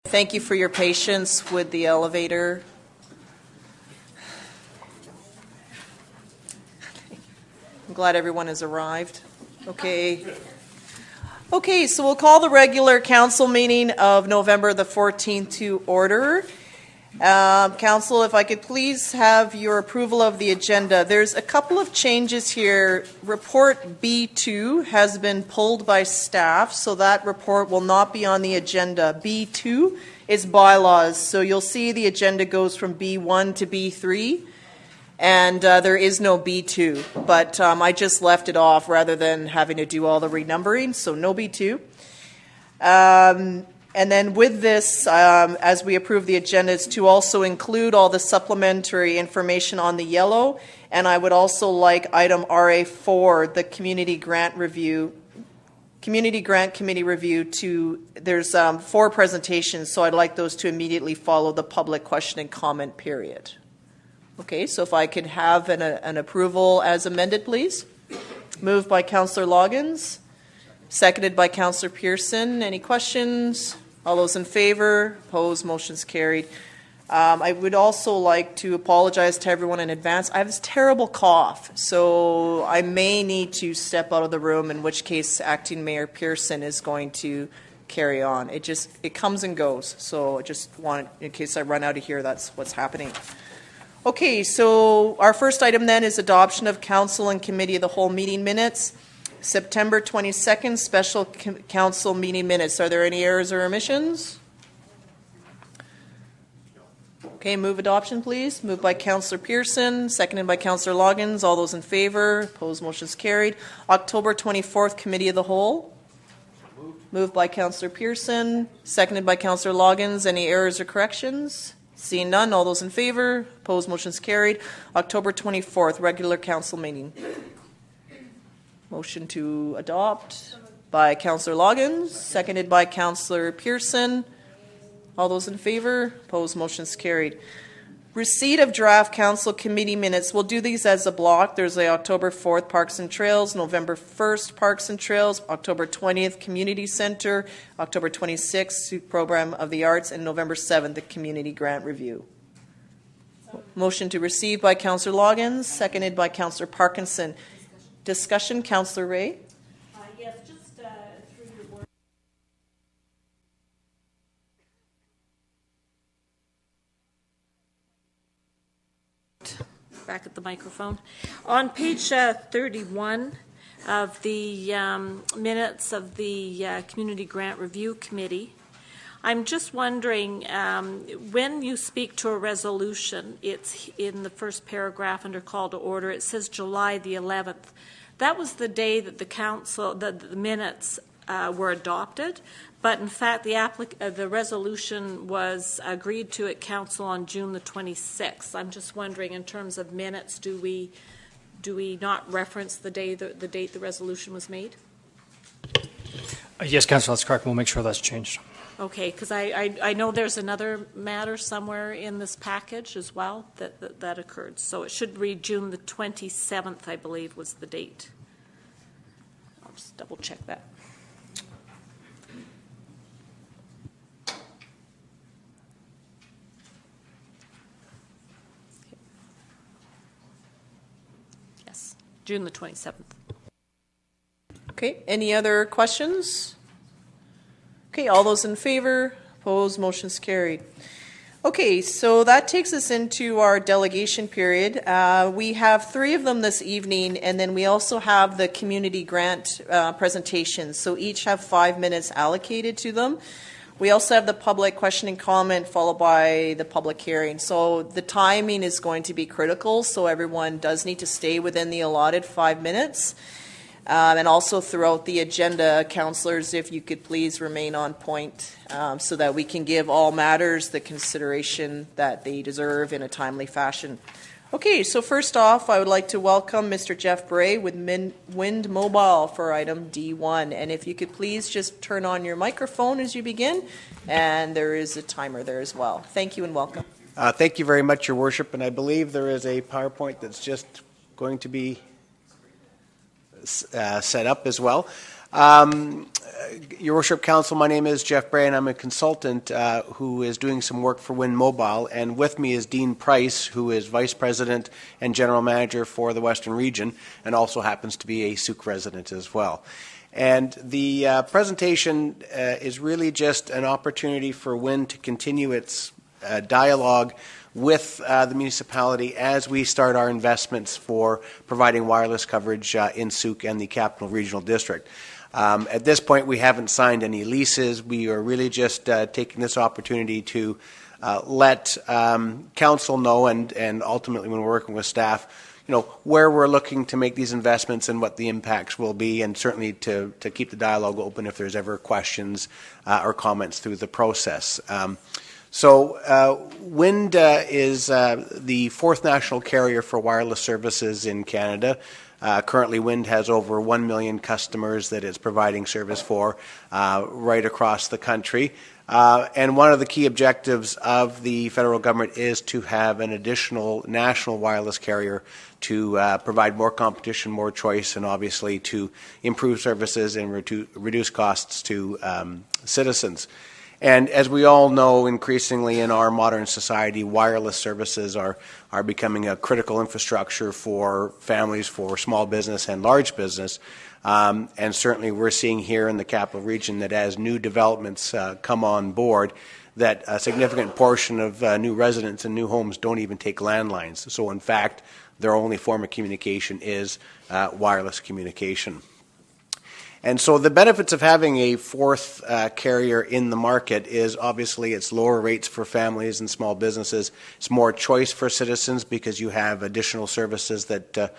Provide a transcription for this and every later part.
Thank you for your patience with the elevator. I'm glad everyone has arrived. Okay, so we'll call the regular council meeting of November the 14th to order. Council, if I could please have your approval of the agenda. There's a couple of changes here. Report B2 has been pulled by staff, so that report will not be on the agenda. B2 is bylaws, so you'll see the agenda goes from B1 to B3, and there is no B2, but I just left it off rather than having to do all the renumbering, so no B2. And then with this, as we approve the agenda, is to also include all the supplementary information on the yellow. And I would also like item RA4, the Community Grant Committee review, to, there's 4 presentations, so I'd like those to immediately follow the public question and comment period. Okay, so if I could have an approval as amended, please. Moved by Councillor Loggins. Seconded by Councillor Pearson. Any questions? All those in favor? Opposed? Motion's carried. I would also like to apologize to everyone in advance. I have this terrible cough, so I may need to step out of the room, in which case Acting Mayor Pearson is going to carry on. It comes and goes, so I just want, in case I run out of here, that's what's happening. Okay, so our first item then is adoption of Council and Committee of the Whole meeting minutes. September 22nd, special council meeting minutes. Are there any errors or omissions? Okay, move adoption, please. Moved by Councillor Pearson, seconded by Councillor Loggins. All those in favor? Opposed? Motion's carried. October 24th, Committee of the Whole. Moved by Councillor Pearson, seconded by Councillor Loggins. Any errors or corrections? Seeing none, all those in favor? Opposed? Motion's carried. October 24th, regular council meeting. Motion to adopt by Councillor Loggins, seconded by Councillor Pearson. All those in favor? Opposed? Motion's carried. Receipt of draft council committee minutes. We'll do these as a block. There's the October 4th Parks and Trails, November 1st Parks and Trails, October 20th Community Center, October 26th Program of the Arts, and November 7th the Community Grant Review. Motion to receive by Councillor Loggins, seconded by Councillor Parkinson. Discussion, Councillor Ray. Yes, just through your word. Back at the microphone. On page 31 of the minutes of the Community Grant Review Committee, I'm just wondering, when you speak to a resolution, it's in the first paragraph under call to order, it says July the 11th. That was the day that the council, the minutes were adopted, but in fact the resolution was agreed to at council on June the 26th. I'm just wondering, in terms of minutes, do we not reference the date the resolution was made? Yes, Councillor, that's correct. We'll make sure that's changed. Okay, because I know there's another matter somewhere in this package as well that occurred. So it should read June the 27th, I believe, was the date. I'll just double check that. Yes, June the 27th. Okay, any other questions? Okay, all those in favor? Opposed? Motion's carried. Okay, so that takes us into our delegation period. We have 3 of them this evening, and then we also have the community grant presentations. So each have 5 minutes allocated to them. We also have the public question and comment followed by the public hearing. So the timing is going to be critical, so everyone does need to stay within the allotted 5 minutes. And also throughout the agenda, councillors, if you could please remain on point so that we can give all matters the consideration that they deserve in a timely fashion. Okay, so first off, I would like to welcome Mr. Jeff Bray with Wind Mobile for item D1. And if you could please just turn on your microphone as you begin, and there is a timer there as well. Thank you and welcome. Thank you very much, Your Worship, and I believe there is a PowerPoint that's just going to be set up as well. Your Worship, Council, my name is Jeff Bray, and I'm a consultant who is doing some work for Wind Mobile. And with me is Dean Price, who is Vice President and General Manager for the Western Region, and also happens to be a Souk resident as well. And the presentation is really just an opportunity for Wind to continue its dialogue with the municipality as we start our investments for providing wireless coverage in Souk and the Capital Regional District. At this point, we haven't signed any leases. We are really just taking this opportunity to let council know, and ultimately when we're working with staff, where we're looking to make these investments and what the impacts will be, and certainly to keep the dialogue open if there's ever questions or comments through the process. Wind is the fourth national carrier for wireless services in Canada. Currently, Wind has over 1 million customers that it's providing service for right across the country. And one of the key objectives of the federal government is to have an additional national wireless carrier to provide more competition, more choice, and obviously to improve services and reduce costs to citizens. And as we all know, increasingly in our modern society, wireless services are becoming a critical infrastructure for families, for small business and large business. And certainly we're seeing here in the Capital Region that as new developments come on board, that a significant portion of new residents and new homes don't even take landlines. So in fact, their only form of communication is wireless communication. And so the benefits of having a fourth carrier in the market is obviously it's lower rates for families and small businesses. It's more choice for citizens because you have additional services that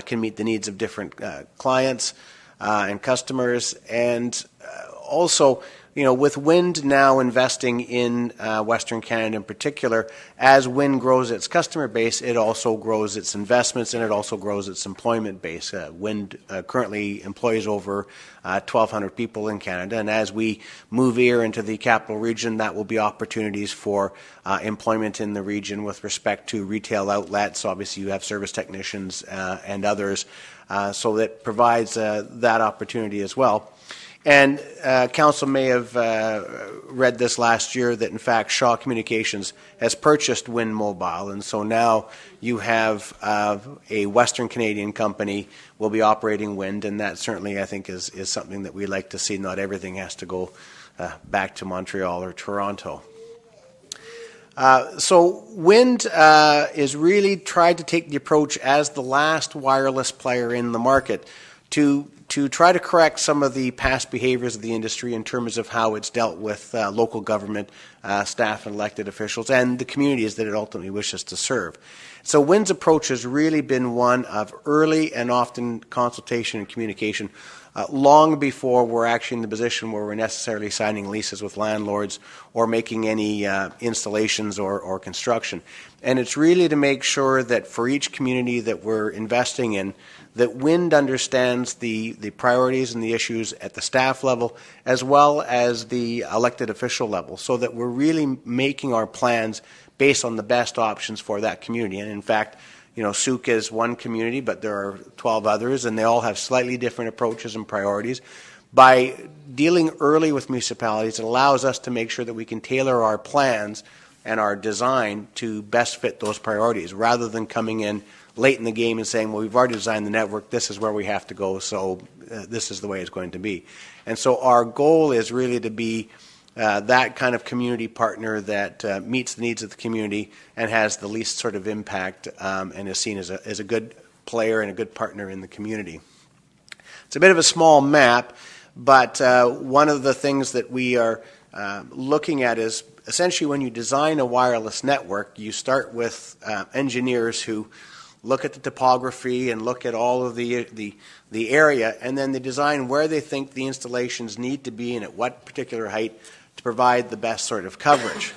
can meet the needs of different clients and customers. And also, with Wind now investing in Western Canada in particular, as Wind grows its customer base, it also grows its investments and it also grows its employment base. Wind currently employs over 1,200 people in Canada, and as we move here into the Capital Region, that will be opportunities for employment in the region with respect to retail outlets. Obviously, you have service technicians and others, so that provides that opportunity as well. And Council may have read this last year that, in fact, Shaw Communications has purchased Wind Mobile, and so now you have a Western Canadian company will be operating Wind, and that certainly, I think, is something that we like to see. Not everything has to go back to Montreal or Toronto. So Wind is really tried to take the approach as the last wireless player in the market to try to correct some of the past behaviors of the industry in terms of how it's dealt with local government, staff and elected officials, and the communities that it ultimately wishes to serve. So Wind's approach has really been one of early and often consultation and communication long before we're actually in the position where we're necessarily signing leases with landlords or making any installations or construction. And it's really to make sure that for each community that we're investing in, that Wind understands the priorities and the issues at the staff level as well as the elected official level, so that we're really making our plans based on the best options for that community. And in fact, Souk is one community, but there are 12 others, and they all have slightly different approaches and priorities. By dealing early with municipalities, it allows us to make sure that we can tailor our plans and our design to best fit those priorities, rather than coming in late in the game and saying, well, we've already designed the network, this is where we have to go, so this is the way it's going to be. And so our goal is really to be that kind of community partner that meets the needs of the community and has the least sort of impact and is seen as a good player and a good partner in the community. It's a bit of a small map, but one of the things that we are looking at is essentially when you design a wireless network, you start with engineers who look at the topography and look at all of the area, and then they design where they think the installations need to be and at what particular height to provide the best sort of coverage.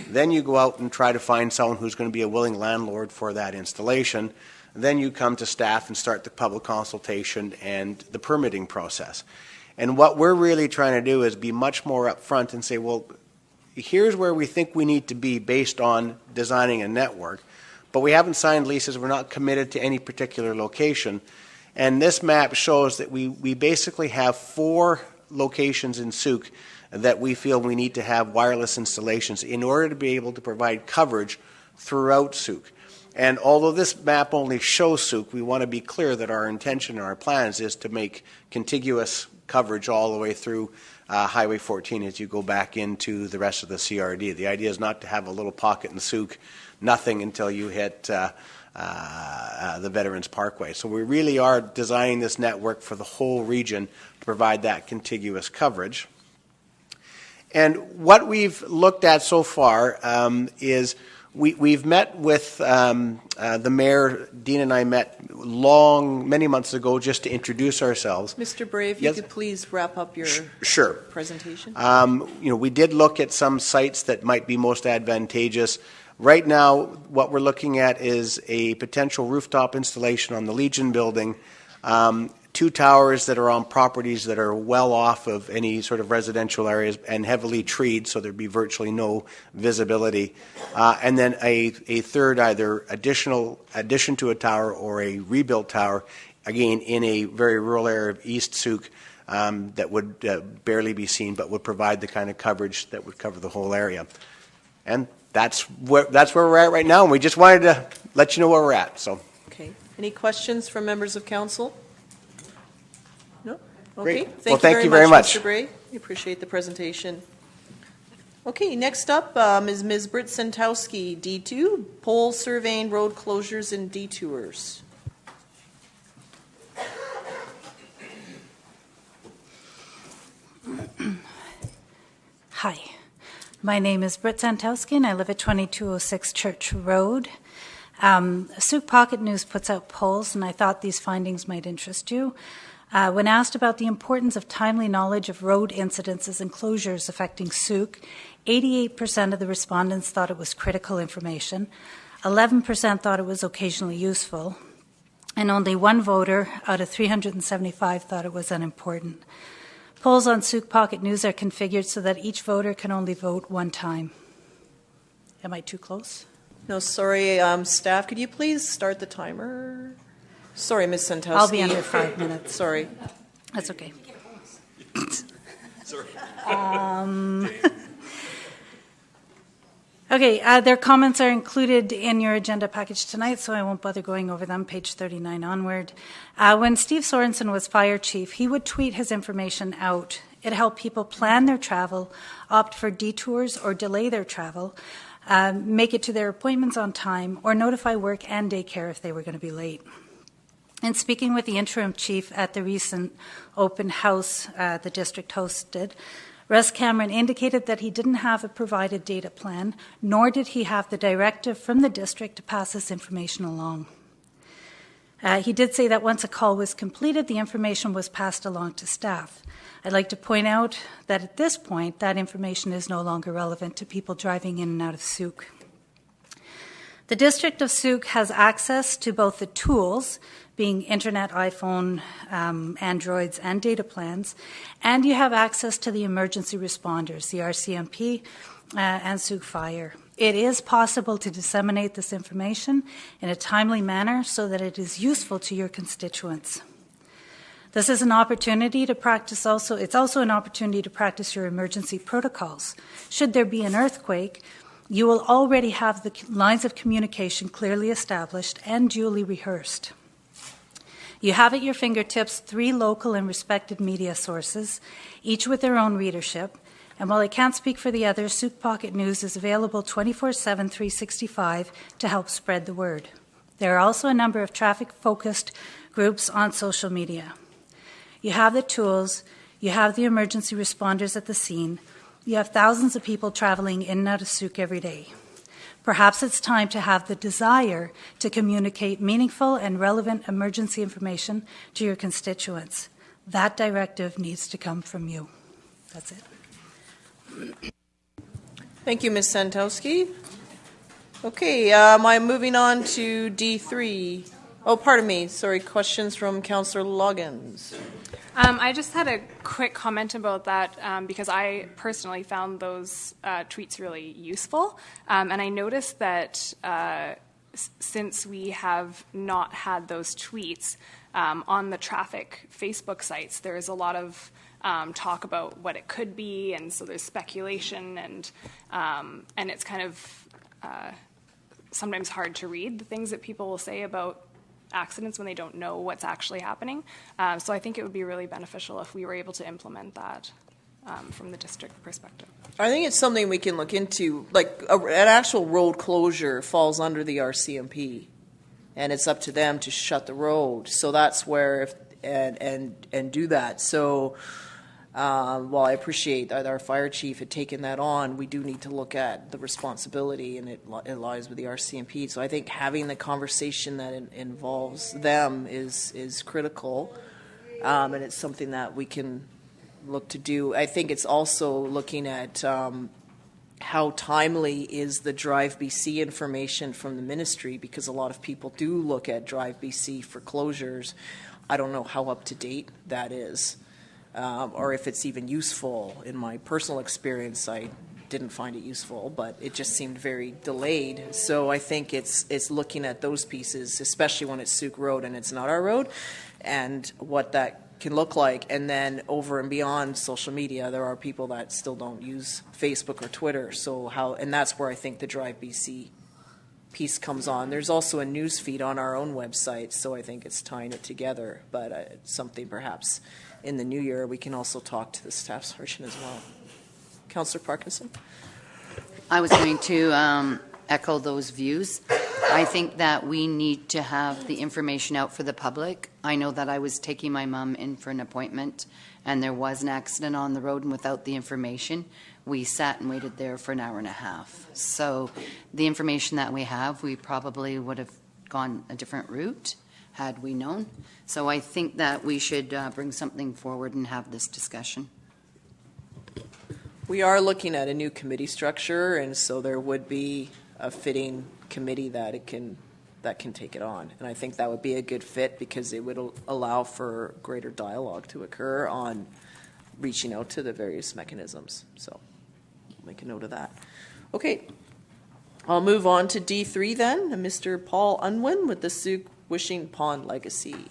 Then you go out and try to find someone who's going to be a willing landlord for that installation. Then you come to staff and start the public consultation and the permitting process. And what we're really trying to do is be much more upfront and say, well, here's where we think we need to be based on designing a network, but we haven't signed leases, we're not committed to any particular location. And this map shows that we basically have 4 locations in Sooke that we feel we need to have wireless installations in order to be able to provide coverage throughout Sooke. And although this map only shows Sooke, we want to be clear that our intention and our plans is to make contiguous coverage all the way through Highway 14 as you go back into the rest of the CRD. The idea is not to have a little pocket in Sooke, nothing until you hit the Veterans Parkway. So we really are designing this network for the whole region to provide that contiguous coverage. And what we've looked at so far is we've met with the mayor. Dean and I met many months ago just to introduce ourselves. Mr. Bray, if Yes. you could please wrap up your Sure. presentation. We did look at some sites that might be most advantageous. Right now, what we're looking at is a potential rooftop installation on the Legion building, 2 towers that are on properties that are well off of any sort of residential areas and heavily treed, so there'd be virtually no visibility, and then a third either addition to a tower or a rebuilt tower, again in a very rural area of East Sooke that would barely be seen, but would provide the kind of coverage that would cover the whole area. And that's where we're at right now, and we just wanted to let you know where we're at. So, Okay. Any questions from members of council? No? Okay. Great. Well, thank you very much. Mr. Bray. We appreciate the presentation. Okay, next up is Ms. Britt Sentowski, D2, pole surveying, road closures, and detours. Hi, my name is Britt Santowski and I live at 2206 Church Road. Sooke Pocket News puts out polls and I thought these findings might interest you. When asked about the importance of timely knowledge of road incidences and closures affecting Sooke, 88% of the respondents thought it was critical information, 11% thought it was occasionally useful, and only 1 voter out of 375 thought it was unimportant. Polls on Sooke Pocket News are configured so that each voter can only vote 1 time. Am I too close? No, sorry, staff, could you please start the timer? Sorry, Ms. Sentowski. I'll be under 5 minutes. Sorry. That's okay. sorry. Okay, their comments are included in your agenda package tonight, so I won't bother going over them, page 39 onward. When Steve Sorensen was fire chief, he would tweet his information out. It helped people plan their travel, opt for detours or delay their travel, make it to their appointments on time, or notify work and daycare if they were going to be late. In speaking with the interim chief at the recent open house the district hosted, Russ Cameron indicated that he didn't have a provided data plan, nor did he have the directive from the district to pass this information along. He did say that once a call was completed, the information was passed along to staff. I'd like to point out that at this point, that information is no longer relevant to people driving in and out of Sooke. The District of Sooke has access to both the tools, being internet, iPhone, Androids, and data plans, and you have access to the emergency responders, the RCMP and Sooke Fire. It is possible to disseminate this information in a timely manner so that it is useful to your constituents. This is an opportunity to practice it's also an opportunity to practice your emergency protocols. Should there be an earthquake, you will already have the lines of communication clearly established and duly rehearsed. You have at your fingertips 3 local and respected media sources, each with their own readership. And while I can't speak for the others, Sooke Pocket News is available 24/7, 365 to help spread the word. There are also a number of traffic-focused groups on social media. You have the tools, you have the emergency responders at the scene, you have thousands of people traveling in and out of Sooke every day. Perhaps it's time to have the desire to communicate meaningful and relevant emergency information to your constituents. That directive needs to come from you. That's it. Thank you, Ms. Santowski. Okay, I'm moving on to D3. Oh, pardon me. Sorry, questions from Councillor Loggins. I just had a quick comment about that because I personally found those tweets really useful. And I noticed that since we have not had those tweets, on the traffic Facebook sites, there's a lot of talk about what it could be, and so there's speculation, and it's kind of sometimes hard to read the things that people will say about accidents when they don't know what's actually happening. So I think it would be really beneficial if we were able to implement that from the district perspective. I think it's something we can look into. Like an actual road closure falls under the RCMP, and it's up to them to shut the road. So that's where and do that. So while I appreciate that our fire chief had taken that on, we do need to look at the responsibility, and it lies with the RCMP. So I think having the conversation that involves them is critical, and it's something that we can look to do. I think it's also looking at how timely is the Drive BC information from the ministry, because a lot of people do look at Drive BC for closures. I don't know how up to date that is. Or if it's even useful. In my personal experience, I didn't find it useful, but it just seemed very delayed. So I think it's looking at those pieces, especially when it's Sooke Road and it's not our road, and what that can look like. And then over and beyond social media, there are people that still don't use Facebook or Twitter. So and that's where I think the Drive BC piece comes on. There's also a news feed on our own website, so I think it's tying it together. But it's something perhaps in the new year we can also talk to the staff sergeant as well. Councillor Parkinson? I was going to echo those views. I think that we need to have the information out for the public. I know that I was taking my mom in for an appointment and there was an accident on the road, and without the information, we sat and waited there for an hour and a half. So the information that we have, we probably would have gone a different route had we known. So I think that we should bring something forward and have this discussion. We are looking at a new committee structure, and so there would be a fitting committee that can take it on. And I think that would be a good fit, because it would allow for greater dialogue to occur on reaching out to the various mechanisms. So I'll make a note of that. Okay. I'll move on to D3 then, Mr. Paul Unwin with the Sooke Wishing Pond Legacy.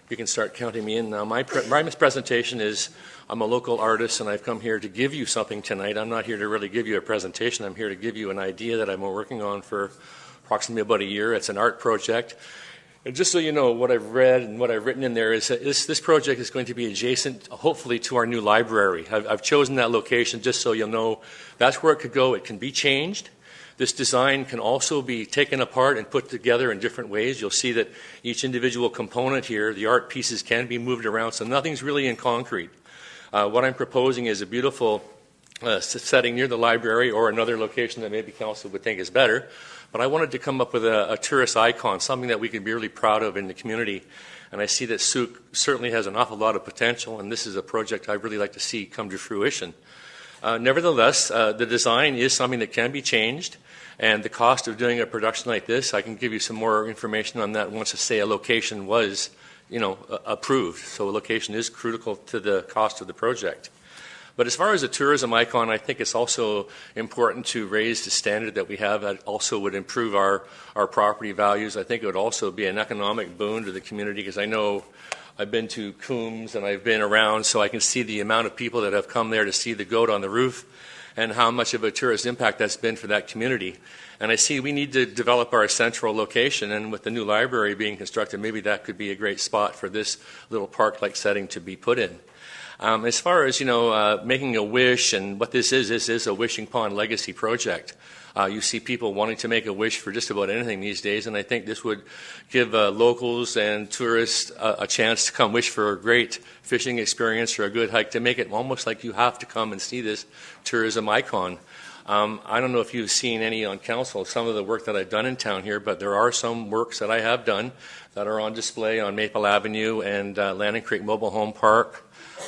You can start counting me in now. My presentation is, I'm a local artist and I've come here to give you something tonight. I'm not here to really give you a presentation. I'm here to give you an idea that I've been working on for approximately about a year. It's an art project. And just so you know, what I've read and what I've written in there is that this project is going to be adjacent, hopefully, to our new library. I've chosen that location just so you'll know that's where it could go. It can be changed. This design can also be taken apart and put together in different ways. You'll see that each individual component here, the art pieces, can be moved around, so nothing's really in concrete. What I'm proposing is a beautiful setting near the library, or another location that maybe council would think is better. But I wanted to come up with a tourist icon, something that we can be really proud of in the community. And I see that Sooke certainly has an awful lot of potential, and this is a project I'd really like to see come to fruition. Nevertheless, the design is something that can be changed, and the cost of doing a production like this, I can give you some more information on that once, say, a location was, approved. So a location is critical to the cost of the project. But as far as a tourism icon, I think it's also important to raise the standard that we have. That also would improve our property values. I think it would also be an economic boon to the community, because I know I've been to Coombs and I've been around, so I can see the amount of people that have come there to see the goat on the roof and how much of a tourist impact that's been for that community. And I see we need to develop our central location, and with the new library being constructed, maybe that could be a great spot for this little park-like setting to be put in. As far as, making a wish and what this is a Wishing Pond Legacy project. You see people wanting to make a wish for just about anything these days, and I think this would give locals and tourists a chance to come wish for a great fishing experience or a good hike, to make it almost like you have to come and see this tourism icon. I don't know if you've seen any on council, some of the work that I've done in town here, but there are some works that I have done that are on display on Maple Avenue and Landing Creek Mobile Home Park.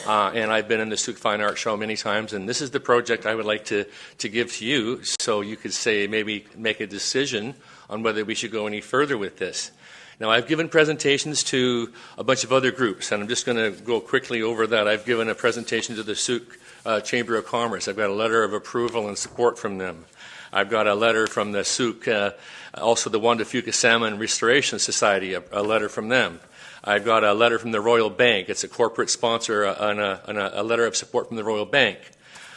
And I've been in the Sooke Fine Art Show many times, and this is the project I would like to give to you, so you could say, maybe make a decision on whether we should go any further with this. Now, I've given presentations to a bunch of other groups, and I'm just going to go quickly over that. I've given a presentation to the Sooke Chamber of Commerce. I've got a letter of approval and support from them. I've got a letter from the Sooke, also the Juan de Fuca Salmon Restoration Society, a letter from them. I've got a letter from the Royal Bank. It's a corporate sponsor, and a letter of support from the Royal Bank.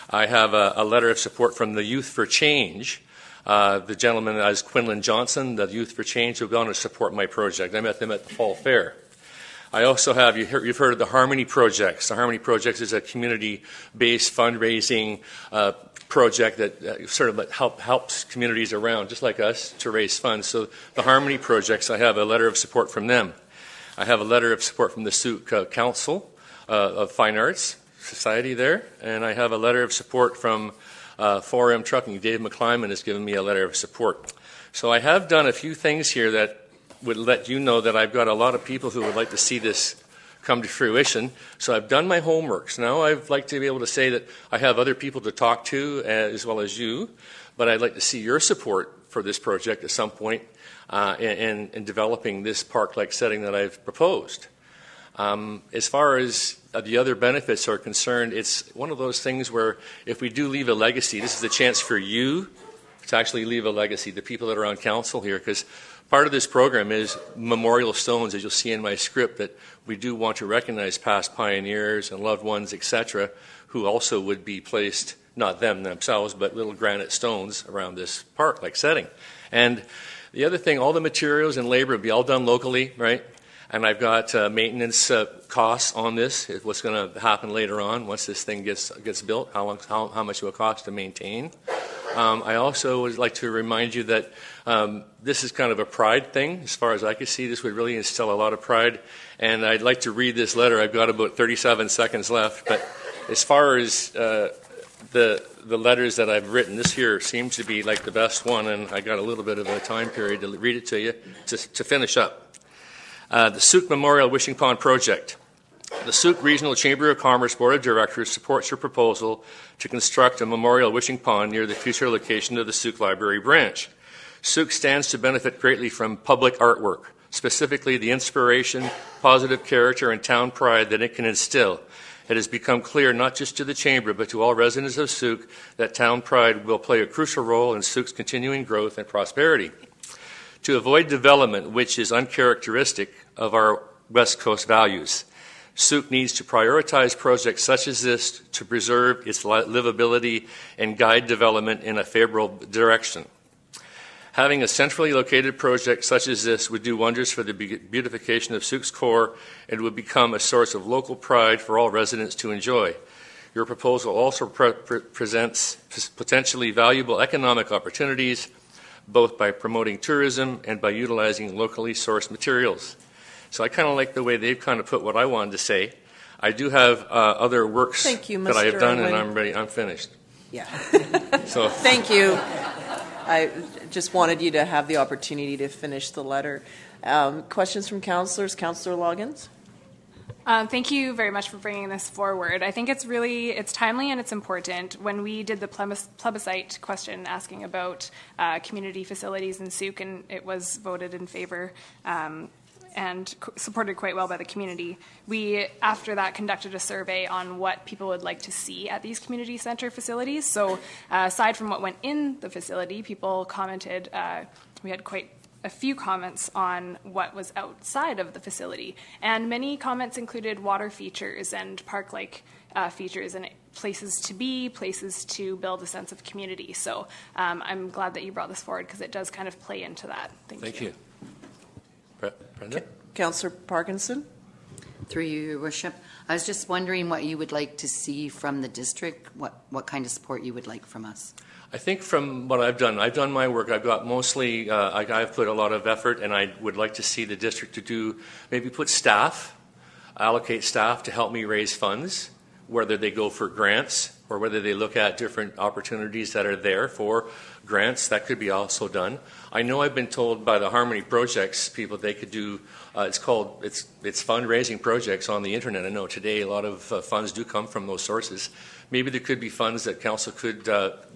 I have a letter of support from the Youth for Change. The gentleman is Quinlan Johnson, the Youth for Change, who want to support my project. I met them at the Fall Fair. I also have, you've heard of the Harmony Projects. The Harmony Projects is a community-based fundraising project that sort of helps communities around, just like us, to raise funds. So the Harmony Projects, I have a letter of support from them. I have a letter of support from the Sooke Council of Fine Arts Society there, and I have a letter of support from 4M Trucking. Dave McClyman has given me a letter of support. So I have done a few things here that would let you know that I've got a lot of people who would like to see this come to fruition. So I've done my homework. So now I'd like to be able to say that I have other people to talk to as well as you, but I'd like to see your support for this project at some point in developing this park-like setting that I've proposed. As far as the other benefits are concerned, it's one of those things where if we do leave a legacy, this is a chance for you to actually leave a legacy, the people that are on council here, because part of this program is memorial stones, as you'll see in my script, that we do want to recognize past pioneers and loved ones, etc., who also would be placed, not them themselves, but little granite stones around this park-like setting. And the other thing, all the materials and labor will be all done locally, right? And I've got maintenance costs on this, what's going to happen later on once this thing gets built, how much it will cost to maintain. I also would like to remind you that this is kind of a pride thing. As far as I can see, this would really instill a lot of pride. And I'd like to read this letter. I've got about 37 seconds left. But as far as the letters that I've written, this here seems to be like the best one, and I got a little bit of a time period to read it to you to finish up. The Sooke Memorial Wishing Pond Project. The Sooke Regional Chamber of Commerce Board of Directors supports your proposal to construct a memorial wishing pond near the future location of the Sooke Library branch. Sooke stands to benefit greatly from public artwork, specifically the inspiration, positive character, and town pride that it can instill. It has become clear not just to the Chamber but to all residents of Sooke that town pride will play a crucial role in Sooke's continuing growth and prosperity. To avoid development which is uncharacteristic of our West Coast values, Sooke needs to prioritize projects such as this to preserve its livability and guide development in a favorable direction. Having a centrally located project such as this would do wonders for the beautification of Sooke's core and would become a source of local pride for all residents to enjoy. Your proposal also presents potentially valuable economic opportunities, both by promoting tourism and by utilizing locally sourced materials. So I kind of like the way they've kind of put what I wanted to say. I do have other works Thank you, that I have Mr. done, and Irwin. I'm ready. I'm finished. Yeah. So Thank you. I just wanted you to have the opportunity to finish the letter. Questions from councillors? Councillor Loggins? Thank you very much for bringing this forward. I think it's timely and it's important. When we did the plebiscite question asking about community facilities in Sooke, and it was voted in favor and supported quite well by the community, we, after that, conducted a survey on what people would like to see at these community center facilities. So aside from what went in the facility, people commented, we had quite a few comments on what was outside of the facility. And many comments included water features and park-like features and places to be, places to build a sense of community. So I'm glad that you brought this forward because it does kind of play into that. Thank you. Brenda? Councillor Parkinson? Through you, Your Worship, I was just wondering what you would like to see from the district, what kind of support you would like from us. I think from what I've done my work. I've got mostly, I've put a lot of effort, and I would like to see the district to do, maybe put staff, allocate staff to help me raise funds, whether they go for grants or whether they look at different opportunities that are there for grants. That could be also done. I know I've been told by the Harmony Projects people they could do, it's fundraising projects on the internet. I know today a lot of funds do come from those sources. Maybe there could be funds that council could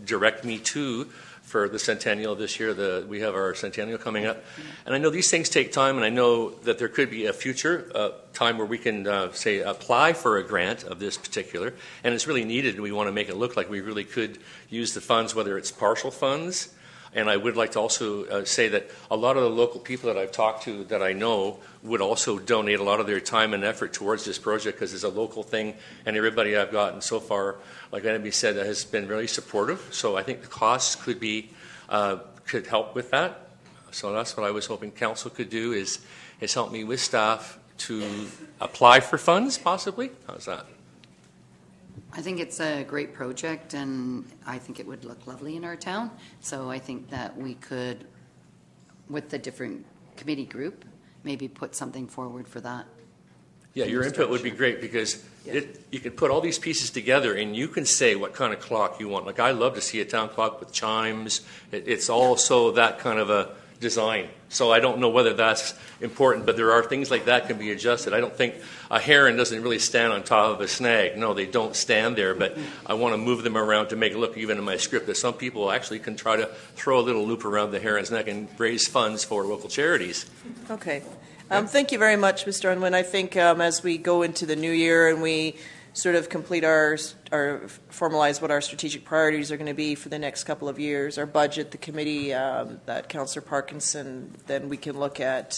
direct me to for the centennial this year. We have our centennial coming up. And I know these things take time, and I know that there could be a future time where we can, say, apply for a grant of this particular, and it's really needed, and we want to make it look like we really could use the funds, whether it's partial funds. And I would like to also say that a lot of the local people that I've talked to that I know would also donate a lot of their time and effort towards this project because it's a local thing, and everybody I've gotten so far, like Andy said, has been really supportive. So I think the costs could help with that. So that's what I was hoping council could do is help me with staff to apply for funds, possibly. How's that? I think it's a great project, and I think it would look lovely in our town. So I think that we could, with the different committee group, maybe put something forward for that. Yeah, your input would be great because you can put all these pieces together and you can say what kind of clock you want. Like I love to see a town clock with chimes. It's also that kind of a design. So I don't know whether that's important, but there are things like that can be adjusted. I don't think a heron doesn't really stand on top of a snag. No, they don't stand there, but I want to move them around to make it look, even in my script, that some people actually can try to throw a little loop around the heron's neck and raise funds for local charities. Okay. Thank you very much, Mr. Unwin. I think as we go into the new year and we sort of complete our formalize what our strategic priorities are going to be for the next couple of years, our budget, the committee that Councillor Parkinson, then we can look at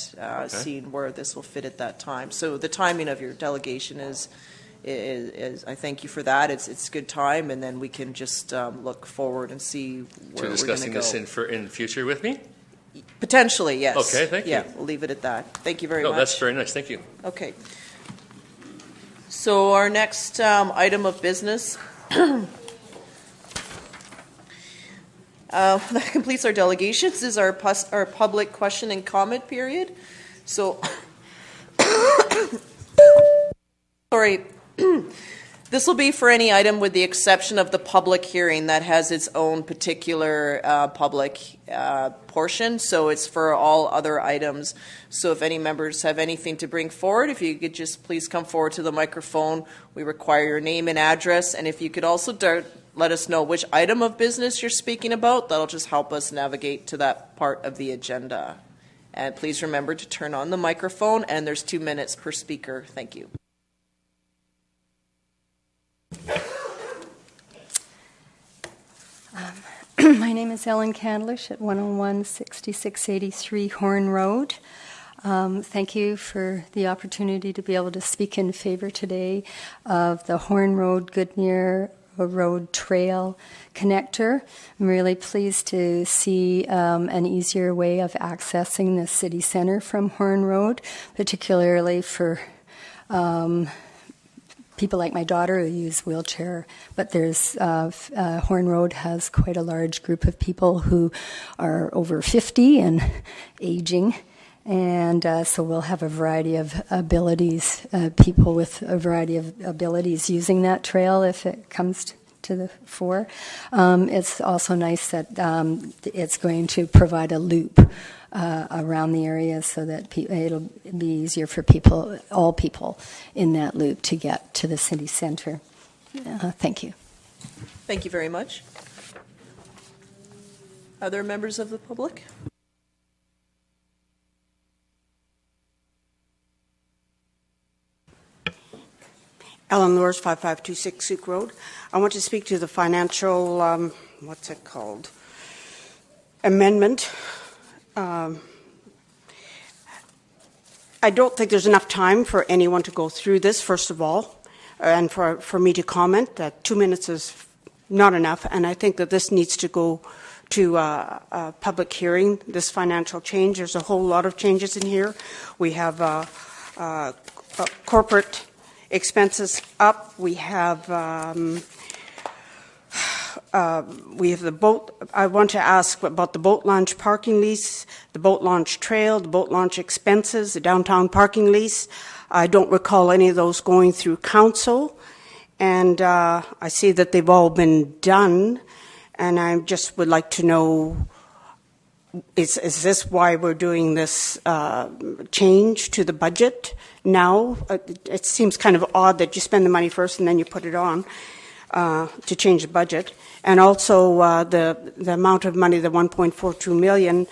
seeing where this will fit at that time. So the timing of your delegation is I thank you for that. It's good time, and then we can just look forward and see where we're going to go. To discussing this in future with me? Potentially, yes. Okay, thank you. Yeah, we'll leave it at that. Thank you very much. No, that's very nice. Thank you. Okay. So our next item of business that completes our delegations is our public question and comment period. So, sorry. This will be for any item with the exception of the public hearing that has its own particular public portion. So it's for all other items. So if any members have anything to bring forward, if you could just please come forward to the microphone. We require your name and address. And if you could also let us know which item of business you're speaking about, that'll just help us navigate to that part of the agenda. And please remember to turn on the microphone, and there's 2 minutes per speaker. Thank you. My name is Ellen Candlish at 101 6683 Horn Road. Thank you for the opportunity to be able to speak in favor today of the Horn Road Goodmere Road Trail connector. I'm really pleased to see an easier way of accessing the city center from Horn Road, particularly for people like my daughter who use wheelchair, but there's Horn Road has quite a large group of people who are over 50 and aging, and so we'll have a variety of abilities, people with a variety of abilities using that trail if it comes to the fore. It's also nice that it's going to provide a loop around the area so that it'll be easier for all people in that loop to get to the city center. Thank you. Thank you very much. Other members of the public? Ellen Lures, 5526 Souk Road. I want to speak to the financial, what's it called? Amendment. I don't think there's enough time for anyone to go through this, first of all, and for me to comment. That 2 minutes is not enough, and I think that this needs to go to a public hearing, this financial change. There's a whole lot of changes in here. We have corporate expenses up. We have the boat. I want to ask about the boat launch parking lease, the boat launch trail, the boat launch expenses, the downtown parking lease. I don't recall any of those going through council, and I see that they've all been done, and I just would like to know, is this why we're doing this change to the budget now? It seems kind of odd that you spend the money first and then you put it on to change the budget. And also the amount of money, the $1.42 million,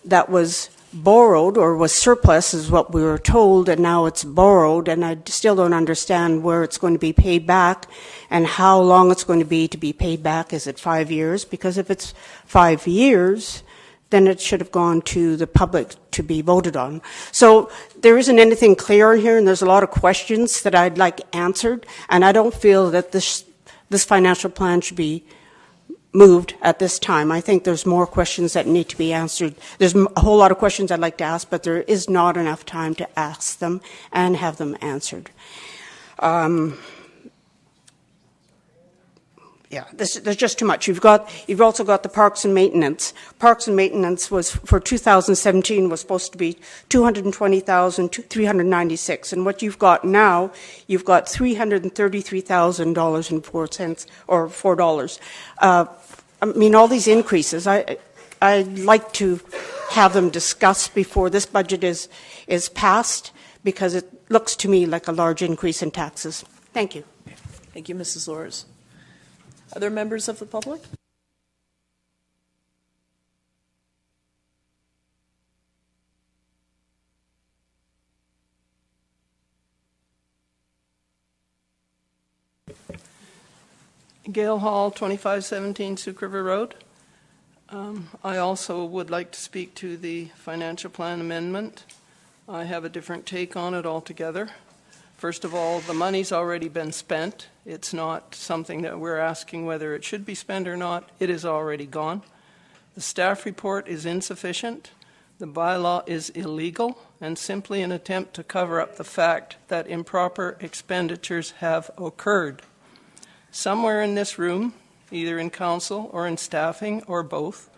that was borrowed or was surplus is what we were told, and now it's borrowed, and I still don't understand where it's going to be paid back and how long it's going to be paid back. Is it 5 years? Because if it's 5 years, then it should have gone to the public to be voted on. So there isn't anything clear in here, and there's a lot of questions that I'd like answered, and I don't feel that this financial plan should be moved at this time. I think there's more questions that need to be answered. There's a whole lot of questions I'd like to ask, but there is not enough time to ask them and have them answered. There's just too much. You've also got the parks and maintenance. Parks and maintenance was for 2017 was supposed to be $220,396, and what you've got now, you've got $333,004 or $4. I mean, all these increases. I'd like to have them discussed before this budget is passed, because it looks to me like a large increase in taxes. Thank you. Thank you, Mrs. Loers. Other members of the public? Gail Hall, 2517 Souk River Road. I also would like to speak to the financial plan amendment. I have a different take on it altogether. First of all, the money's already been spent. It's not something that we're asking whether it should be spent or not. It is already gone. The staff report is insufficient. The bylaw is illegal and simply an attempt to cover up the fact that improper expenditures have occurred. Somewhere in this room, either in council or in staffing or both,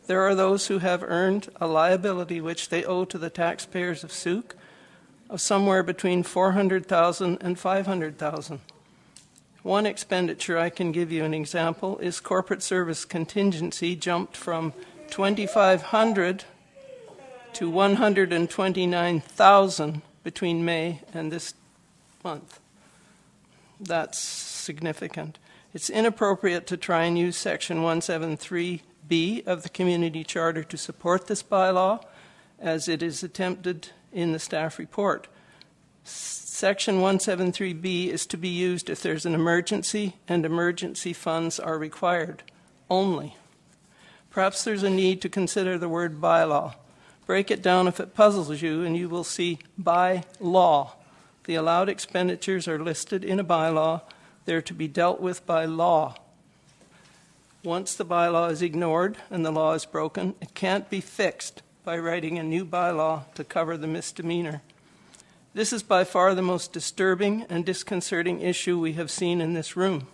there are those who have earned a liability which they owe to the taxpayers of Souk of somewhere between $400,000 and $500,000. One expenditure, I can give you an example, is corporate service contingency jumped from $2,500 to $129,000 between May and this month. That's significant. It's inappropriate to try and use Section 173B of the Community Charter to support this bylaw, as it is attempted in the staff report. Section 173B is to be used if there's an emergency and emergency funds are required only. Perhaps there's a need to consider the word bylaw. Break it down if it puzzles you, and you will see by law. The allowed expenditures are listed in a bylaw. They're to be dealt with by law. Once the bylaw is ignored and the law is broken, it can't be fixed by writing a new bylaw to cover the misdemeanor. This is by far the most disturbing and disconcerting issue we have seen in this room.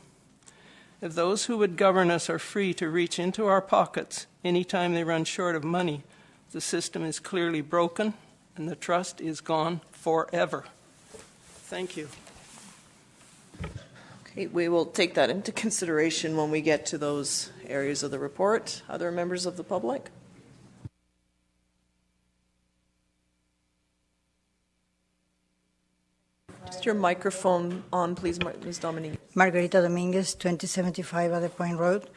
If those who would govern us are free to reach into our pockets anytime they run short of money, the system is clearly broken and the trust is gone forever. Thank you. Okay, we will take that into consideration when we get to those areas of the report. Other members of the public? Just your microphone on, please, Ms. Dominique. Margarita Dominguez, 2075 Other Point Road.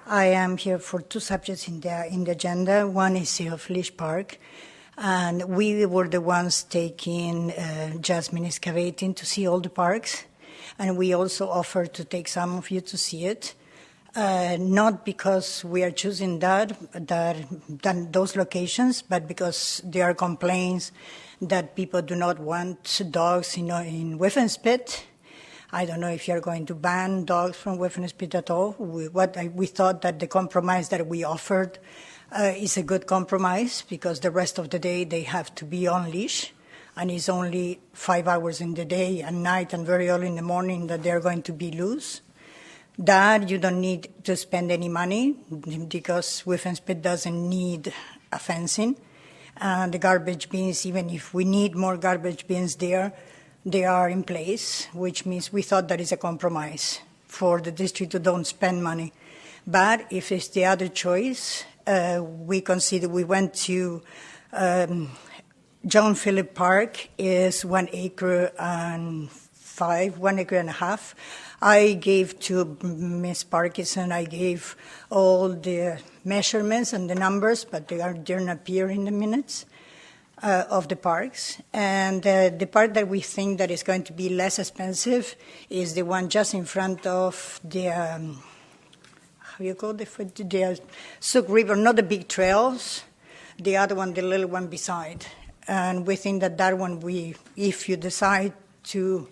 I am here for two subjects in the agenda. One is Sea of Leash Park, and we were the ones taking Jasmine excavating to see all the parks, and we also offered to take some of you to see it. Not because we are choosing those locations, but because there are complaints that people do not want dogs in Whiffenspit. I don't know if you're going to ban dogs from Whiffenspit at all. We thought that the compromise that we offered is a good compromise, because the rest of the day they have to be on leash. and it's only 5 hours in the day and night and very early in the morning that they're going to be loose. That you don't need to spend any money because Whiffenspit doesn't need a fencing. And the garbage bins, even if we need more garbage bins there, they are in place, which means we thought that is a compromise for the district to don't spend money. But if it's the other choice, we went to John Philip Park is 1 acre and 1 acre and a half. I gave to Ms. Parkinson, I gave all the measurements and the numbers, but they don't appear in the minutes of the parks. And the part that we think that is going to be less expensive is the one just in front of the, how you call the Sook River, not the big trails, the other one, the little one beside. And we think that one, if you decide to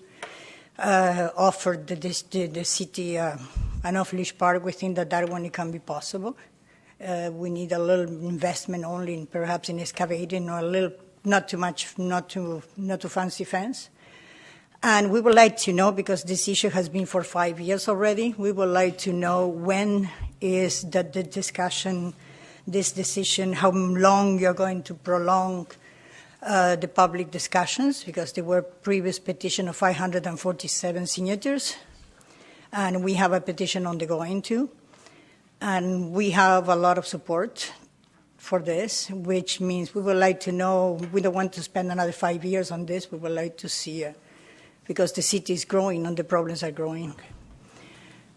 offer the city an off-leash park, we think that one it can be possible. We need a little investment only, perhaps in excavating, or a little, not too much, not too fancy fence. And we would like to know, because this issue has been for 5 years already, we would like to know when is the discussion, this decision, how long you're going to prolong the public discussions, because there were previous petition of 547 signatures, and we have a petition on the going too. And we have a lot of support for this, which means we would like to know, we don't want to spend another 5 years on this, we would like to see, because the city is growing and the problems are growing. Okay.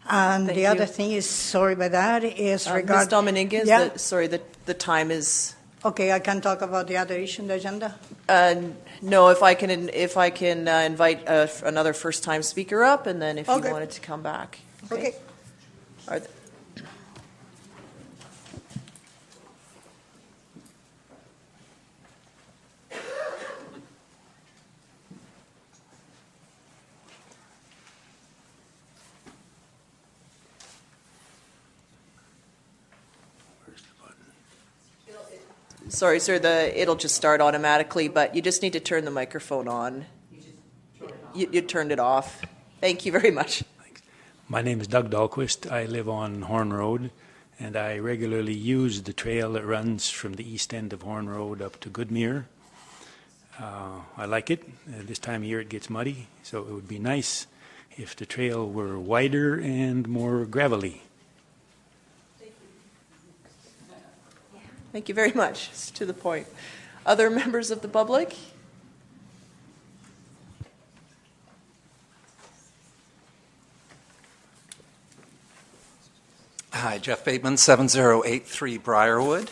And the other thing is, sorry about that, is regarding... Ms. Dominguez, yeah? Sorry, the time is... Okay, I can talk about the other issue on the agenda? No, if I can invite another first-time speaker up, and then if you wanted to come back. Okay. Sorry, sir, it'll just start automatically, but you just need to turn the microphone on. You turned it off. Thank you very much. Thanks. My name is Doug Dahlquist. I live on Horn Road, and I regularly use the trail that runs from the east end of Horn Road up to Goodmere. I like it. This time of year it gets muddy, so it would be nice if the trail were wider and more gravelly. Thank you very much. It's to the point. Other members of the public? Hi, Jeff Bateman, 7083 Briarwood.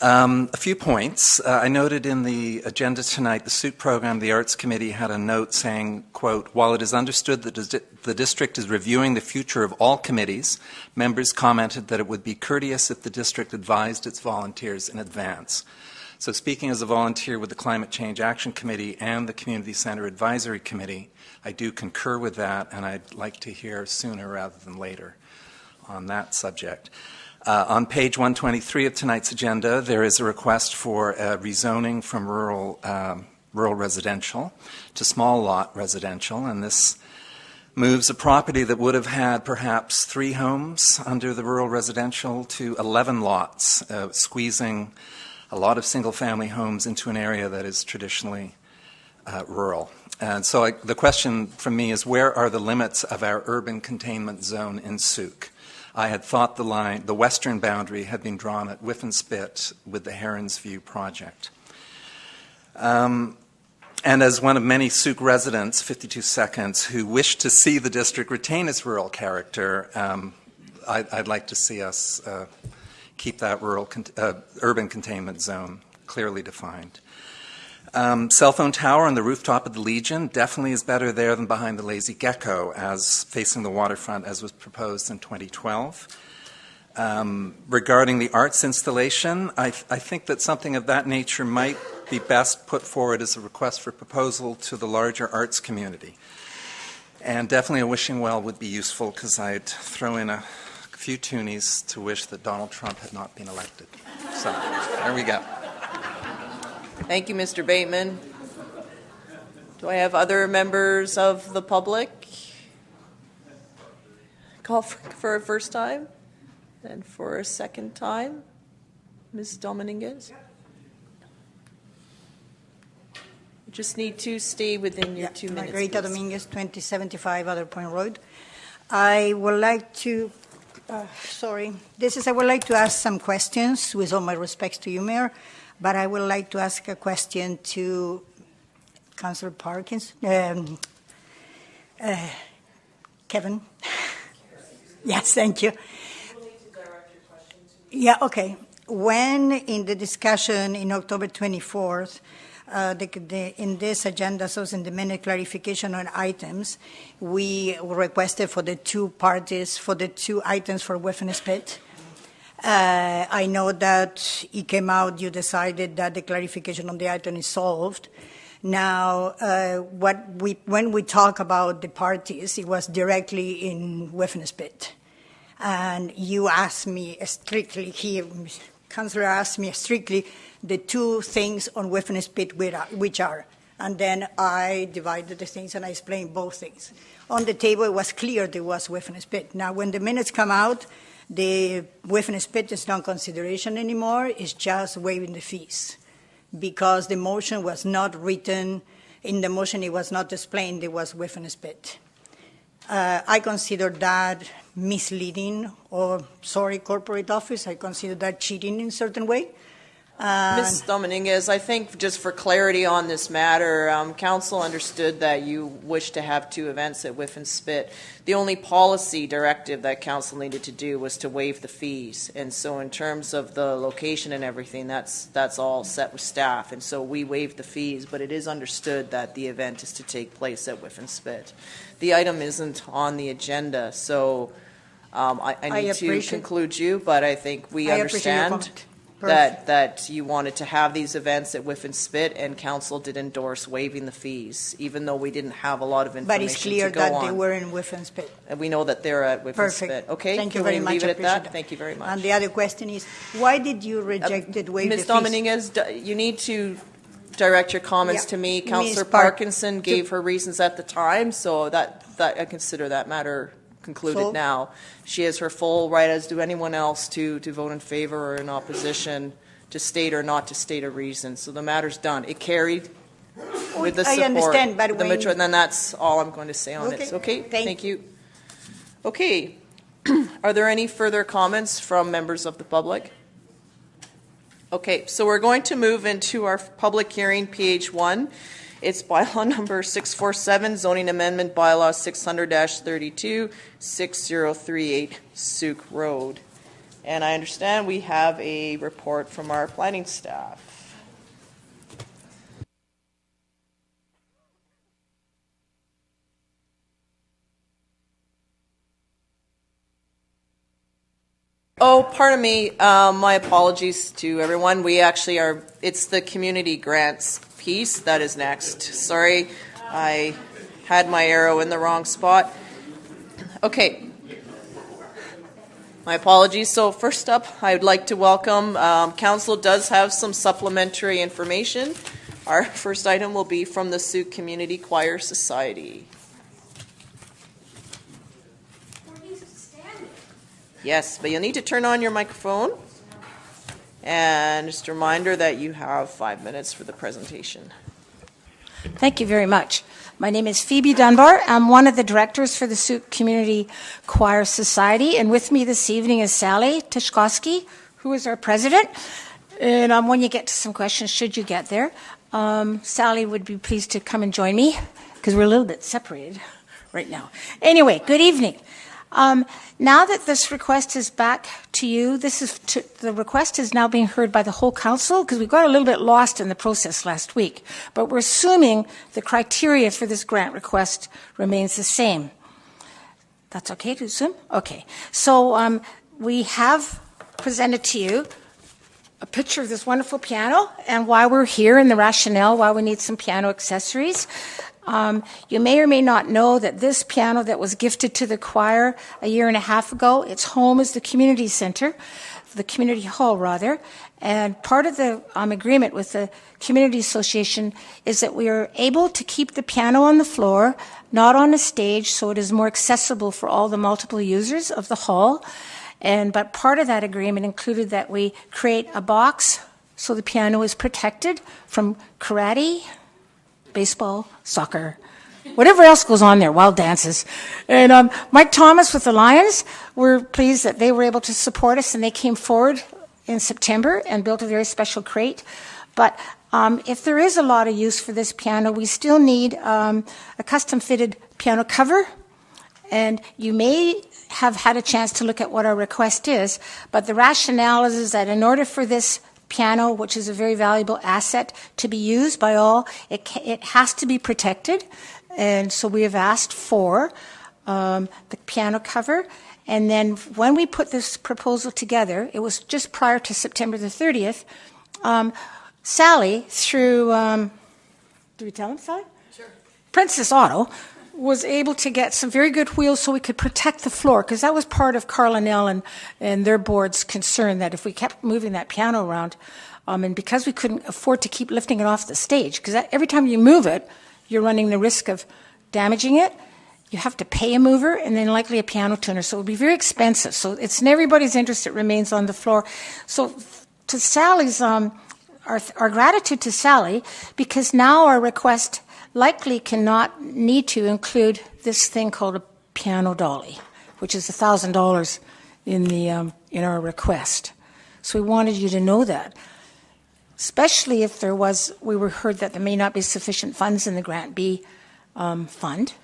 A few points. I noted in the agenda tonight, the SUIT program, the Arts Committee had a note saying, quote, while it is understood that the district is reviewing the future of all committees, members commented that it would be courteous if the district advised its volunteers in advance. So speaking as a volunteer with the Climate Change Action Committee and the Community Center Advisory Committee, I do concur with that, and I'd like to hear sooner rather than later on that subject. On page 123 of tonight's agenda, there is a request for rezoning from rural residential to small lot residential, and this moves a property that would have had perhaps 3 homes under the rural residential to 11 lots, squeezing a lot of single-family homes into an area that is traditionally rural. And so the question from me is, where are the limits of our urban containment zone in Souk? I had thought the western boundary had been drawn at Whiffenspit with the Herons View project. And as one of many Souk residents, 52 seconds, who wish to see the district retain its rural character, I'd like to see us keep that urban containment zone clearly defined. Cell phone tower on the rooftop of the Legion definitely is better there than behind the Lazy Gecko, as facing the waterfront as was proposed in 2012. Regarding the arts installation, I think that something of that nature might be best put forward as a request for proposal to the larger arts community. And definitely a wishing well would be useful, because I'd throw in a few toonies to wish that Donald Trump had not been elected. So there we go. Thank you, Mr. Bateman. Do I have other members of the public call for a first time and for a second time? Ms. Dominguez? You just need to stay within your 2 minutes. Margarita please. Dominguez, 2075 Other Point Road. I would like to, I would like to ask some questions with all my respects to you, Mayor, but I would like to ask a question to Councillor Parkinson. Kevin? Yes, thank you. Yeah, okay. When in the discussion in October 24th, in this agenda, so in the minute clarification on items, we requested for the two parties, for the two items for Whiffen Spit. I know that it came out, you decided that the clarification on the item is solved. Now, when we talk about the parties, it was directly in Whiffen Spit. And you asked me strictly, Councillor asked me strictly the two things on Whiffen Spit which are. And then I divided the things and I explained both things. On the table, it was clear there was Whiffen Spit. Now, when the minutes come out, the Whiffen Spit is not consideration anymore. It's just waiving the fees. Because the motion was not written, in the motion it was not explained, there was Whiffen Spit. I consider that misleading or, corporate office. I consider that cheating in a certain way. Ms. Dominguez, I think just for clarity on this matter, Council understood that you wish to have two events at Whiffen Spit. The only policy directive that Council needed to do was to waive the fees. And so in terms of the location and everything, that's all set with staff. And so we waived the fees, but it is understood that the event is to take place at Whiffen Spit. The item isn't on the agenda, so I need to conclude you, but I think we understand that you wanted to have these events at Whiffen Spit, and Council did endorse waiving the fees, even though we didn't have a lot of information But it's clear to go that on. They were in Whiffen Spit. And we know that they're at Whiffen Spit. Okay, Thank you can very we much. leave it at that? That. Thank you very much. And the other question is, why did you reject it, waive Ms. the fees? Dominguez, you need to direct your comments to me. Councillor Parkinson gave her reasons at the time, so that I consider that matter concluded now. She has her full right, as do anyone else, to vote in favor or in opposition, to state or not to state a reason. So the matter's done. It carried with the support. I understand, but and then that's all I'm going to say on it. Okay, thank you. Okay, are there any further comments from members of the public? Okay, so we're going to move into our public hearing, page 1. It's bylaw number 647, zoning amendment bylaw 600-32, 6038 Sooke Road. And I understand we have a report from our planning staff. Oh, pardon me. My apologies to everyone. We actually are, it's the community grants piece that is next. Sorry, I had my arrow in the wrong spot. Okay. My apologies. So first up, I would like to welcome, Council does have some supplementary information. Our first item will be from the Sooke Community Choir Society. Yes, but you'll need to turn on your microphone. And just a reminder that you have 5 minutes for the presentation. Thank you very much. My name is Phoebe Dunbar. I'm one of the directors for the Sooke Community Choir Society, and with me this evening is Sally Tishkowski, who is our president. And when you get to some questions, should you get there, Sally would be pleased to come and join me, because we're a little bit separated right now. Anyway, good evening. Now that this request is back to you, the request is now being heard by the whole council, because we got a little bit lost in the process last week. But we're assuming the criteria for this grant request remains the same. That's okay to assume? Okay. So we have presented to you a picture of this wonderful piano and why we're here and the rationale why we need some piano accessories. You may or may not know that this piano that was gifted to the choir a year and a half ago, its home is the community center. the community hall rather, and part of the agreement with the community association is that we are able to keep the piano on the floor, not on a stage, so it is more accessible for all the multiple users of the hall. But part of that agreement included that we create a box so the piano is protected from karate, baseball, soccer, whatever else goes on there, wild dances. And Mike Thomas with the Lions, we're pleased that they were able to support us, and they came forward in September and built a very special crate. But if there is a lot of use for this piano, we still need a custom-fitted piano cover. And you may have had a chance to look at what our request is, but the rationale is that in order for this piano, which is a very valuable asset to be used by all, it has to be protected. And so we have asked for the piano cover. And then when we put this proposal together, it was just prior to September the 30th, Sally, through, do we tell him, Sally? Sure. Princess Auto, was able to get some very good wheels so we could protect the floor, because that was part of Carl Nell and their board's concern, that if we kept moving that piano around, and because we couldn't afford to keep lifting it off the stage, because every time you move it, you're running the risk of damaging it. You have to pay a mover and then likely a piano tuner, so it would be very expensive. So it's in everybody's interest it remains on the floor. So to Sally's, our gratitude to Sally, because now our request likely cannot need to include this thing called a piano dolly, which is $1,000 in our request. So we wanted you to know that, especially if we heard that there may not be sufficient funds in the Grant B fund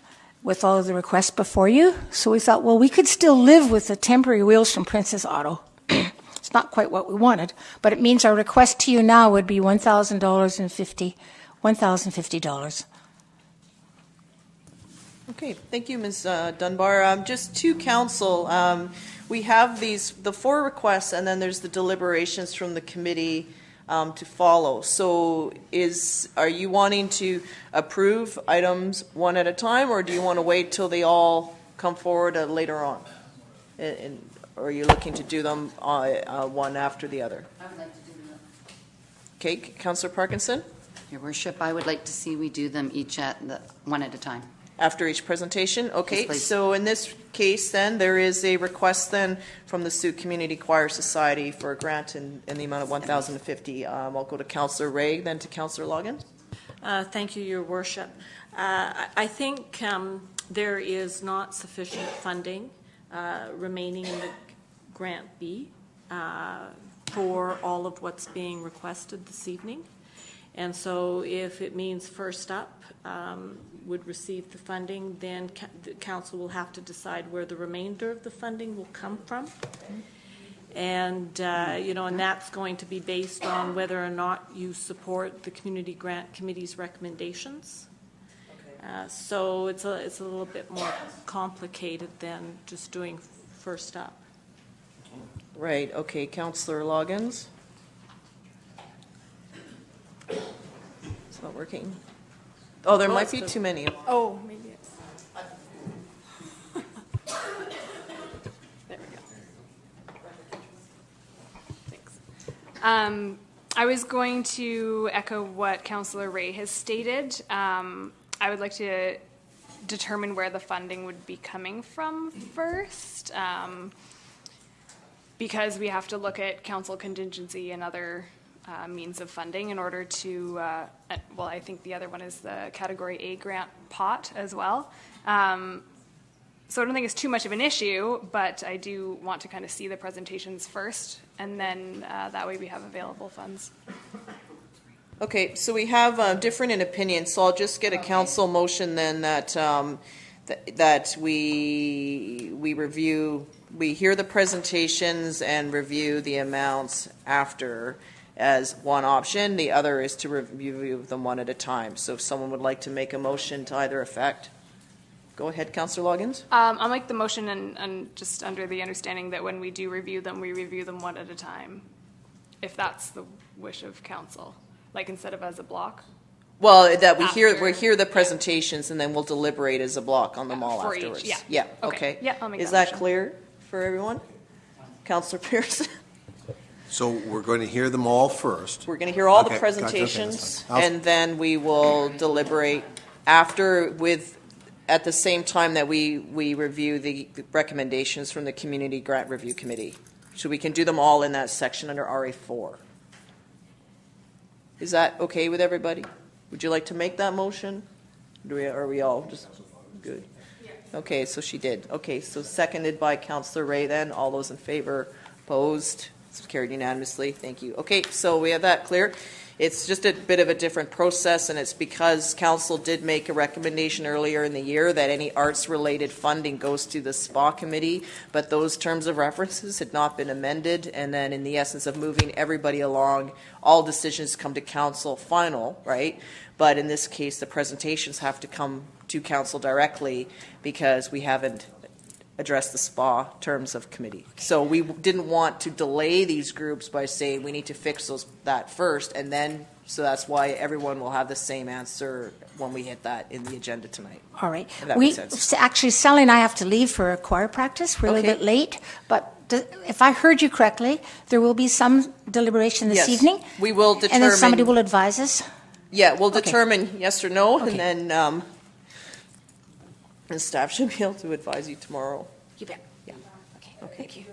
with all of the requests before you. So we thought, well, we could still live with the temporary wheels from Princess Auto. It's not quite what we wanted, but it means our request to you now would be $1,050. Okay, thank you, Ms. Dunbar. Just to council, we have the 4 requests, and then there's the deliberations from the committee to follow. So are you wanting to approve items one at a time, or do you want to wait till they all come forward later on? Or are you looking to do them one after the other? I would like to do them. Okay, Councillor Parkinson? Your Worship, I would like to see we do them each one at a time. After each presentation? Okay, yes, so in this case then, there is a request then from the Sault Community Choir Society for a grant in the amount of $1,050. I'll go to Councillor Ray, then to Councillor Loggins. Thank you, Your Worship. I think there is not sufficient funding remaining in the Grant B for all of what's being requested this evening. And so if it means first up would receive the funding, then the council will have to decide where the remainder of the funding will come from. And, and that's going to be based on whether or not you support the Community Grant Committee's recommendations. So it's a little bit more complicated than just doing first up. Right, okay, Councillor Loggins. It's not working. Oh, there might be too many. Oh, maybe it's. There we go. Thanks. I was going to echo what Councillor Ray has stated. I would like to determine where the funding would be coming from first, because we have to look at council contingency and other means of funding in order to, I think the other one is the Category A grant pot as well. So I don't think it's too much of an issue, but I do want to kind of see the presentations first, and then that way we have available funds. Okay, so we have different in opinions, so I'll just get a council motion then that we hear the presentations and review the amounts after as one option. The other is to review them one at a time. So if someone would like to make a motion to either effect, go ahead, Councillor Loggins. I'll make the motion and just under the understanding that when we do review them, we review them one at a time, if that's the wish of council, like instead of as a block. Well, that we hear the presentations and then we'll deliberate as a block on them all for afterwards. Each, Yeah. Okay. Yeah, I'll make Is that that motion. clear for everyone? Councillor Pearson. So we're going to hear them all first. We're going to hear all Okay, the gotcha, okay, presentations, that's fine. and then we will deliberate after at the same time that we review the recommendations from the Community Grant Review Committee. So we can do them all in that section under RA4. Is that okay with everybody? Would you like to make that motion? Are we all just good? Okay, so she did. Okay, so seconded by Councillor Ray then. All those in favor? Opposed? It's carried unanimously. Thank you. Okay, so we have that clear. It's just a bit of a different process, and it's because Council did make a recommendation earlier in the year that any arts-related funding goes to the SPA committee, but those terms of references had not been amended, and then in the essence of moving everybody along, all decisions come to Council final, right? But in this case, the presentations have to come to Council directly because we haven't address the SPA terms of committee. So we didn't want to delay these groups by saying we need to fix that first, and then, so that's why everyone will have the same answer when we hit that in the agenda tonight. All right. If that makes sense. Actually, Sally and I have to leave for a choir practice. We're a little bit late, but if I heard you correctly, there will be some deliberation this evening? We will determine. And then somebody will advise us? Yeah, we'll determine yes or no, and then and staff should be able to advise you tomorrow. You bet. Yeah. Okay. Thank you.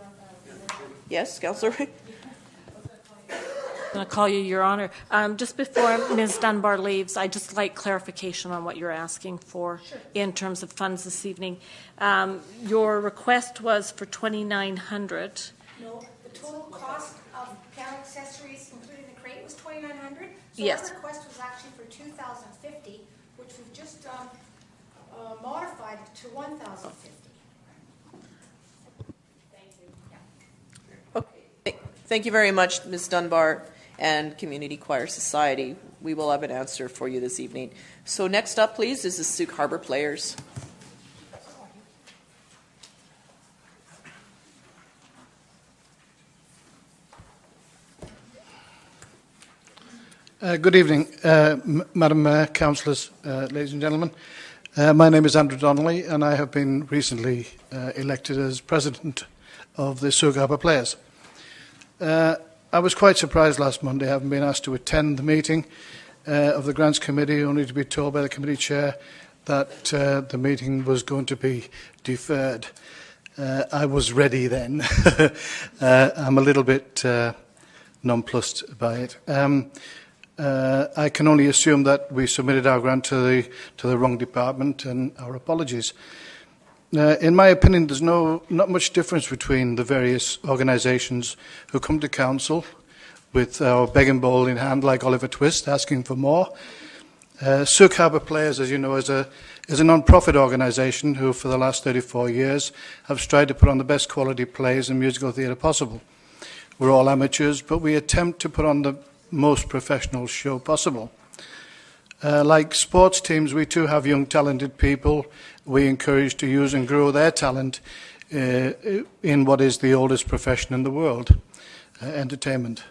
Yes, Councillor Ray? I'm going to call you, Your Honour. Just before Ms. Dunbar leaves, I'd just like clarification on what you're asking for in terms of funds this evening. Your request was for $2,900. No, the total cost of piano accessories, including the crate, was $2,900. So yes. Our request was actually for $2,050, which we've just modified to $1,050. Thank you very much, Ms. Dunbar and Community Choir Society. We will have an answer for you this evening. So next up, please, is the Sauk Harbor Players. Good evening, Madam Councillors, ladies and gentlemen. My name is Andrew Donnelly, and I have been recently elected as President of the Sauk Harbor Players. I was quite surprised last Monday, having been asked to attend the meeting of the Grants Committee, only to be told by the committee chair that the meeting was going to be deferred. I was ready then. I'm a little bit nonplussed by it. I can only assume that we submitted our grant to the wrong department, and our apologies. In my opinion, there's not much difference between the various organisations who come to council with our begging bowl in hand, like Oliver Twist, asking for more. Sauk Harbor Players, as you know, is a non-profit organisation who, for the last 34 years, have tried to put on the best quality plays and musical theatre possible. We're all amateurs, but we attempt to put on the most professional show possible. Like sports teams, we too have young, talented people we encourage to use and grow their talent in what is the oldest profession in the world, entertainment.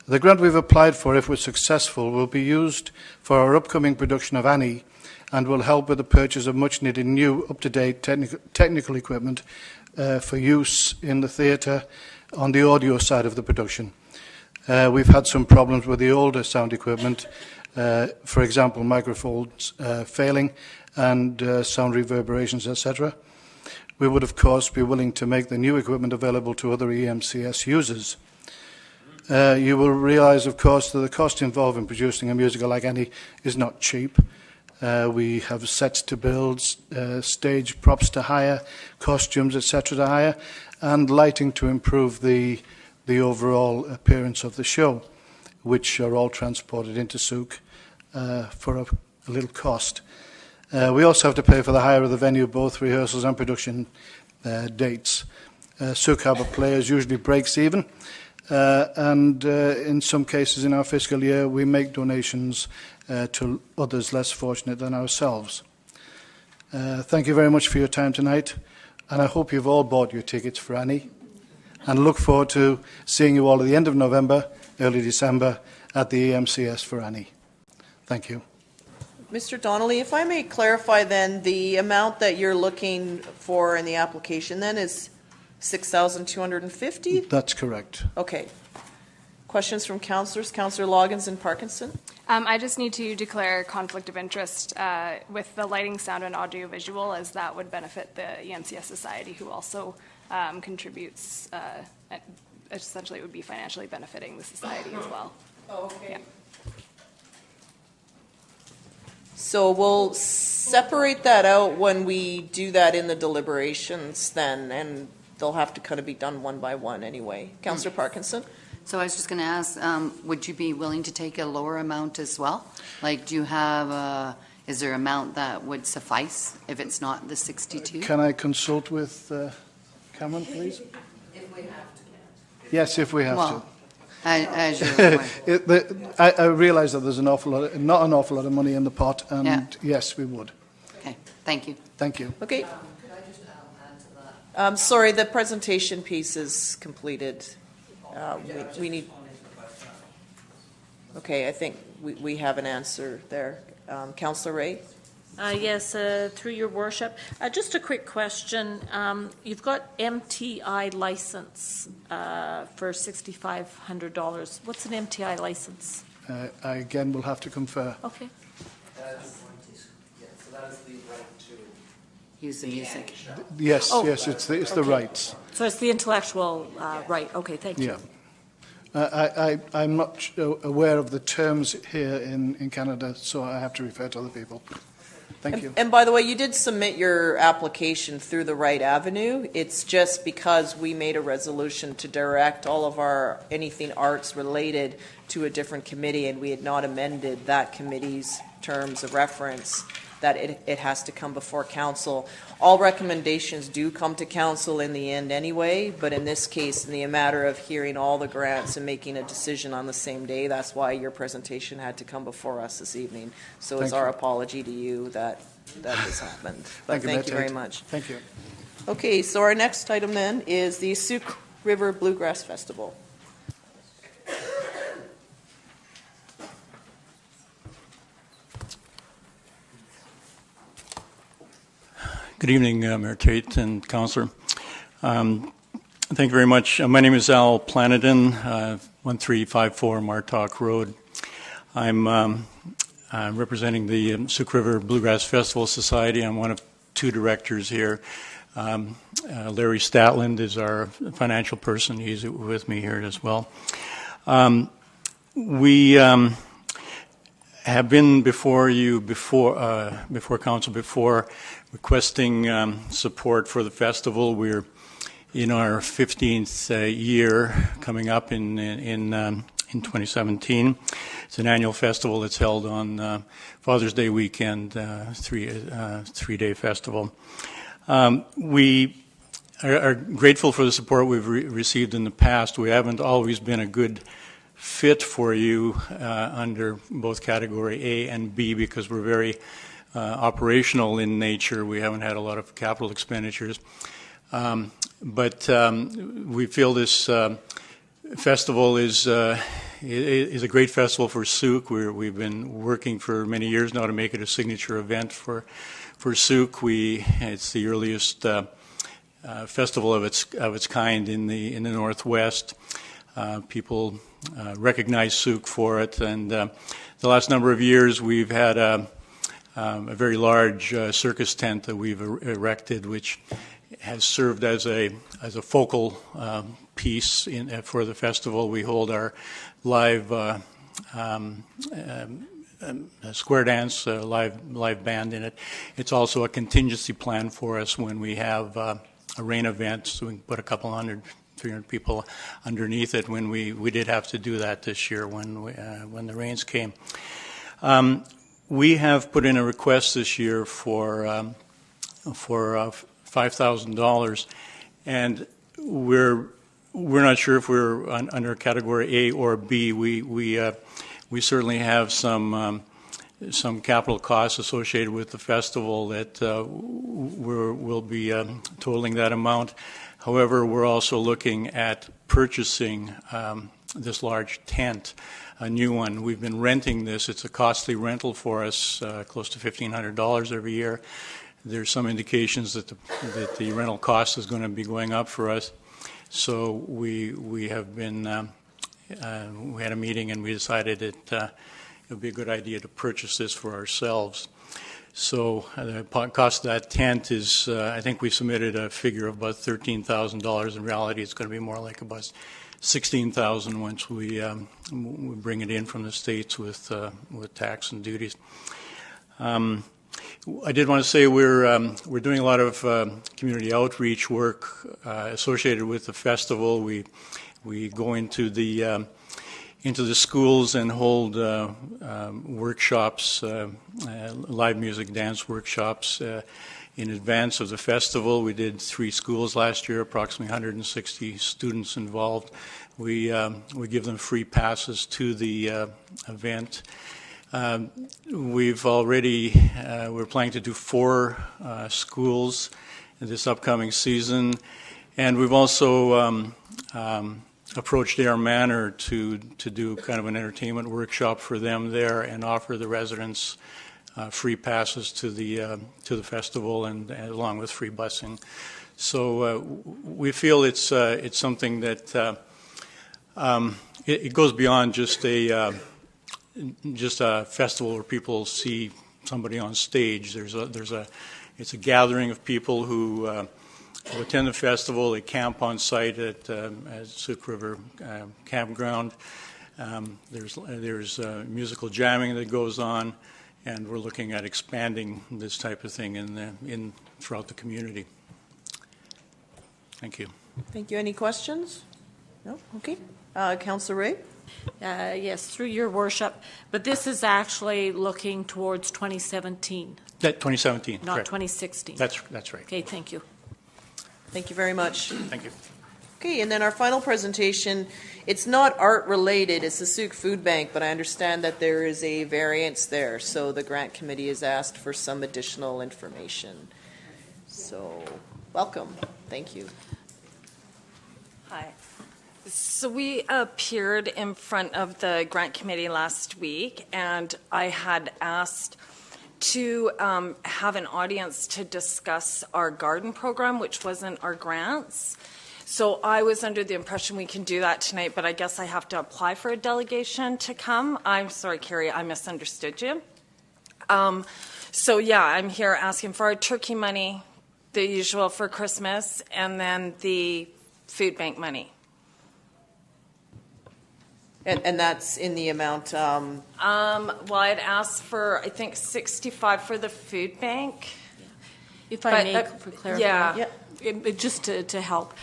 The grant we've applied for, if we're successful, will be used for our upcoming production of Annie and will help with the purchase of much-needed new, up-to-date technical equipment for use in the theatre on the audio side of the production. We've had some problems with the older sound equipment, for example, microphones failing and sound reverberations, etc. We would, of course, be willing to make the new equipment available to other EMCS users. You will realise, of course, that the cost involved in producing a musical like Annie is not cheap. We have sets to build, stage props to hire, costumes, etc. to hire, and lighting to improve the overall appearance of the show, which are all transported into Sauk for a little cost. We also have to pay for the hire of the venue, both rehearsals and production dates. Sauk Harbor Players usually breaks even, and in some cases in our fiscal year we make donations to others less fortunate than ourselves. Thank you very much for your time tonight, and I hope you've all bought your tickets for Annie, and look forward to seeing you all at the end of November, early December, at the EMCS for Annie. Thank you. Mr. Donnelly, if I may clarify then, the amount that you're looking for in the application then is $6,250? That's correct. Okay. Questions from councillors? Councillor Loggins and Parkinson? I just need to declare conflict of interest with the lighting, sound, and audiovisual, as that would benefit the EMCS Society, who also contributes. Essentially, it would be financially benefiting the society as well. Oh, okay. Yeah. So we'll separate that out when we do that in the deliberations then, and they'll have to kind of be done one by one anyway. Councillor Parkinson? So I was just going to ask, would you be willing to take a lower amount as well? Like, do you have is there an amount that would suffice if it's not the 62? Can I consult with Cameron, please? If we have to. Yes, if we have well, to. As you're aware. I realise that there's not an awful lot of money in the pot, and yeah. Yes, we would. Okay, thank you. Thank you. Okay. Could I just add to that? Sorry, the presentation piece is completed. We need. Okay, I think we have an answer there. Councillor Ray? Yes, through your worship. Just a quick question. You've got MTI license for $6,500. What's an MTI license? I again will have to confer. Okay. So that is the right to use the music. Yes, Oh. yes, it's the rights. So it's the intellectual right. Okay, thank you. Yeah. I'm not aware of the terms here in Canada, so I have to refer to other people. Thank you. And by the way, you did submit your application through the right avenue. It's just because we made a resolution to direct all of our anything arts related to a different committee, and we had not amended that committee's terms of reference, that it has to come before council. All recommendations do come to council in the end anyway, but in this case, in the matter of hearing all the grants and making a decision on the same day, that's why your presentation had to come before us this evening. So it's our apology to you that this happened. But thank you very much. Thank you. Okay, so our next item then is the Sooke River Bluegrass Festival. Good evening, Mayor Tate and Councillor. Thank you very much. My name is Al Planadin, 1354 Martok Road. I'm representing the Sooke River Bluegrass Festival Society. I'm one of two directors here. Larry Statland is our financial person. He's with me here as well. We have been before you before council before requesting support for the festival. We're in our 15th year coming up in 2017. It's an annual festival that's held on Father's Day weekend, three-day festival. We are grateful for the support we've received in the past. We haven't always been a good fit for you under both category A and B because we're very operational in nature. We haven't had a lot of capital expenditures. But we feel this festival is a great festival for Sooke. We've been working for many years now to make it a signature event for Sooke. It's the earliest festival of its kind in the Northwest. People recognize Sooke for it, and the last number of years we've had a very large circus tent that we've erected, which has served as a focal piece for the festival. We hold our live square dance, live band in it. It's also a contingency plan for us when we have a rain event, so we can put a couple 300 people underneath it. When we did have to do that this year when the rains came. We have put in a request this year for $5,000, and we're not sure if we're under category A or B. We certainly have some capital costs associated with the festival that we'll be totaling that amount. However, we're also looking at purchasing this large tent, a new one. We've been renting this. It's a costly rental for us, close to $1,500 every year. There's some indications that the rental cost is going to be going up for us. So we have been we had a meeting and we decided it would be a good idea to purchase this for ourselves. So the cost of that tent is, I think we submitted a figure of about $13,000. In reality, it's going to be more like about $16,000 once we bring it in from the States with tax and duties. I did want to say we're doing a lot of community outreach work associated with the festival. We go into the schools and hold workshops, live music, dance workshops in advance of the festival. We did 3 schools last year, approximately 160 students involved. We give them free passes to the event. We've already, we're planning to do 4 schools in this upcoming season, and we've also approached Air Manor to do kind of an entertainment workshop for them there and offer the residents free passes to the festival and along with free busing. So we feel it's something that it goes beyond just a festival where people see somebody on stage. It's a gathering of people who attend the festival. They camp on site at Suk River Campground. There's musical jamming that goes on, and we're looking at expanding this type of thing in throughout the community. Thank you. Thank you. Any questions? No? Okay. Councillor Ray? Yes, through your worship, but this is actually looking towards 2017. 2017, not correct. 2016. That's right. Okay, thank you. Thank you very much. Thank you. Okay, and then our final presentation, it's not art related, it's the Suk Food Bank, but I understand that there is a variance there, so the grant committee has asked for some additional information. So, welcome. Thank you. Hi. So we appeared in front of the grant committee last week, and I had asked to have an audience to discuss our garden program, which wasn't our grants. So I was under the impression we can do that tonight, but I guess I have to apply for a delegation to come. I'm sorry, Carrie, I misunderstood you. So yeah, I'm here asking for our turkey money, the usual for Christmas, and then the food bank money. And that's in the amount? Well, I'd asked for, I think, 65 for the food bank. If I may, for clarification. Yeah. Just to help.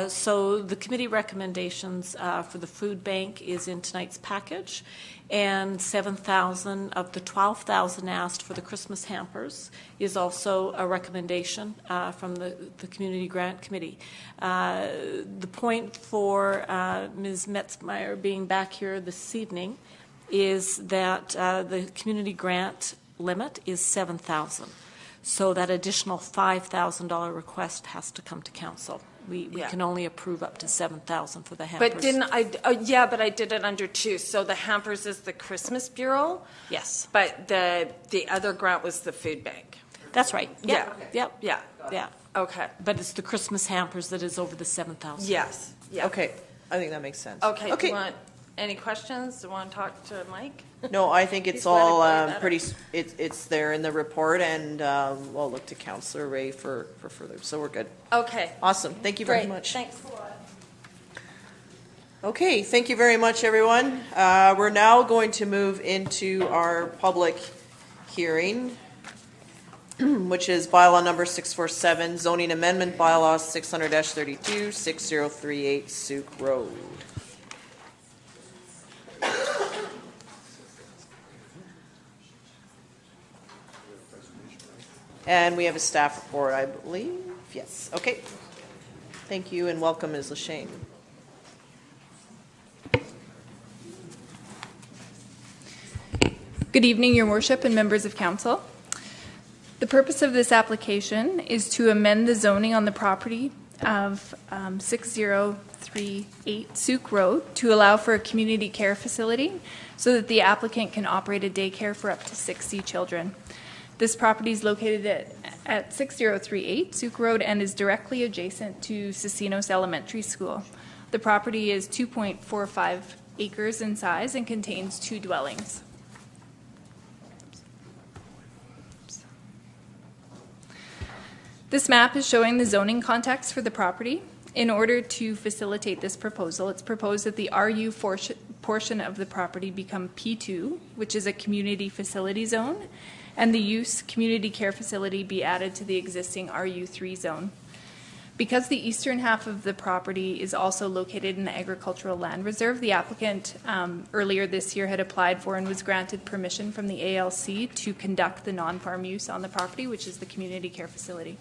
So the committee recommendations for the food bank is in tonight's package, and $7,000 of the $12,000 asked for the Christmas hampers is also a recommendation from the community grant committee. The point for Ms. Metzmeyer being back here this evening is that the community grant limit is $7,000. So that additional $5,000 request has to come to council. We can only approve up to $7,000 for the hampers. But didn't I? Yeah, but I did it under 2. So the hampers is the Christmas Bureau. Yes. But the other grant was the food bank. That's right. Yeah. Yep. Yeah. Yeah. Okay. But it's the Christmas hampers that is over the $7,000. Yes. Yeah. Okay. I think that makes sense. Okay. Do you want any questions? Do you want to talk to Mike? No, I think it's all pretty. It's there in the report, and we'll look to Councillor Ray for further. So we're good. Okay. Awesome. Thank you very Great. much. Thanks a lot. Okay. Thank you very much, everyone. We're now going to move into our public hearing, which is bylaw number 647, zoning amendment bylaw 600-32, 6038 Suk Road. And we have a staff report, I believe. Yes. Okay. Thank you and welcome, Ms. Lashane. Good evening, Your Worship and members of Council. The purpose of this application is to amend the zoning on the property of 6038 Suk Road to allow for a community care facility so that the applicant can operate a daycare for up to 60 children. This property is located at 6038 Suk Road and is directly adjacent to Cicinos Elementary School. The property is 2.45 acres in size and contains 2 dwellings. This map is showing the zoning context for the property. In order to facilitate this proposal, it's proposed that the RU portion of the property become P2, which is a community facility zone, and the use community care facility be added to the existing RU3 zone. Because the eastern half of the property is also located in the agricultural land reserve, the applicant earlier this year had applied for and was granted permission from the ALC to conduct the non-farm use on the property, which is the community care facility.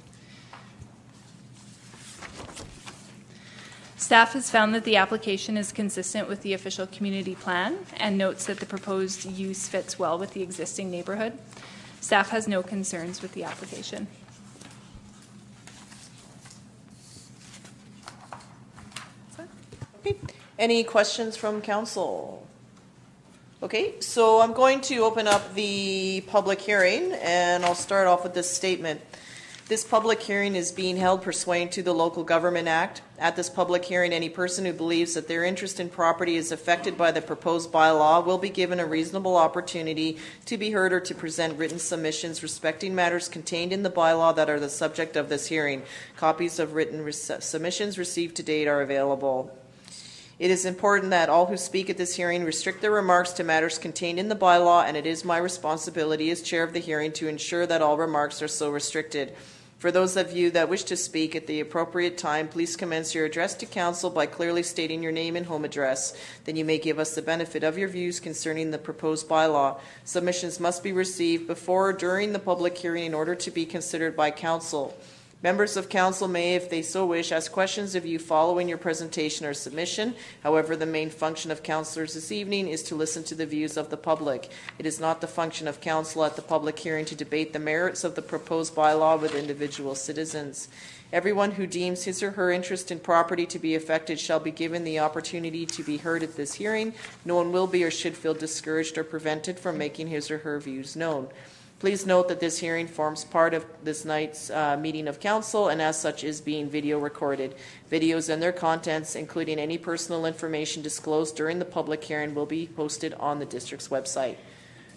Staff has found that the application is consistent with the official community plan and notes that the proposed use fits well with the existing neighborhood. Staff has no concerns with the application. Okay. Any questions from council? Okay, so I'm going to open up the public hearing, and I'll start off with this statement. This public hearing is being held pursuant to the Local Government Act. At this public hearing, any person who believes that their interest in property is affected by the proposed bylaw will be given a reasonable opportunity to be heard or to present written submissions respecting matters contained in the bylaw that are the subject of this hearing. Copies of written submissions received to date are available. It is important that all who speak at this hearing restrict their remarks to matters contained in the bylaw, and it is my responsibility as chair of the hearing to ensure that all remarks are so restricted. For those of you that wish to speak at the appropriate time, please commence your address to council by clearly stating your name and home address. Then you may give us the benefit of your views concerning the proposed bylaw. Submissions must be received before or during the public hearing in order to be considered by council. Members of council may, if they so wish, ask questions of you following your presentation or submission. However, the main function of councillors this evening is to listen to the views of the public. It is not the function of council at the public hearing to debate the merits of the proposed bylaw with individual citizens. Everyone who deems his or her interest in property to be affected shall be given the opportunity to be heard at this hearing. No one will be or should feel discouraged or prevented from making his or her views known. Please note that this hearing forms part of this night's meeting of council and as such is being video recorded. Videos and their contents, including any personal information disclosed during the public hearing, will be posted on the district's website.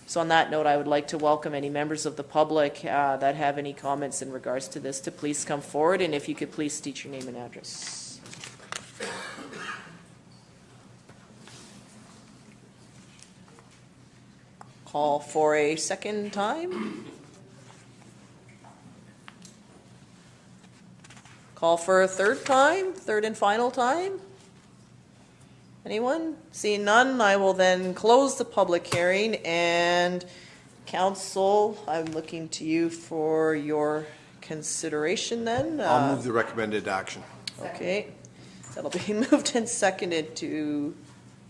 So on that note, I would like to welcome any members of the public that have any comments in regards to this to please come forward, and if you could please state your name and address. Call for a second time. Call for a third time, third and final time. Anyone? Seeing none, I will then close the public hearing. And council, I'm looking to you for your consideration then. I'll move the recommended action. Okay. That'll be moved and seconded to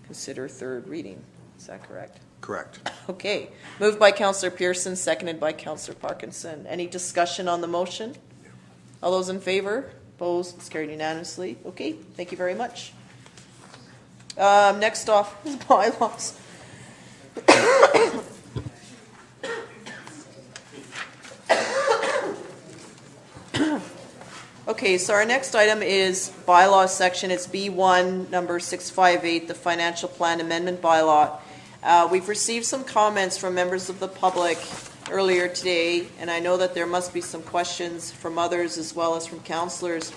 consider third reading. Is that correct? Correct. Okay. Moved by Councillor Pearson, seconded by Councillor Parkinson. Any discussion on the motion? All those in favor? Opposed? It's carried unanimously. Okay. Thank you very much. Next off is bylaws. Okay, so our next item is bylaw section. It's B1, number 658, the financial plan amendment bylaw. We've received some comments from members of the public earlier today, and I know that there must be some questions from others as well as from councillors.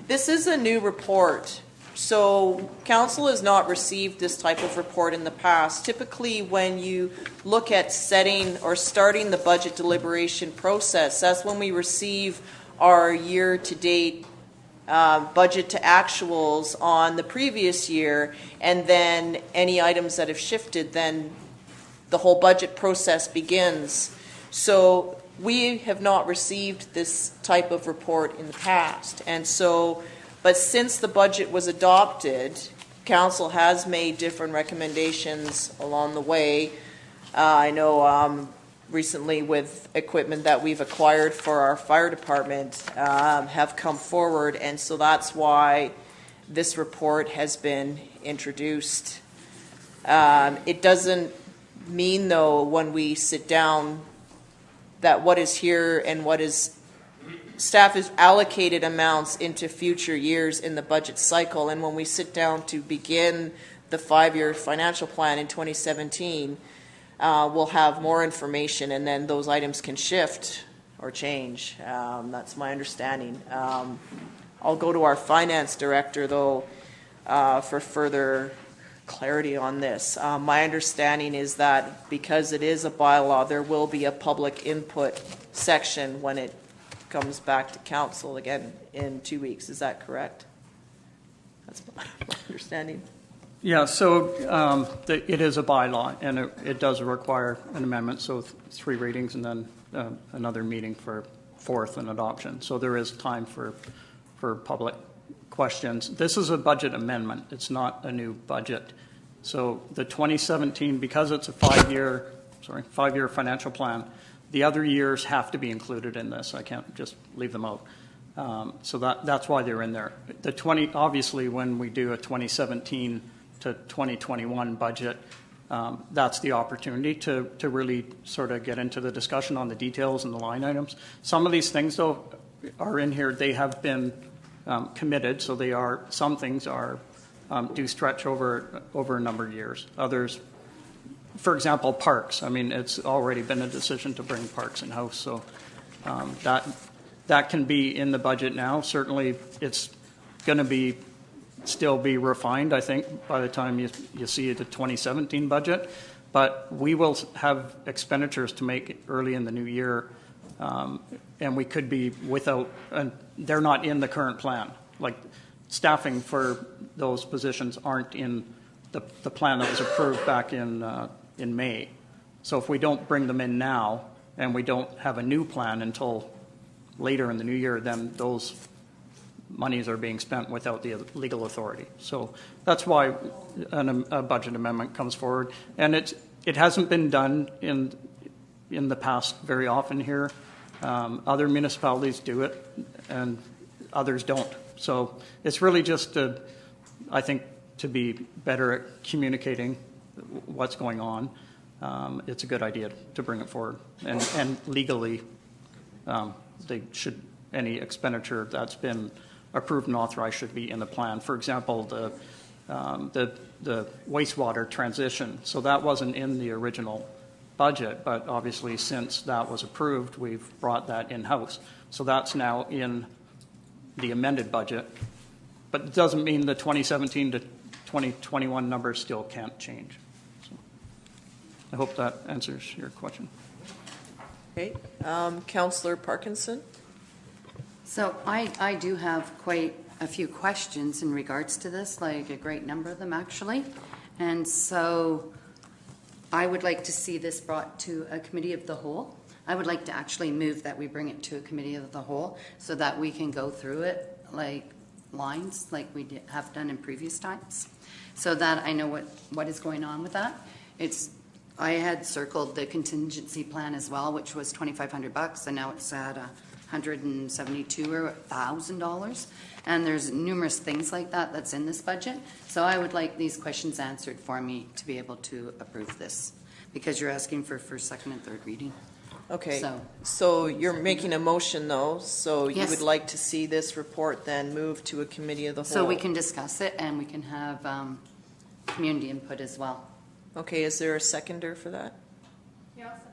This is a new report, so council has not received this type of report in the past. Typically, when you look at setting or starting the budget deliberation process, that's when we receive our year-to-date budget to actuals on the previous year, and then any items that have shifted, then the whole budget process begins. So we have not received this type of report in the past. And so, but since the budget was adopted, council has made different recommendations along the way. I know recently with equipment that we've acquired for our fire department have come forward, and so that's why this report has been introduced. It doesn't mean, though, when we sit down that what is here and what is staff is allocated amounts into future years in the budget cycle, and when we sit down to begin the 5-year financial plan in 2017, we'll have more information, and then those items can shift or change. That's my understanding. I'll go to our finance director, though, for further clarity on this. My understanding is that because it is a bylaw, there will be a public input section when it comes back to council again in 2 weeks. Is that correct? That's my understanding. Yeah, so it is a bylaw, and it does require an amendment, so 3 readings and then another meeting for fourth and adoption. So there is time for public questions. This is a budget amendment. It's not a new budget. So the 2017, because it's a 5-year financial plan, the other years have to be included in this. I can't just leave them out. So that's why they're in there. Obviously, when we do a 2017 to 2021 budget, that's the opportunity to really sort of get into the discussion on the details and the line items. Some of these things, though, are in here. They have been committed, so they are. Some things are do stretch over a number of years. Others, for example, parks. I mean, it's already been a decision to bring parks in house, so that can be in the budget now. Certainly, it's going to still be refined, I think, by the time you see the 2017 budget. But we will have expenditures to make early in the new year, and we could be without, and they're not in the current plan. Like staffing for those positions aren't in the plan that was approved back in May. So if we don't bring them in now, and we don't have a new plan until later in the new year, then those monies are being spent without the legal authority. So that's why a budget amendment comes forward. And it hasn't been done in the past very often here. Other municipalities do it, and others don't. So it's really just, I think, to be better at communicating what's going on. It's a good idea to bring it forward. And legally, any expenditure that's been approved and authorized should be in the plan. For example, the wastewater transition. So that wasn't in the original budget, but obviously since that was approved, we've brought that in-house. So that's now in the amended budget. But it doesn't mean the 2017 to 2021 numbers still can't change. So I hope that answers your question. Okay. Councillor Parkinson? So I do have quite a few questions in regards to this, like a great number of them actually. And so I would like to see this brought to a committee of the whole. I would like to actually move that we bring it to a committee of the whole so that we can go through it like lines like we have done in previous times, so that I know what is going on with that. I had circled the contingency plan as well, which was $2,500, and now it's at $172,000, and there's numerous things like that that's in this budget. So I would like these questions answered for me to be able to approve this, because you're asking for first, second, and third reading. Okay, so you're making a motion, though, so you Yes. would like to see this report then move to a committee of the whole? So we can discuss it, and we can have community input as well. Okay, is there a seconder for that? Yeah, I'll second.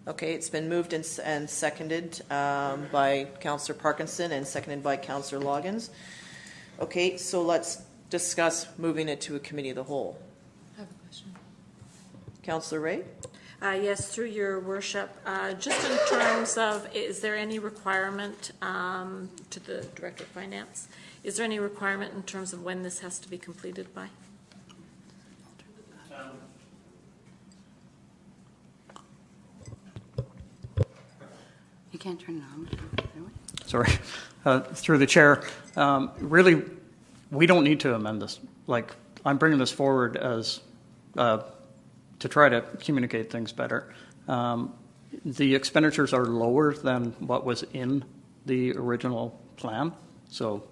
Okay, it's been moved and seconded by Councillor Parkinson and seconded by Councillor Loggins. Okay, so let's discuss moving it to a committee of the whole. I have a question. Councillor Ray? Yes, through your worship, just in terms of, is there any requirement to the Director of Finance? Is there any requirement in terms of when this has to be completed by? You can't turn it on. Sorry. Through the chair, really, we don't need to amend this. Like, I'm bringing this forward as to try to communicate things better. The expenditures are lower than what was in the original plan. So,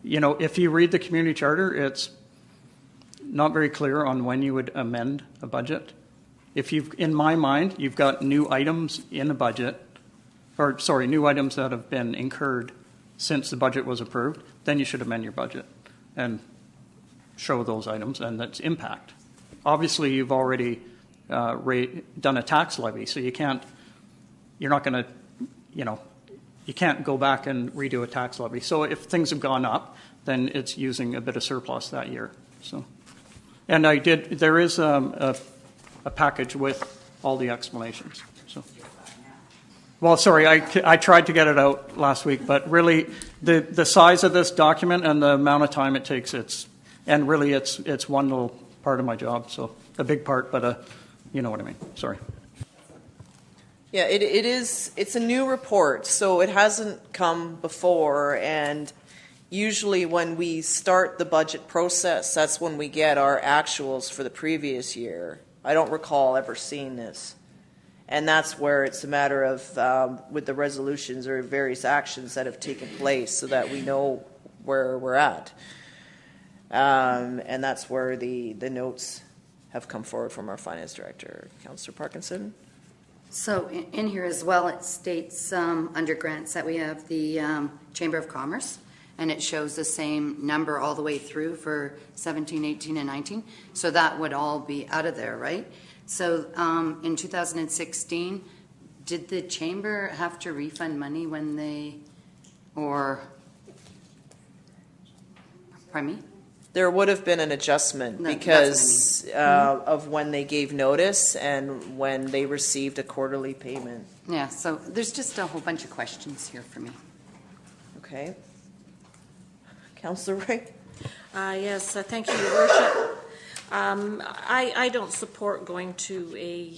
if you read the community charter, it's not very clear on when you would amend a budget. In my mind, you've got new items in a budget, new items that have been incurred since the budget was approved, then you should amend your budget. and show those items and its impact. Obviously, you've already done a tax levy, so you're not going to, you can't go back and redo a tax levy. So if things have gone up, then it's using a bit of surplus that year. So, and there is a package with all the explanations. So, well, sorry, I tried to get it out last week, but really the size of this document and the amount of time it takes, it's one little part of my job. So a big part, but you know what I mean. Sorry. Yeah, it's a new report, so it hasn't come before, and usually when we start the budget process, that's when we get our actuals for the previous year. I don't recall ever seeing this. And that's where it's a matter of, with the resolutions or various actions that have taken place so that we know where we're at. And that's where the notes have come forward from our finance director. Councillor Parkinson? So in here as well, it states under grants that we have the Chamber of Commerce, and it shows the same number all the way through for 17, 18, and 19. So that would all be out of there, right? So in 2016, did the Chamber have to refund money when they, or, pardon me? There would have been an adjustment because of when they gave notice and when they received a quarterly payment. Yeah, so there's just a whole bunch of questions here for me. Okay. Councillor Ray? Yes, thank you, Your Worship. I don't support going to a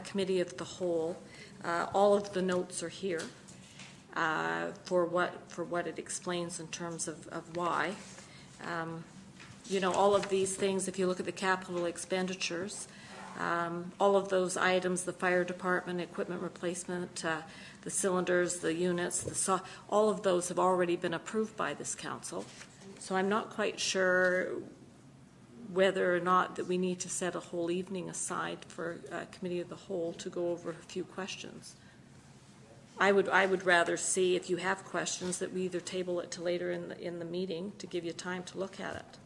committee of the whole. All of the notes are here for what it explains in terms of why. All of these things, if you look at the capital expenditures, all of those items, the fire department, equipment replacement, the cylinders, the units, all of those have already been approved by this council. So I'm not quite sure whether or not that we need to set a whole evening aside for a committee of the whole to go over a few questions. I would rather see, if you have questions, that we either table it to later in the meeting to give you time to look at it.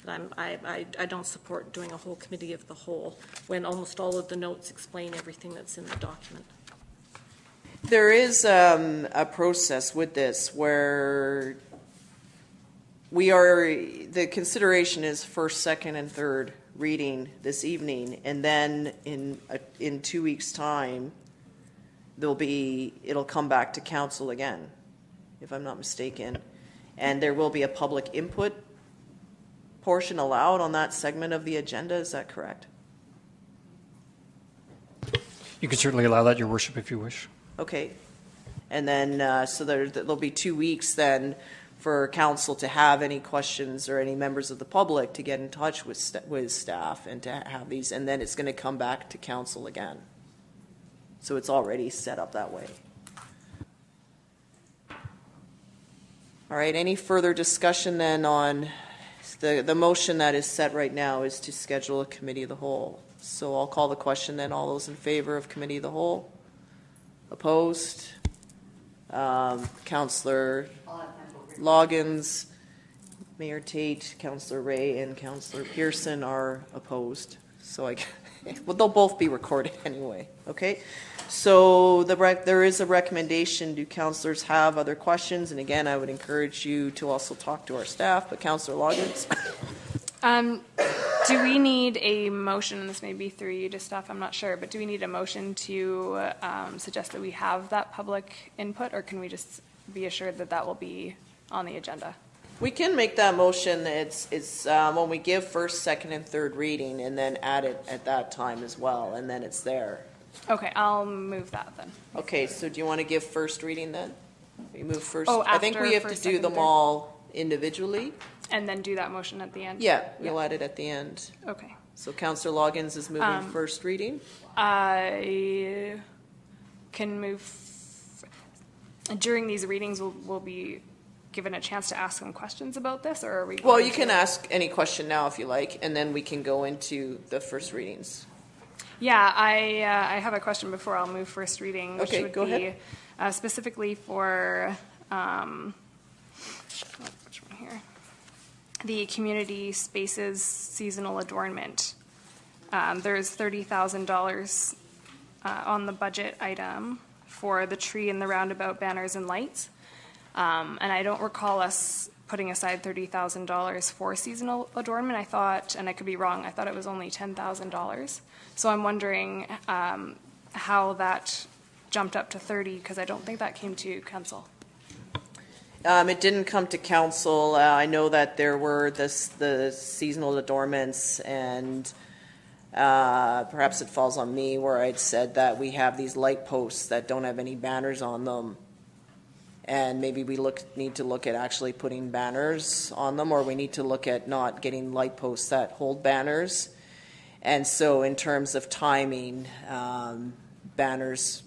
But I don't support doing a whole committee of the whole when almost all of the notes explain everything that's in the document. There is a process with this where the consideration is first, second, and third reading this evening, and then in 2 weeks' time, it'll come back to council again, if I'm not mistaken, and there will be a public input portion allowed on that segment of the agenda. Is that correct? You can certainly allow that, Your Worship, if you wish. Okay, and then so there'll be 2 weeks then for council to have any questions or any members of the public to get in touch with staff and to have these, and then it's going to come back to council again. So it's already set up that way. All right, any further discussion then on the motion that is set right now is to schedule a committee of the whole. So I'll call the question then. All those in favor of committee of the whole? Opposed? Councillor Loggins, Mayor Tate, Councillor Ray, and Councillor Pearson are opposed. So well, they'll both be recorded anyway. Okay. So there is a recommendation. Do councillors have other questions? And again, I would encourage you to also talk to our staff. But Councillor Loggins. Do we need a motion, and this may be through you to staff, I'm not sure, but do we need a motion to suggest that we have that public input, or can we just be assured that that will be on the agenda? We can make that motion. It's when we give first, second, and third reading, and then add it at that time as well, and then it's there. Okay, I'll move that then. Okay, so do you want to give first reading then? We move first. Oh, I think we have to first, do second, them third. all individually. And then do that motion at the end? Yeah, we'll add it at the end. Okay. So Councillor Loggins is moving first reading. I can move. During these readings, we'll be given a chance to ask some questions about this, or are we? Well, you can ask any question now if you like, and then we can go into the first readings. Yeah, I have a question before I'll move first reading, which Okay, would go be ahead. Specifically for which one here? the community spaces seasonal adornment. There's $30,000 on the budget item for the tree and the roundabout banners and lights. And I don't recall us putting aside $30,000 for seasonal adornment. I thought, and I could be wrong, I thought it was only $10,000. So I'm wondering how that jumped up to 30, because I don't think that came to council. It didn't come to council. I know that there were the seasonal adornments, and perhaps it falls on me where I'd said that we have these light posts that don't have any banners on them. And maybe we need to look at actually putting banners on them, or we need to look at not getting light posts that hold banners. And so in terms of timing, banners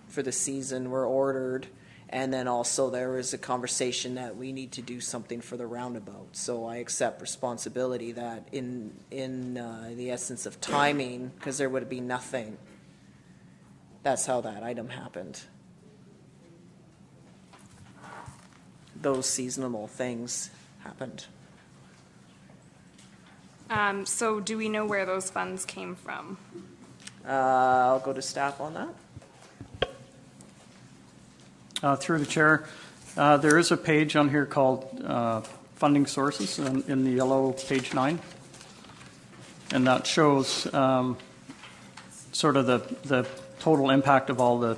for the season were ordered. And then also there was a conversation that we need to do something for the roundabout. So I accept responsibility that in the essence of timing, because there would be nothing, that's how that item happened. Those seasonal things happened. So do we know where those funds came from? I'll go to staff on that. Through the chair, there is a page on here called funding sources in the yellow page 9, and that shows sort of the total impact of all the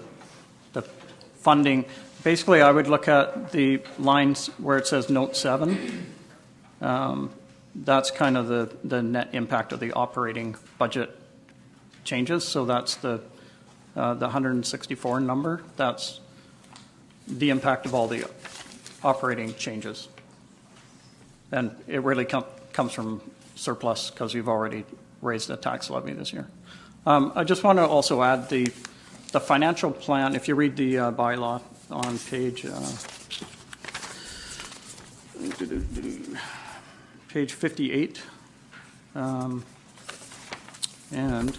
funding. Basically, I would look at the lines where it says Note 7. That's kind of the net impact of the operating budget changes. So that's the 164 number. That's the impact of all the operating changes. And it really comes from surplus because we've already raised the tax levy this year. I just want to also add the financial plan. If you read the bylaw on page 58 and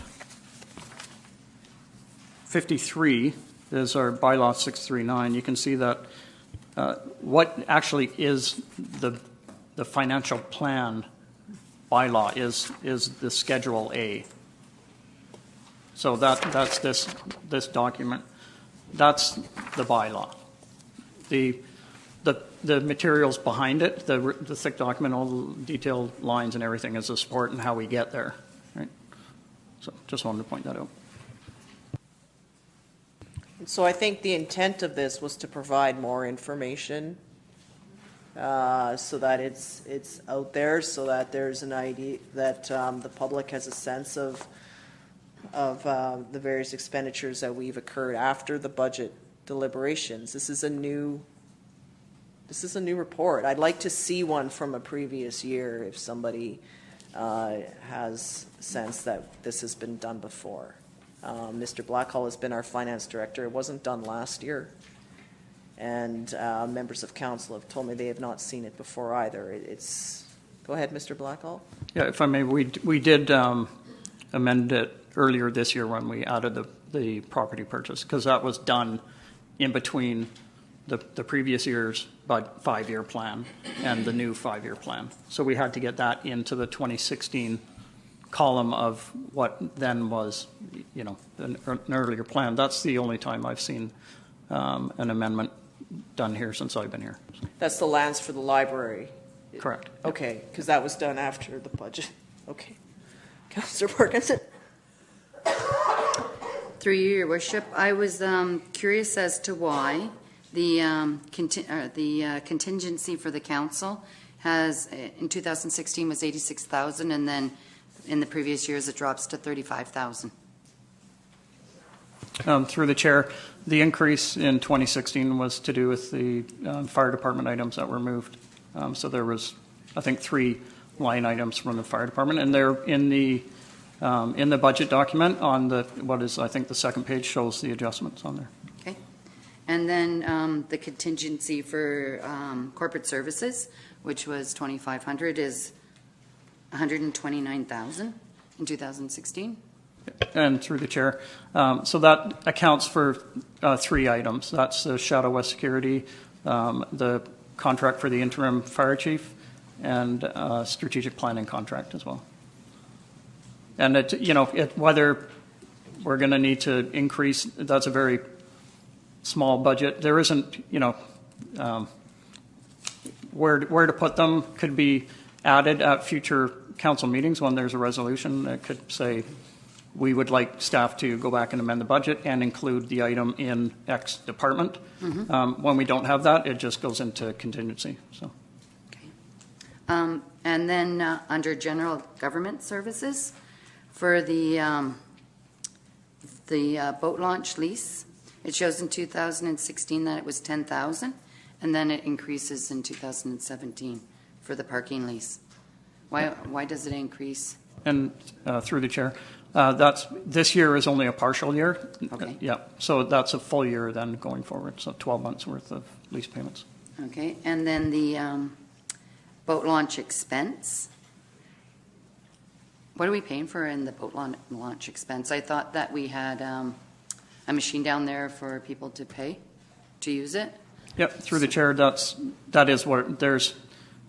53 is our bylaw 639. You can see that what actually is the financial plan bylaw is the Schedule A. So that's this document. That's the bylaw. The materials behind it, the thick document, all the detailed lines and everything is the support and how we get there. Right. So just wanted to point that out. So I think the intent of this was to provide more information so that it's out there, so that there's an idea that the public has a sense of the various expenditures that we've occurred after the budget deliberations. This is a new report. I'd like to see one from a previous year if somebody has sense that this has been done before. Mr. Blackhall has been our finance director. It wasn't done last year. And members of council have told me they have not seen it before either. Go ahead, Mr. Blackhall. Yeah, if I may, we did amend it earlier this year when we added the property purchase, because that was done in between the previous year's 5-year plan and the new 5-year plan. So we had to get that into the 2016 column of what then was, an earlier plan. That's the only time I've seen an amendment done here since I've been here. That's the lands for the library. Correct. Okay, because that was done after the budget. Okay. Councillor Parkinson. Through you, Your Worship, I was curious as to why the contingency for the council has in 2016 was 86,000, and then in the previous years it drops to 35,000. Through the chair, the increase in 2016 was to do with the fire department items that were moved. So there was, I think, 3 line items from the fire department, and they're in the budget document on what is, I think, the second page shows the adjustments on there. Okay. And then the contingency for corporate services, which was 2,500, is 129,000 in 2016. And through the chair, so that accounts for 3 items. That's the Shadow West Security, the contract for the interim fire chief, and strategic planning contract as well. And whether we're going to need to increase, that's a very small budget. There isn't, where to put them could be added at future council meetings when there's a resolution that could say, we would like staff to go back and amend the budget and include the item in X department. Mm-hmm. When we don't have that, it just goes into contingency. So. And then under general government services, for the boat launch lease, it shows in 2016 that it was 10,000, and then it increases in 2017 for the parking lease. Why does it increase? And through the chair, this year is only a partial year. Okay. Yeah, so that's a full year then going forward. So 12 months worth of lease payments. Okay, and then the boat launch expense. What are we paying for in the boat launch expense? I thought that we had a machine down there for people to pay to use it. Yep, through the chair, that is what there's.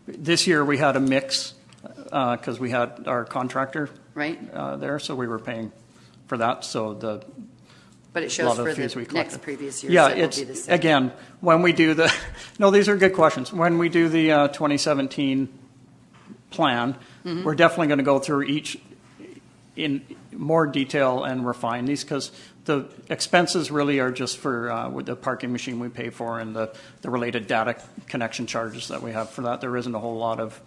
This year we had a mix because we had our contractor there, so we were paying for that. So but it shows for the next previous years. Yeah, that it's will be the same. Again when we do the. No, these are good questions. When we do the 2017 plan, Mm-hmm. we're definitely going to go through each in more detail and refine these because the expenses really are just for with the parking machine we pay for and the related data connection charges that we have for that. There isn't a whole lot of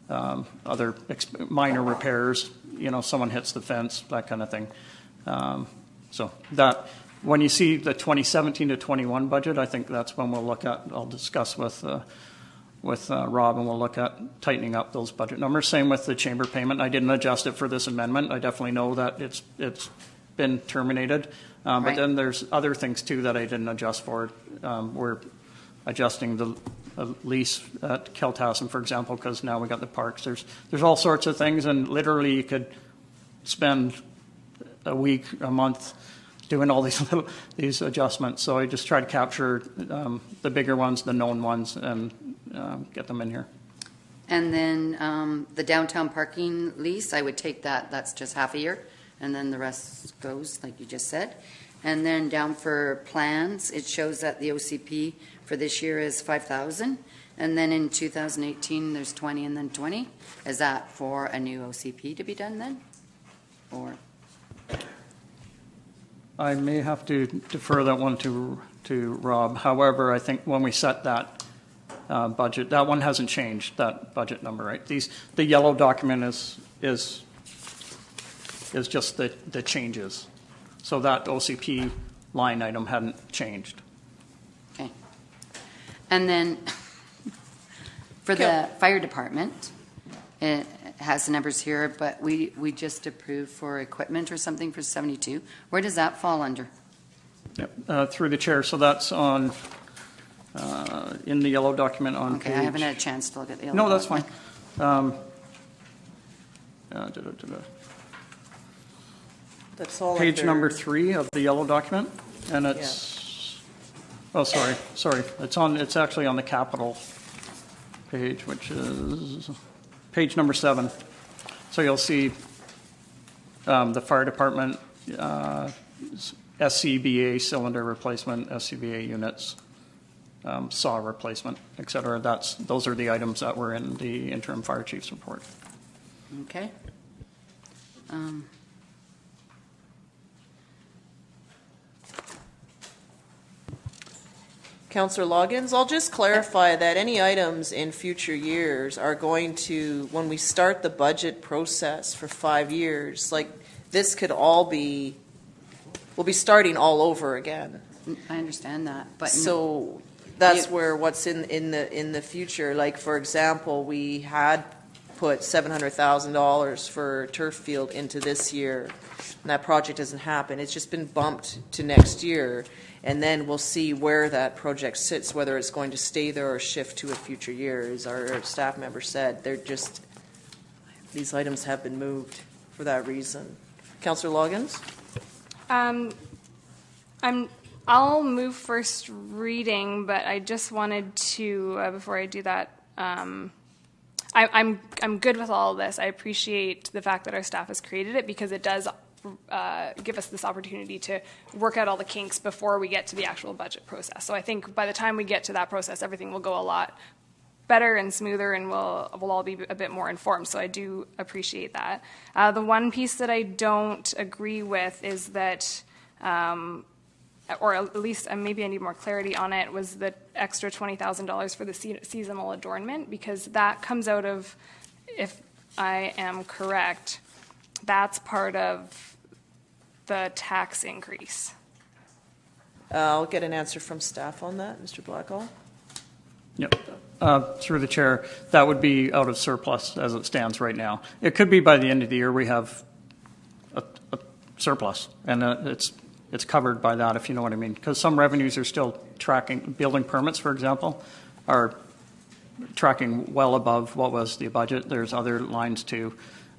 other minor repairs. Someone hits the fence, that kind of thing. So that when you see the 2017 to 21 budget, I think that's when we'll look at. I'll discuss with Rob, and we'll look at tightening up those budget numbers. Same with the chamber payment. I didn't adjust it for this amendment. I definitely know that it's been terminated. But then there's other things too that I didn't adjust for. We're adjusting the lease at Keltassin, for example, because now we got the parks. There's all sorts of things, and literally you could spend a week, a month doing all these adjustments. So I just try to capture the bigger ones, the known ones, and get them in here. And then the downtown parking lease, I would take that. That's just half a year, and then the rest goes, like you just said. And then down for plans, it shows that the OCP for this year is 5,000, and then in 2018 there's 20 and then 20. Is that for a new OCP to be done then, or? I may have to defer that one to Rob. However, I think when we set that budget, that one hasn't changed, that budget number, right? The yellow document is just the changes. So that OCP line item hadn't changed. Okay. And then for the fire department, it has the numbers here, but we just approved for equipment or something for 72. Where does that fall under? Yep, through the chair. So that's on in the yellow document on page. I haven't had a chance to look at the yellow. No, that's fine. That's all page under... number 3 of the yellow document, and it's. Yeah. Oh, sorry. It's actually on the capital page, which is page number 7. So you'll see the fire department SCBA cylinder replacement, SCBA units, saw replacement, et cetera. Those are the items that were in the interim fire chief's report. Okay. Councillor Loggins, I'll just clarify that any items in future years are going to, when we start the budget process for 5 years, like this could all be, we'll be starting all over again. I understand that, but so that's where what's in the future. Like for example, we had put $700,000 for turf field into this year, and that project doesn't happen. It's just been bumped to next year. And then we'll see where that project sits, whether it's going to stay there or shift to a future year. As our staff member said, these items have been moved for that reason. Councillor Loggins? I'll move first reading, but I just wanted to, before I do that, I'm good with all of this. I appreciate the fact that our staff has created it because it does give us this opportunity to work out all the kinks before we get to the actual budget process. So I think by the time we get to that process, everything will go a lot better and smoother, and we'll all be a bit more informed. So I do appreciate that. The one piece that I don't agree with is that, or at least maybe I need more clarity on it, was the extra $20,000 for the seasonal adornment, because that comes out of, if I am correct, that's part of the tax increase. I'll get an answer from staff on that, Mr. Blackall. Yep. Through the chair, that would be out of surplus as it stands right now. It could be by the end of the year we have a surplus, and it's covered by that, if you know what I mean. Because some revenues are still tracking. Building permits, for example, are tracking well above what was the budget. There's other lines too.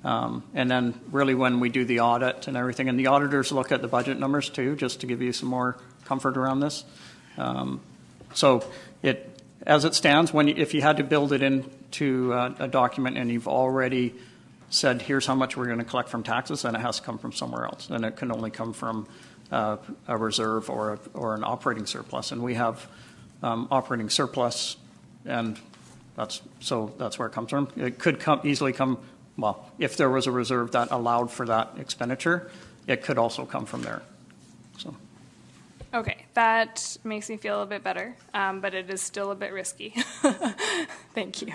And then really when we do the audit and everything, and the auditors look at the budget numbers too, just to give you some more comfort around this. So as it stands, if you had to build it into a document and you've already said, here's how much we're going to collect from taxes, then it has to come from somewhere else. And it can only come from a reserve or an operating surplus. And we have operating surplus, and that's where it comes from. It could easily come. Well, if there was a reserve that allowed for that expenditure, it could also come from there. So. Okay, that makes me feel a bit better, but it is still a bit risky. Thank you.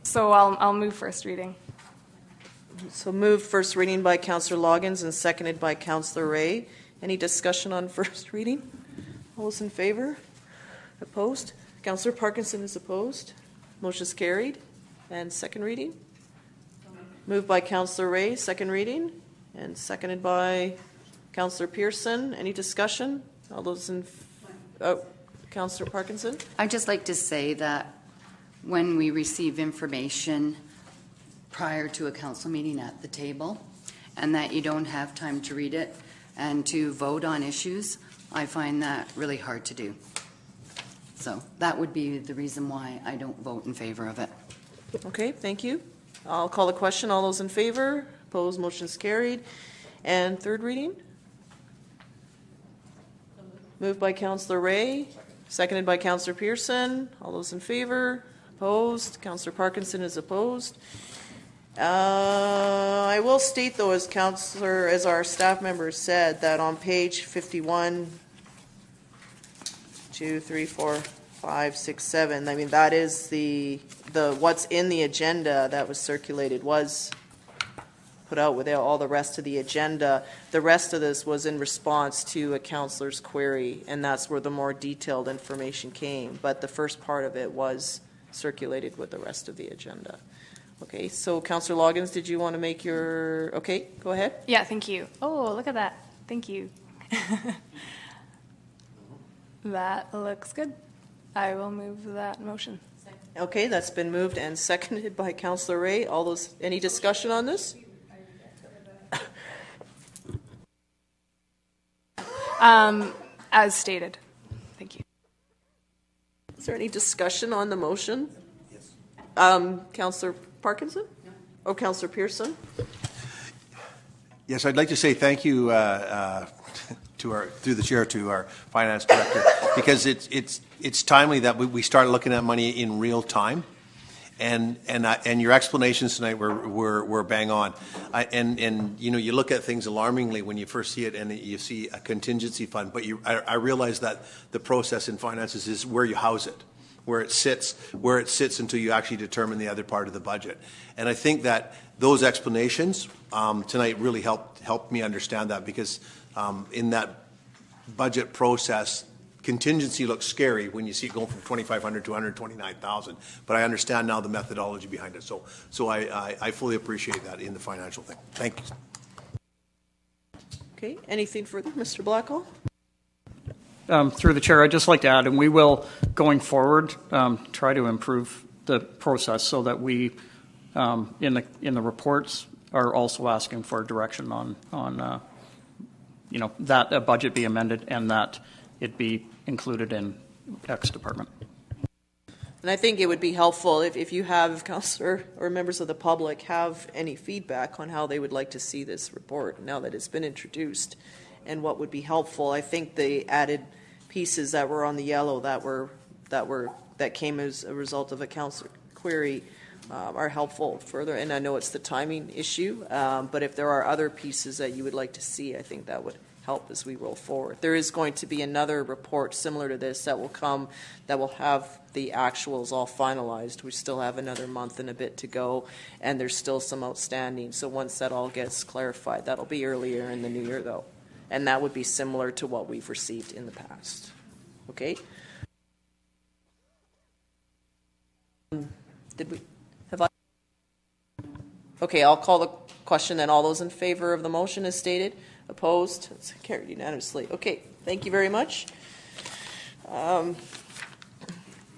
So I'll move first reading. So moved first reading by Councillor Loggins and seconded by Councillor Ray. Any discussion on first reading? All those in favor? Opposed? Councillor Parkinson is opposed. Motion is carried. And second reading? Moved by Councillor Ray, second reading, and seconded by Councillor Pearson. Any discussion? All those in... Councillor Parkinson? I'd just like to say that when we receive information prior to a council meeting at the table, and that you don't have time to read it and to vote on issues, I find that really hard to do. So that would be the reason why I don't vote in favor of it. Okay, thank you. I'll call the question. All those in favor? Opposed? Motion is carried. And third reading? Moved by Councillor Ray, seconded by Councillor Pearson. All those in favor? Opposed? Councillor Parkinson is opposed. I will state, though, as our staff members said, that on page 51, 2, 3, 4, 5, 6, 7. I mean, that is the what's in the agenda that was circulated was put out with all the rest of the agenda. The rest of this was in response to a councillor's query, and that's where the more detailed information came. But the first part of it was circulated with the rest of the agenda. Okay, so Councillor Loggins, did you want to make your... Okay, go ahead. Yeah, thank you. Oh, look at that. Thank you. That looks good. I will move that motion. Okay, that's been moved and seconded by Councillor Ray. Any discussion on this? As stated. Thank you. Is there any discussion on the motion? Yes. Councillor Parkinson? No. Or Councillor Pearson? Yes, I'd like to say thank you through the chair to our finance director, because it's timely that we start looking at money in real time, and your explanations tonight were bang on, and you look at things alarmingly when you first see it, and you see a contingency fund, but I realize that the process in finances is where you house it, where it sits until you actually determine the other part of the budget, and I think that those explanations tonight really helped me understand that, because in that budget process, contingency looks scary when you see it going from 2,500 to 129,000. But I understand now the methodology behind it. So I fully appreciate that in the financial thing. Thank you. Okay. Anything further, Mr. Blackall? Through the chair, I'd just like to add, and we will, going forward, try to improve the process so that we, in the reports, are also asking for direction on that a budget be amended and that it be included in X department. And I think it would be helpful if you have, Councillor, or members of the public have any feedback on how they would like to see this report now that it's been introduced, and what would be helpful. I think the added pieces that were on the yellow that came as a result of a councillor query are helpful further. And I know it's the timing issue, but if there are other pieces that you would like to see, I think that would help as we roll forward. There is going to be another report similar to this that will come, that will have the actuals all finalized. We still have another month and a bit to go, and there's still some outstanding. So once that all gets clarified, that'll be earlier in the new year, though. And that would be similar to what we've received in the past. Okay? Did we have I? Okay, I'll call the question then. All those in favor of the motion as stated? Opposed? It's carried unanimously. Okay, thank you very much.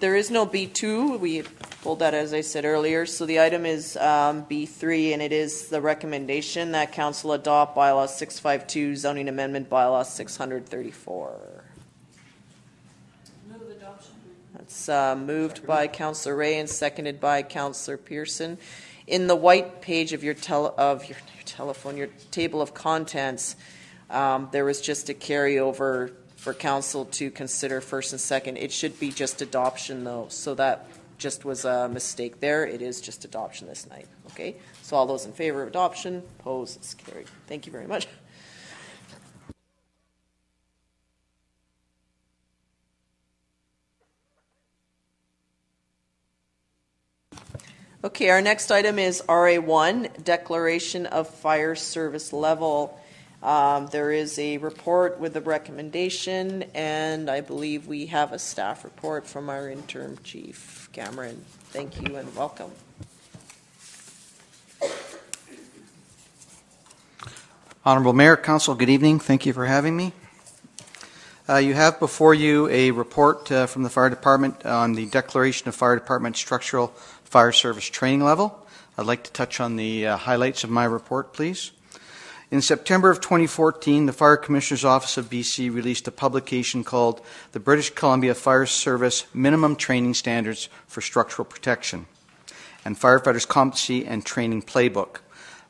There is no B2. We pulled that, as I said earlier. So the item is B3, and it is the recommendation that Council adopt Bylaw 652, Zoning Amendment Bylaw 634. Move adoption. That's moved by Councillor Ray and seconded by Councillor Pearson. In the white page of your table of contents, there was just a carryover for council to consider first and second. It should be just adoption, though, so that just was a mistake there. It is just adoption this night. Okay, so all those in favor of adoption, opposed, it's carried. Thank you very much. Okay, our next item is RA1, Declaration of Fire Service Level. There is a report with a recommendation, and I believe we have a staff report from our interim chief, Cameron. Thank you and welcome. Honorable Mayor, Council, good evening. Thank you for having me. You have before you a report from the Fire Department on the Declaration of Fire Department Structural Fire Service Training Level. I'd like to touch on the highlights of my report, please. In September of 2014, the Fire Commissioner's Office of BC released a publication called the British Columbia Fire Service Minimum Training Standards for Structural Protection and Firefighters Competency and Training Playbook.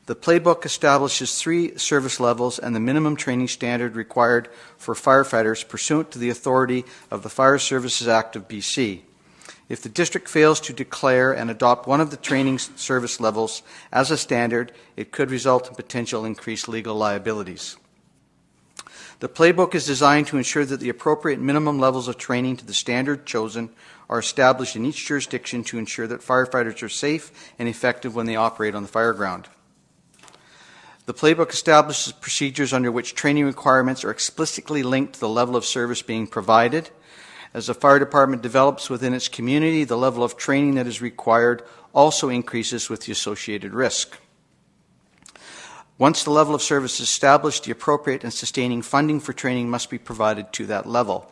The playbook establishes 3 service levels and the minimum training standard required for firefighters pursuant to the authority of the Fire Services Act of BC. If the district fails to declare and adopt one of the training service levels as a standard, it could result in potential increased legal liabilities. The playbook is designed to ensure that the appropriate minimum levels of training to the standard chosen are established in each jurisdiction to ensure that firefighters are safe and effective when they operate on the fire ground. The playbook establishes procedures under which training requirements are explicitly linked to the level of service being provided. As the fire department develops within its community, the level of training that is required also increases with the associated risk. Once the level of service is established, the appropriate and sustaining funding for training must be provided to that level.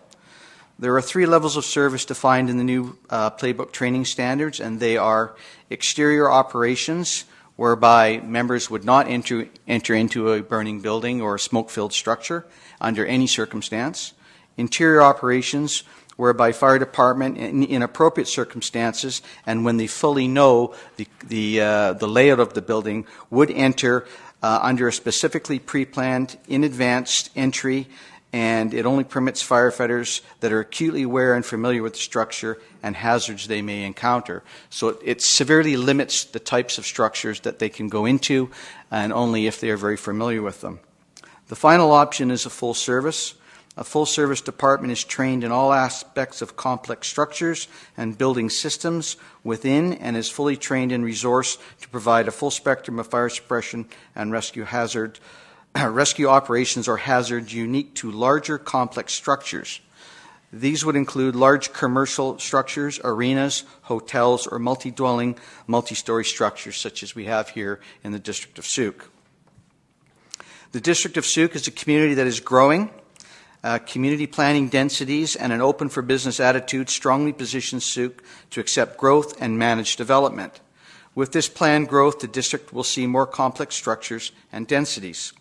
There are 3 levels of service defined in the new playbook training standards, and they are exterior operations, whereby members would not enter into a burning building or a smoke-filled structure under any circumstance. Interior operations, whereby fire department, in appropriate circumstances and when they fully know the layout of the building, would enter under a specifically pre-planned, in advance entry, and it only permits firefighters that are acutely aware and familiar with the structure and hazards they may encounter. So it severely limits the types of structures that they can go into, and only if they are very familiar with them. The final option is a full service. A full-service department is trained in all aspects of complex structures and building systems within and is fully trained and resourced to provide a full spectrum of fire suppression and rescue operations or hazards unique to larger complex structures. These would include large commercial structures, arenas, hotels, or multi-dwelling, multi-story structures such as we have here in the District of Sooke. The District of Sooke is a community that is growing. Community planning densities and an open for business attitude strongly position Sooke to accept growth and manage development. With this planned growth, the district will see more complex structures and densities.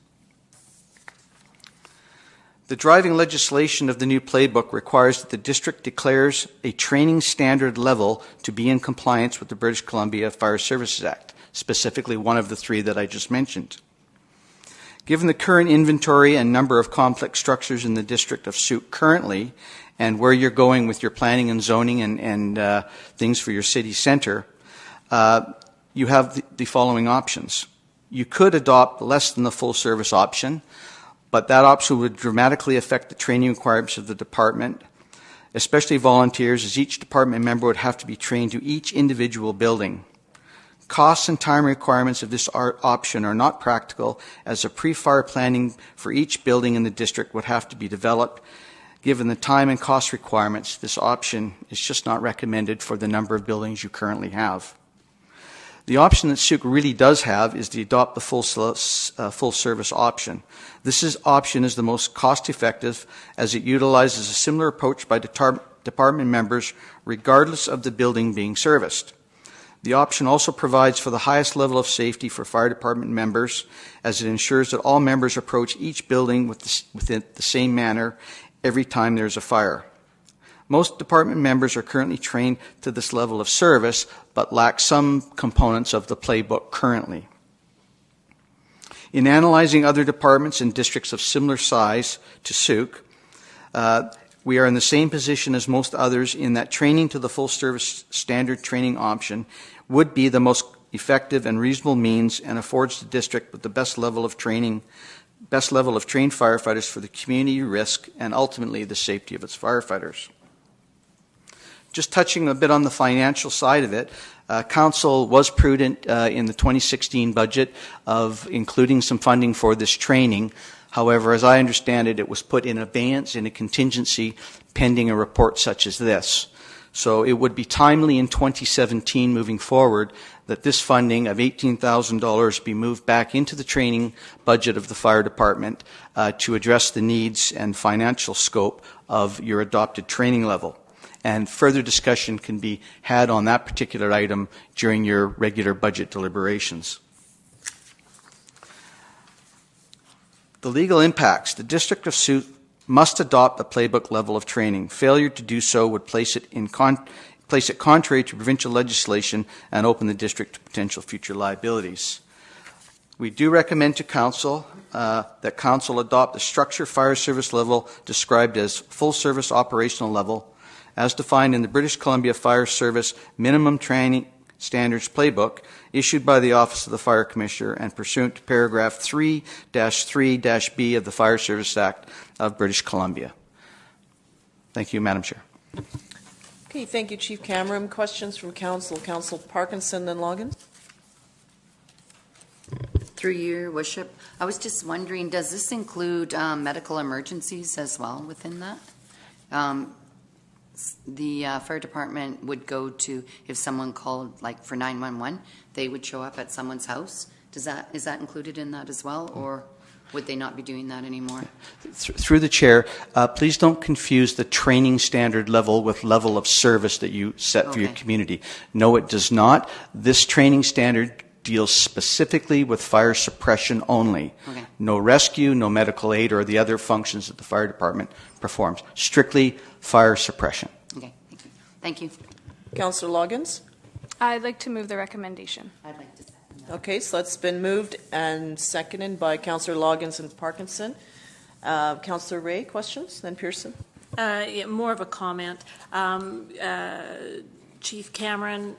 The driving legislation of the new playbook requires that the district declares a training standard level to be in compliance with the British Columbia Fire Services Act, specifically one of the three that I just mentioned. Given the current inventory and number of complex structures in the district of Sooke currently, and where you're going with your planning and zoning and things for your city centre, you have the following options. You could adopt less than the full service option, but that option would dramatically affect the training requirements of the department, especially volunteers, as each department member would have to be trained to each individual building. Costs and time requirements of this option are not practical, as a pre-fire planning for each building in the district would have to be developed. Given the time and cost requirements, this option is just not recommended for the number of buildings you currently have. The option that Sooke really does have is to adopt the full service option. This option is the most cost effective, as it utilizes a similar approach by department members regardless of the building being serviced. The option also provides for the highest level of safety for fire department members, as it ensures that all members approach each building within the same manner every time there's a fire. Most department members are currently trained to this level of service, but lack some components of the playbook currently. In analyzing other departments and districts of similar size to Sooke, we are in the same position as most others in that training to the full service standard training option would be the most effective and reasonable means, and affords the district with the best level of trained firefighters for the community risk and ultimately the safety of its firefighters. Just touching a bit on the financial side of it, Council was prudent in the 2016 budget of including some funding for this training. However, as I understand it, it was put in abeyance in a contingency pending a report such as this. So it would be timely in 2017 moving forward that this funding of $18,000 be moved back into the training budget of the fire department to address the needs and financial scope of your adopted training level. And further discussion can be had on that particular item during your regular budget deliberations. The legal impacts. The District of Sooke must adopt the playbook level of training. Failure to do so would place it contrary to provincial legislation and open the district to potential future liabilities. We do recommend to Council that Council adopt the structure fire service level described as full service operational level, as defined in the British Columbia Fire Service Minimum Training Standards Playbook, issued by the Office of the Fire Commissioner and pursuant to paragraph 3-3-B of the Fire Service Act of British Columbia. Thank you, Madam Chair. Okay, thank you, Chief Cameron. Questions from Council? Council Parkinson, then Logan. Through your worship, I was just wondering, does this include medical emergencies as well within that? The fire department would go to, if someone called like for 911, they would show up at someone's house. Is that included in that as well, or would they not be doing that anymore? Through the chair, please don't confuse the training standard level with level of service that you set for your community. No, it does not. This training standard deals specifically with fire suppression only. Okay. No rescue, no medical aid, or the other functions that the fire department performs. Strictly fire suppression. Okay, thank you. Councillor Loggins? I'd like to move the recommendation. I'd like to second that. Okay, so that's been moved and seconded by Councillor Loggins and Parkinson. Councillor Ray, questions? Then Pearson. Yeah, more of a comment. Chief Cameron,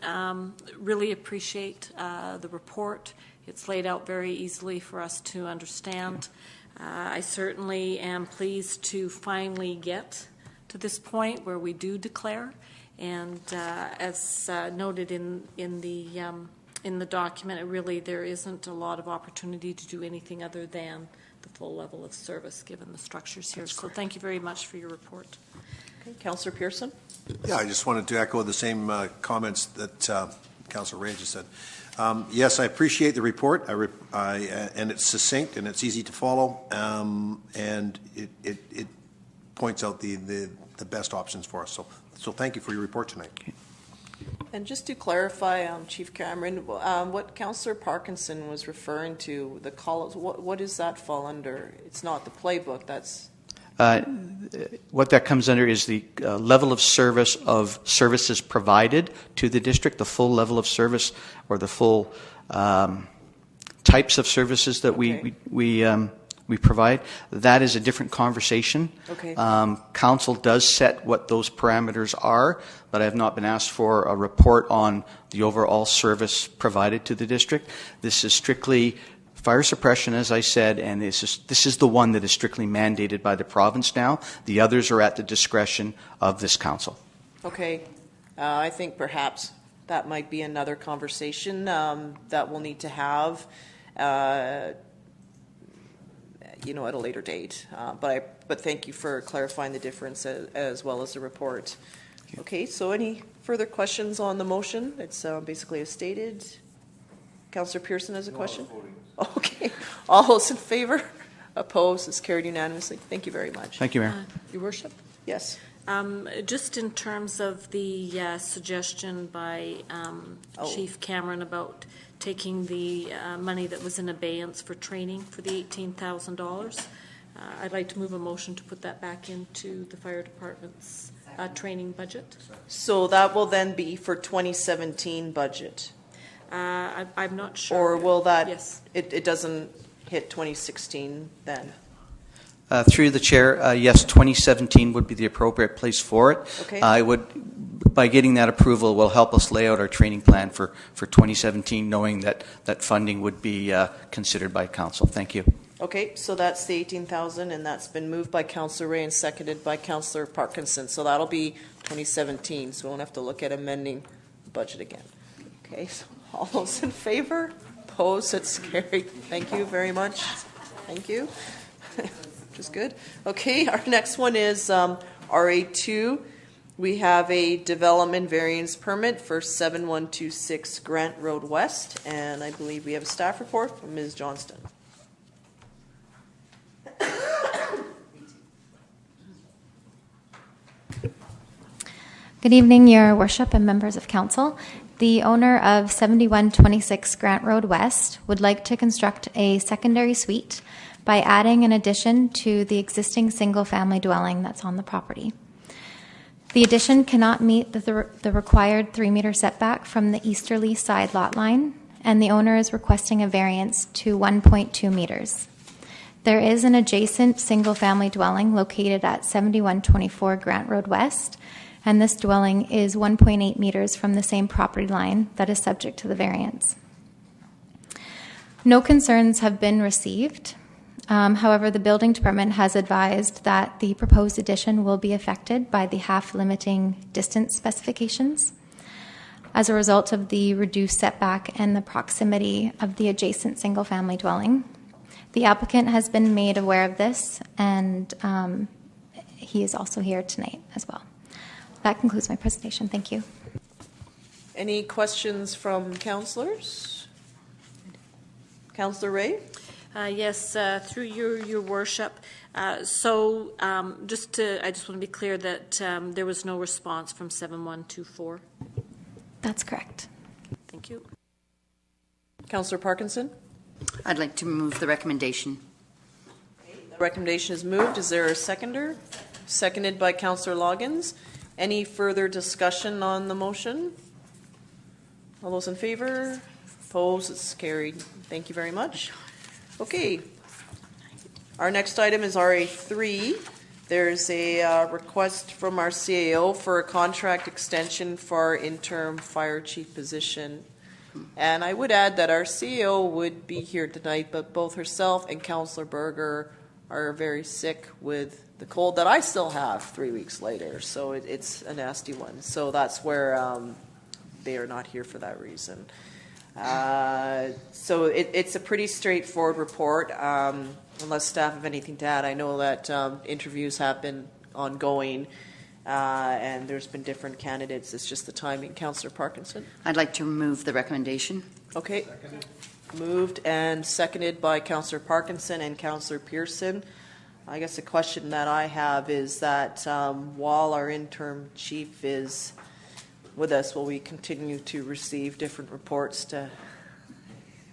really appreciate the report. It's laid out very easily for us to understand. I certainly am pleased to finally get to this point where we do declare, and as noted in the document, really there isn't a lot of opportunity to do anything other than the full level of service given the structures here. So thank you very much for your report. Okay, Councillor Pearson. Yeah, I just wanted to echo the same comments that Councillor Ray just said. Yes, I appreciate the report, and it's succinct and it's easy to follow, and it points out the best options for us. So thank you for your report tonight. Okay. And just to clarify, Chief Cameron, what Councillor Parkinson was referring to, the call, what does that fall under? It's not the playbook. That's what that comes under is the level of service of services provided to the district, the full level of service or the full types of services that we provide. That is a different conversation. Okay. Council does set what those parameters are, but I have not been asked for a report on the overall service provided to the district. This is strictly fire suppression, as I said, and this is the one that is strictly mandated by the province now. The others are at the discretion of this council. Okay. I think perhaps that might be another conversation that we'll need to have, at a later date. But thank you for clarifying the difference as well as the report. Okay, so any further questions on the motion? It's basically as stated. Councillor Pearson has a question? Okay. All those in favor? Opposed? It's carried unanimously. Thank you very much. Thank you, Mayor. Your Worship? Yes. Just in terms of the suggestion by Chief Cameron about taking the money that was in abeyance for training for the $18,000, I'd like to move a motion to put that back into the fire department's training budget. So that will then be for 2017 budget? I'm not sure. Or will that, yes. It doesn't hit 2016 then? Through the chair, yes, 2017 would be the appropriate place for it. Okay. By getting that approval will help us lay out our training plan for 2017, knowing that funding would be considered by council. Thank you. Okay, so that's the 18,000, and that's been moved by Councillor Ray and seconded by Councillor Parkinson. So that'll be 2017, so we won't have to look at amending the budget again. Okay, so all those in favor? Opposed? It's carried. Thank you very much. Thank you. Which is good. Okay, our next one is RA2. We have a development variance permit for 7126 Grant Road West, and I believe we have a staff report from Ms. Johnston. Good evening, Your Worship and members of Council. The owner of 7126 Grant Road West would like to construct a secondary suite by adding an addition to the existing single-family dwelling that's on the property. The addition cannot meet the required 3-meter setback from the easterly side lot line, and the owner is requesting a variance to 1.2 meters. There is an adjacent single-family dwelling located at 7124 Grant Road West, and this dwelling is 1.8 meters from the same property line that is subject to the variance. No concerns have been received. However, the building department has advised that the proposed addition will be affected by the half-limiting distance specifications as a result of the reduced setback and the proximity of the adjacent single-family dwelling. The applicant has been made aware of this, and he is also here tonight as well. That concludes my presentation. Thank you. Any questions from councillors? Councillor Ray? Yes, through your worship. I just want to be clear that there was no response from 7124. That's correct. Thank you. Councillor Parkinson? I'd like to move the recommendation. The recommendation is moved. Is there a seconder? Seconded by Councillor Loggins. Any further discussion on the motion? All those in favor? Opposed? It's carried. Thank you very much. Okay. Our next item is RA3. There's a request from our CAO for a contract extension for our interim fire chief position. And I would add that our CAO would be here tonight, but both herself and Councillor Berger are very sick with the cold that I still have 3 weeks later. So it's a nasty one. So that's where they are not here for that reason. So it's a pretty straightforward report, unless staff have anything to add. I know that interviews have been ongoing, and there's been different candidates. It's just the timing. Councillor Parkinson? I'd like to move the recommendation. Okay. Moved and seconded by Councillor Parkinson and Councillor Pearson. I guess the question that I have is that while our interim chief is with us, will we continue to receive different reports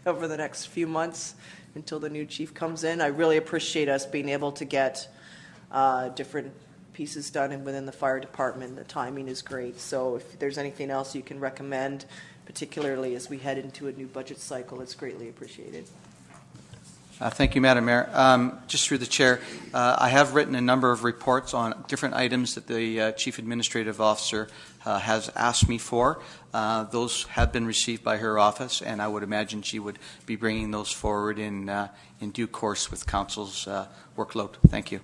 over the next few months until the new chief comes in? I really appreciate us being able to get different pieces done and within the fire department. The timing is great. So if there's anything else you can recommend, particularly as we head into a new budget cycle, it's greatly appreciated. Thank you, Madam Mayor. Just through the chair, I have written a number of reports on different items that the Chief Administrative Officer has asked me for. Those have been received by her office, and I would imagine she would be bringing those forward in due course with Council's workload. Thank you.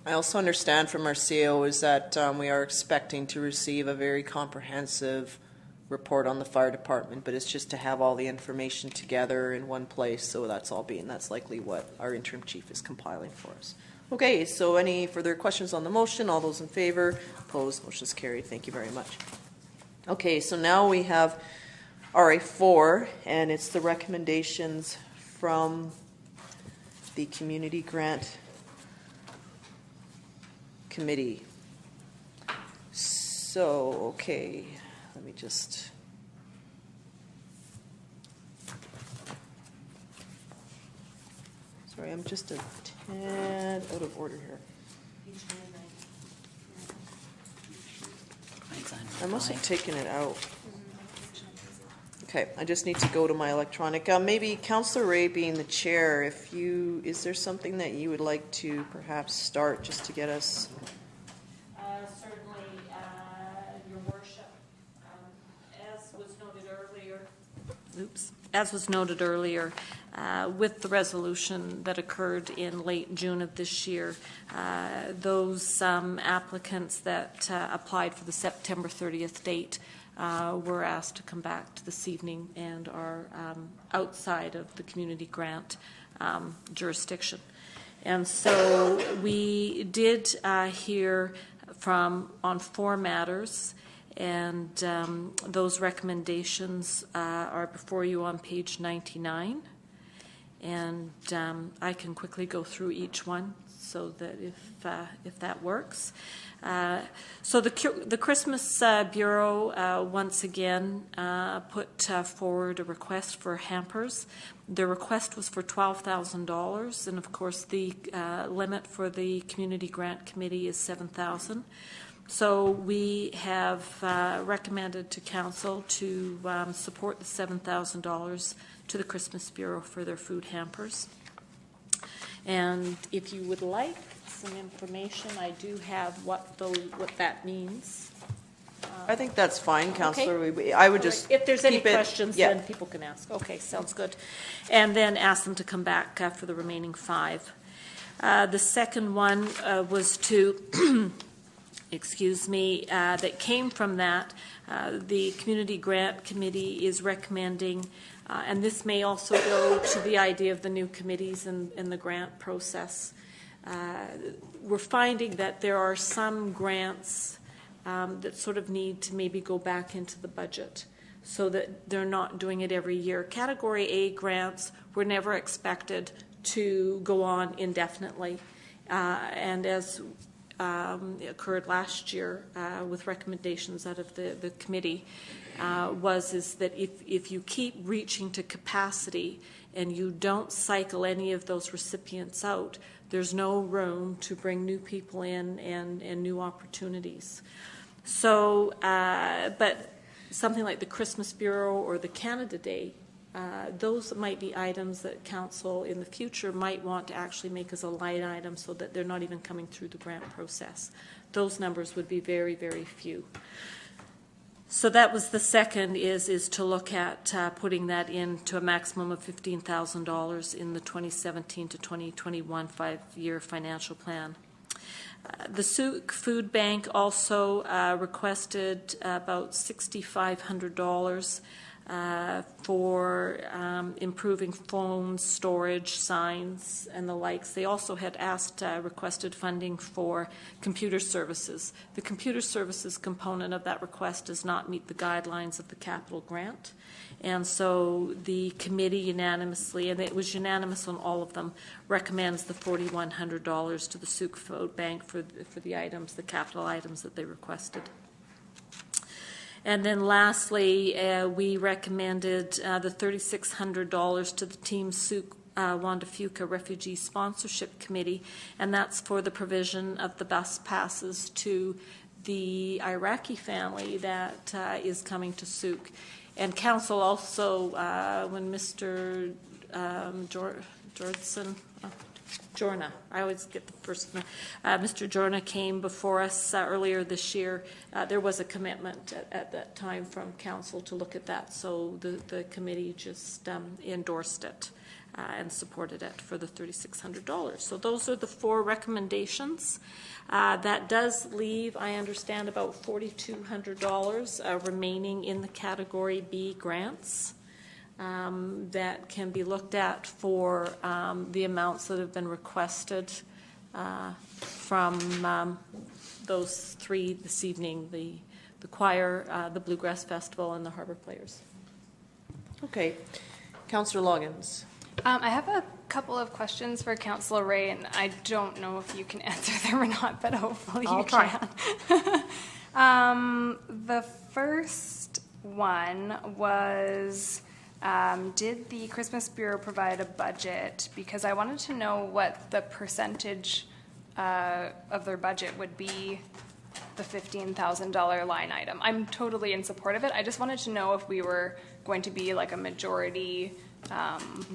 I also understand from our CEO is that we are expecting to receive a very comprehensive report on the fire department, but it's just to have all the information together in one place. So that's likely what our interim chief is compiling for us. Okay, so any further questions on the motion? All those in favor? Opposed? Motion is carried. Thank you very much. Okay, so now we have RA4, and it's the recommendations from the Community Grant Committee. So, okay, let me just... Sorry, I'm just a tad out of order here. I must have taken it out. Okay, I just need to go to my electronic. Maybe Councillor Ray, being the chair, is there something that you would like to perhaps start just to get us? Certainly, Your Worship, as was noted earlier, with the resolution that occurred in late June of this year, those applicants that applied for the September 30th date were asked to come back to this evening and are outside of the community grant jurisdiction. And so we did hear on 4 matters, and those recommendations are before you on page 99. And I can quickly go through each one so that if that works. So the Christmas Bureau once again put forward a request for hampers. The request was for $12,000, and of course the limit for the Community Grant Committee is $7,000. So we have recommended to Council to support the $7,000 to the Christmas Bureau for their food hampers. And if you would like some information, I do have what that means. I think that's fine, Councillor. Okay. I would just if there's any keep questions, then people can ask. Okay, sounds good. And then ask them to come back for the remaining 5. The second one was to, excuse me, that came from that. The Community Grant Committee is recommending, and this may also go to the idea of the new committees in the grant process. We're finding that there are some grants that sort of need to maybe go back into the budget so that they're not doing it every year. Category A grants were never expected to go on indefinitely, and as occurred last year with recommendations out of the committee is that if you keep reaching to capacity and you don't cycle any of those recipients out, there's no room to bring new people in and new opportunities. So, but something like the Christmas Bureau or the Canada Day, those might be items that Council in the future might want to actually make as a line item so that they're not even coming through the grant process. Those numbers would be very, very few. So that was the second is to look at putting that into a maximum of $15,000 in the 2017 to 2021 5-year financial plan. The Souk Food Bank also requested about $6,500 for improving phone storage, signs, and the likes. They also had requested funding for computer services. The computer services component of that request does not meet the guidelines of the capital grant. And so the committee unanimously, and it was unanimous on all of them, recommends the $4,100 to the Souk Food Bank for the items, the capital items that they requested. And then lastly, we recommended the $3,600 to the Team Souk Wanda Fuca Refugee Sponsorship Committee, and that's for the provision of the bus passes to the Iraqi family that is coming to Souk. And council also, when Mr. Jorna, I always get the first name. Mr. Jorna came before us earlier this year. There was a commitment at that time from council to look at that, so the committee just endorsed it and supported it for the $3,600. So those are the 4 recommendations. That does leave, I understand, about $4,200 remaining in the Category B grants. That can be looked at for the amounts that have been requested from those 3 this evening, the choir, the Bluegrass Festival, and the Harbor Players. Okay. Councillor Loggins. I have a couple of questions for Councillor Ray, and I don't know if you can answer them or not, but hopefully you can. The first one was, did the Christmas Bureau provide a budget? Because I wanted to know what the percentage of their budget would be, the $15,000 line item. I'm totally in support of it. I just wanted to know if we were going to be like a majority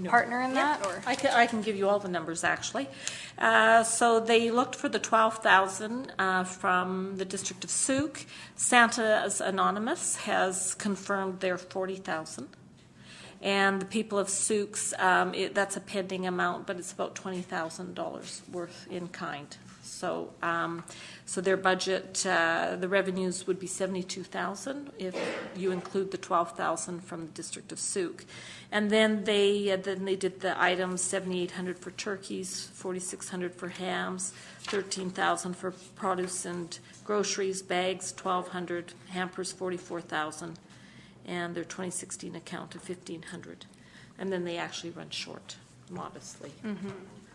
partner in that, or I can give you all the numbers actually. So they looked for the $12,000 from the District of Souk. Santa's Anonymous has confirmed their $40,000, and the people of Souk's that's a pending amount, but it's about $20,000 worth in kind. So, so their budget, the revenues would be $72,000 if you include the $12,000 from the District of Souk. And then they did the items: $7,800 for turkeys, $4,600 for hams, $13,000 for produce and groceries, bags $1,200, hampers $44,000, and their 2016 account of $1,500. And then they actually run short, modestly. Mm-hmm.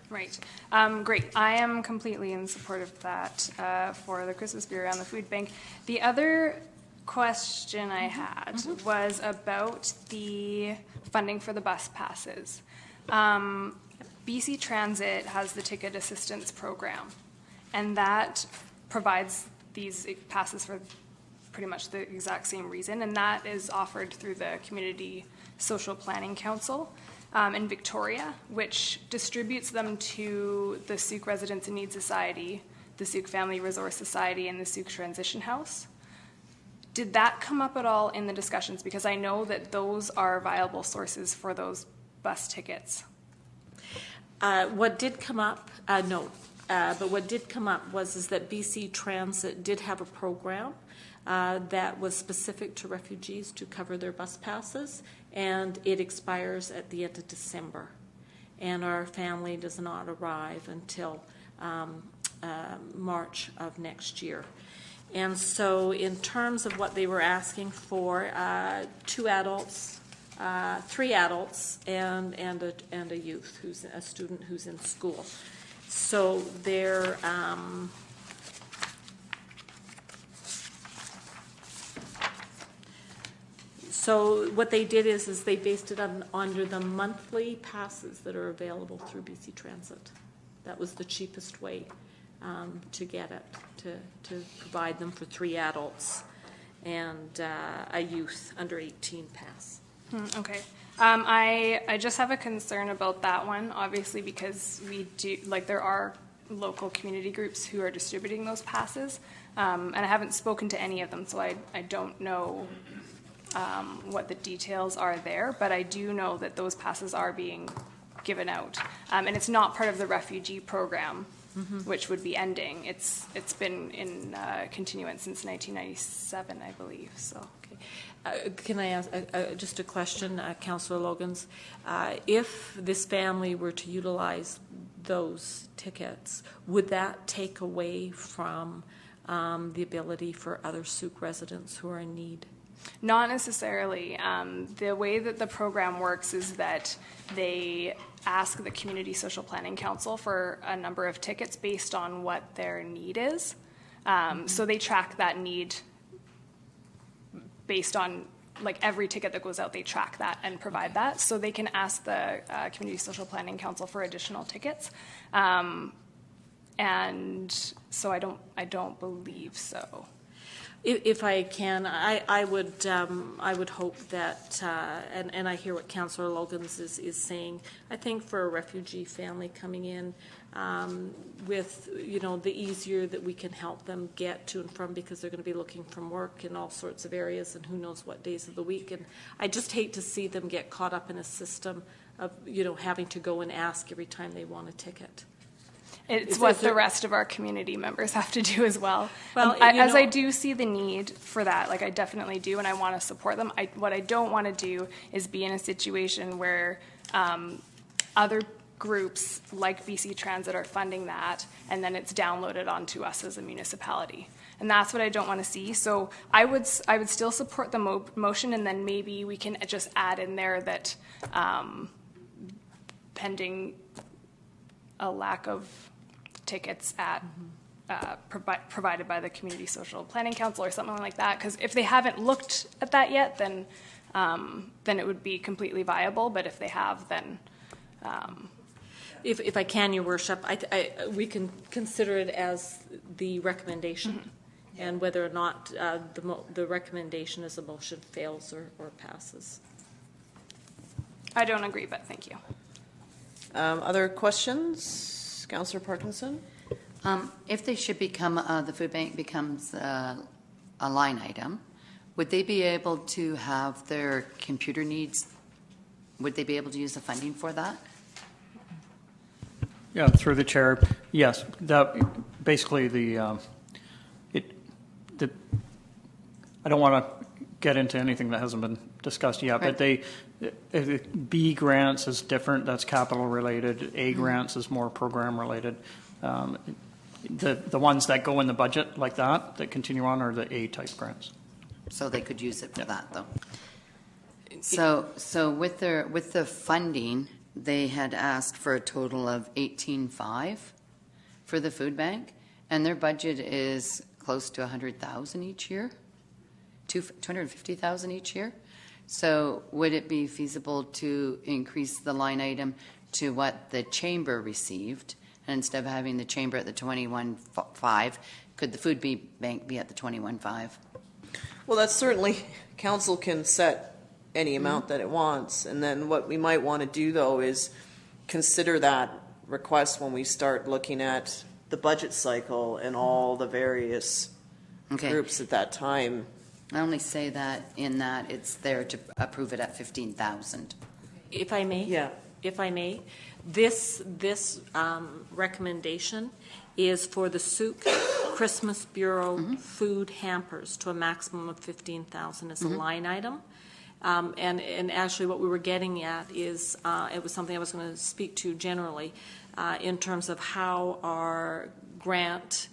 Right. Great. I am completely in support of that for the Christmas Bureau and the food bank. The other question I had was about the funding for the bus passes. BC Transit has the ticket assistance program, and that provides these passes for pretty much the exact same reason, and that is offered through the Community Social Planning Council in Victoria, which distributes them to the Souk Residents in Need Society, the Souk Family Resource Society, and the Souk Transition House. Did that come up at all in the discussions? Because I know that those are viable sources for those bus tickets. What did come up, no, but what did come up is that BC Transit did have a program that was specific to refugees to cover their bus passes, and it expires at the end of December. And our family does not arrive until March of next year. And so in terms of what they were asking for, 2 adults, 3 adults, and a youth, who's a student who's in school. So they're so what they did is they based it under the monthly passes that are available through BC Transit. That was the cheapest way to get it, to provide them for 3 adults and a youth under 18 pass. Okay. I just have a concern about that one, obviously, because we do, like, there are local community groups who are distributing those passes, and I haven't spoken to any of them, so I don't know what the details are there, but I do know that those passes are being given out, and it's not part of the refugee program, which would be ending. It's been in continuance since 1997, I believe. So, can I ask just a question, Councillor Logans? If this family were to utilize those tickets, would that take away from the ability for other Souk residents who are in need? Not necessarily. The way that the program works is that they ask the Community Social Planning Council for a number of tickets based on what their need is. So they track that need based on like every ticket that goes out, they track that and provide that. So they can ask the Community Social Planning Council for additional tickets. And so I don't believe so. If I can, I would hope that, and I hear what Councillor Logans is saying. I think for a refugee family coming in, with the easier that we can help them get to and from, because they're going to be looking from work in all sorts of areas, and who knows what days of the week. And I just hate to see them get caught up in a system of having to go and ask every time they want a ticket. It's what the rest of our community members have to do as well. Well, I do see the need for that, like I definitely do, and I want to support them. What I don't want to do is be in a situation where other groups like BC Transit are funding that, and then it's downloaded onto us as a municipality. And that's what I don't want to see. So I would still support the motion, and then maybe we can just add in there that pending a lack of tickets at provided by the Community Social Planning Council or something like that. Because if they haven't looked at that yet, then it would be completely viable. But if they have, then if I can, Your Worship, we can consider it as the recommendation, and whether or not the recommendation as a motion fails or passes. I don't agree, but thank you. Other questions? Councillor Parkinson? If they should become, the food bank becomes a line item, would they be able to have their computer needs, would they be able to use the funding for that? Yeah, through the chair, yes. That basically I don't want to get into anything that hasn't been discussed yet, but B grants is different. That's capital related. A grants is more program related. The ones that go in the budget like that continue on are the A type grants. So they could use it for that though. So with the funding, they had asked for a total of 18.5 for the food bank, and their budget is close to 100,000 each year, 250,000 each year. So would it be feasible to increase the line item to what the chamber received, and instead of having the chamber at the 21.5, could the food bank be at the 21.5? Well, that's certainly, council can set any amount that it wants, and then what we might want to do though is consider that request when we start looking at the budget cycle and all the various groups at that time. I only say that in that it's there to approve it at 15,000. If I may? Yeah. If I may, this recommendation is for the Souk Christmas Bureau food hampers to a maximum of 15,000 as a line item. And actually what we were getting at is, it was something I was going to speak to generally in terms of how our grant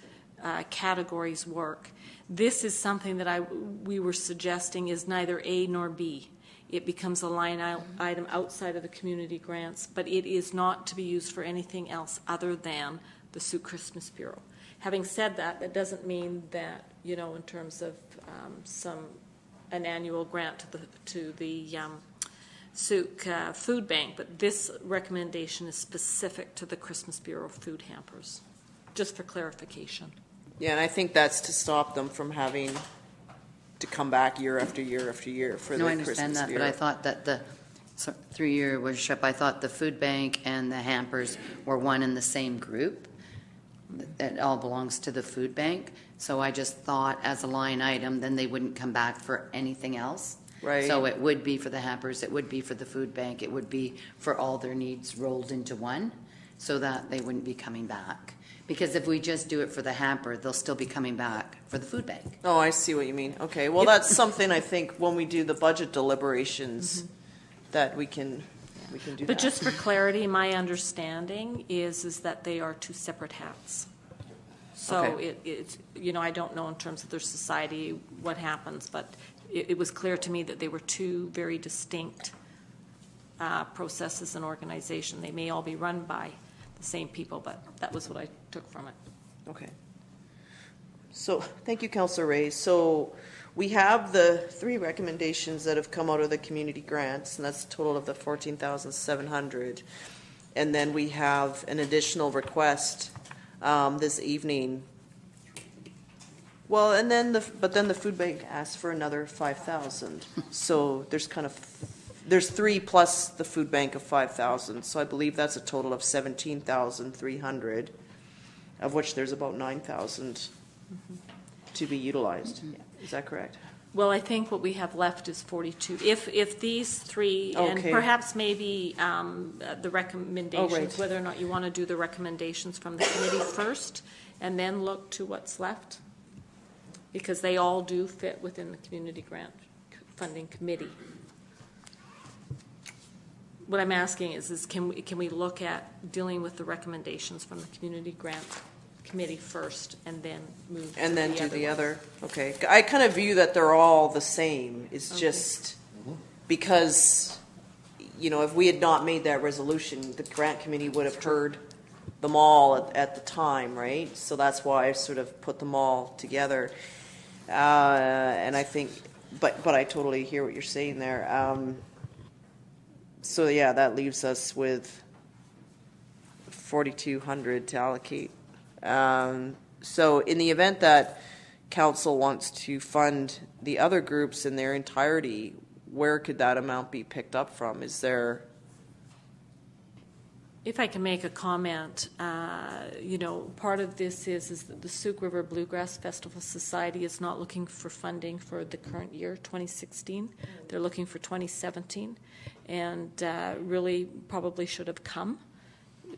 categories work. This is something that we were suggesting is neither A nor B. It becomes a line item outside of the community grants, but it is not to be used for anything else other than the Souk Christmas Bureau. Having said that, that doesn't mean that, in terms of an annual grant to the Souk Food Bank, but this recommendation is specific to the Christmas Bureau food hampers, just for clarification. Yeah, and I think that's to stop them from having to come back year after year after year for the Christmas Bureau. No, I understand that, but I thought that through your worship, I thought the food bank and the hampers were one and the same group. It all belongs to the food bank. So I just thought as a line item, then they wouldn't come back for anything else. Right. So it would be for the hampers, it would be for the food bank, it would be for all their needs rolled into one, so that they wouldn't be coming back. Because if we just do it for the hamper, they'll still be coming back for the food bank. Oh, I see what you mean. Okay, well, that's something I think when we do the budget deliberations that we can do that. But just for clarity, my understanding is that they are two separate hats. So it's, I don't know in terms of their society what happens, but it was clear to me that they were two very distinct processes and organization. They may all be run by the same people, but that was what I took from it. Okay. So thank you, Councillor Ray. So we have the 3 recommendations that have come out of the community grants, and that's a total of the 14,700. And then we have an additional request this evening. Well, and then the food bank asked for another 5,000. So there's 3 plus the food bank of 5,000. So I believe that's a total of 17,300, of which there's about 9,000 to be utilized. Is that correct? Well, I think what we have left is 42. If these 3, and Okay. perhaps maybe the recommendations, right. whether or not you want to do the recommendations from the committee first, and then look to what's left, because they all do fit within the community grant funding committee. What I'm asking is can we look at dealing with the recommendations from the community grant committee first, and then move And to then the do other the one? other. Okay. I kind of view that they're all the same. It's just because, if we had not made that resolution, the grant committee would have heard them all at the time, right? So that's why I sort of put them all together. And I think, but I totally hear what you're saying there. So yeah, that leaves us with 4,200 to allocate. So in the event that council wants to fund the other groups in their entirety, where could that amount be picked up from? Is there... If I can make a comment, part of this is that the Sauk River Bluegrass Festival Society is not looking for funding for the current year, 2016. They're looking for 2017, and really probably should have come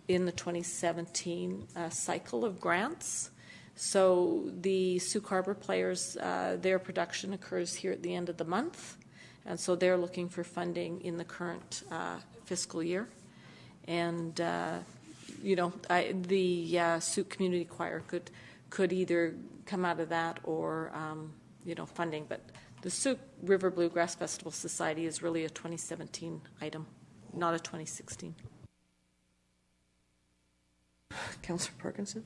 in the 2017 cycle of grants. So the Sauk Harbor Players, their production occurs here at the end of the month, and so they're looking for funding in the current fiscal year. And the Sauk Community Choir could either come out of that or funding. But the Sauk River Bluegrass Festival Society is really a 2017 item, not a 2016. Councillor Parkinson?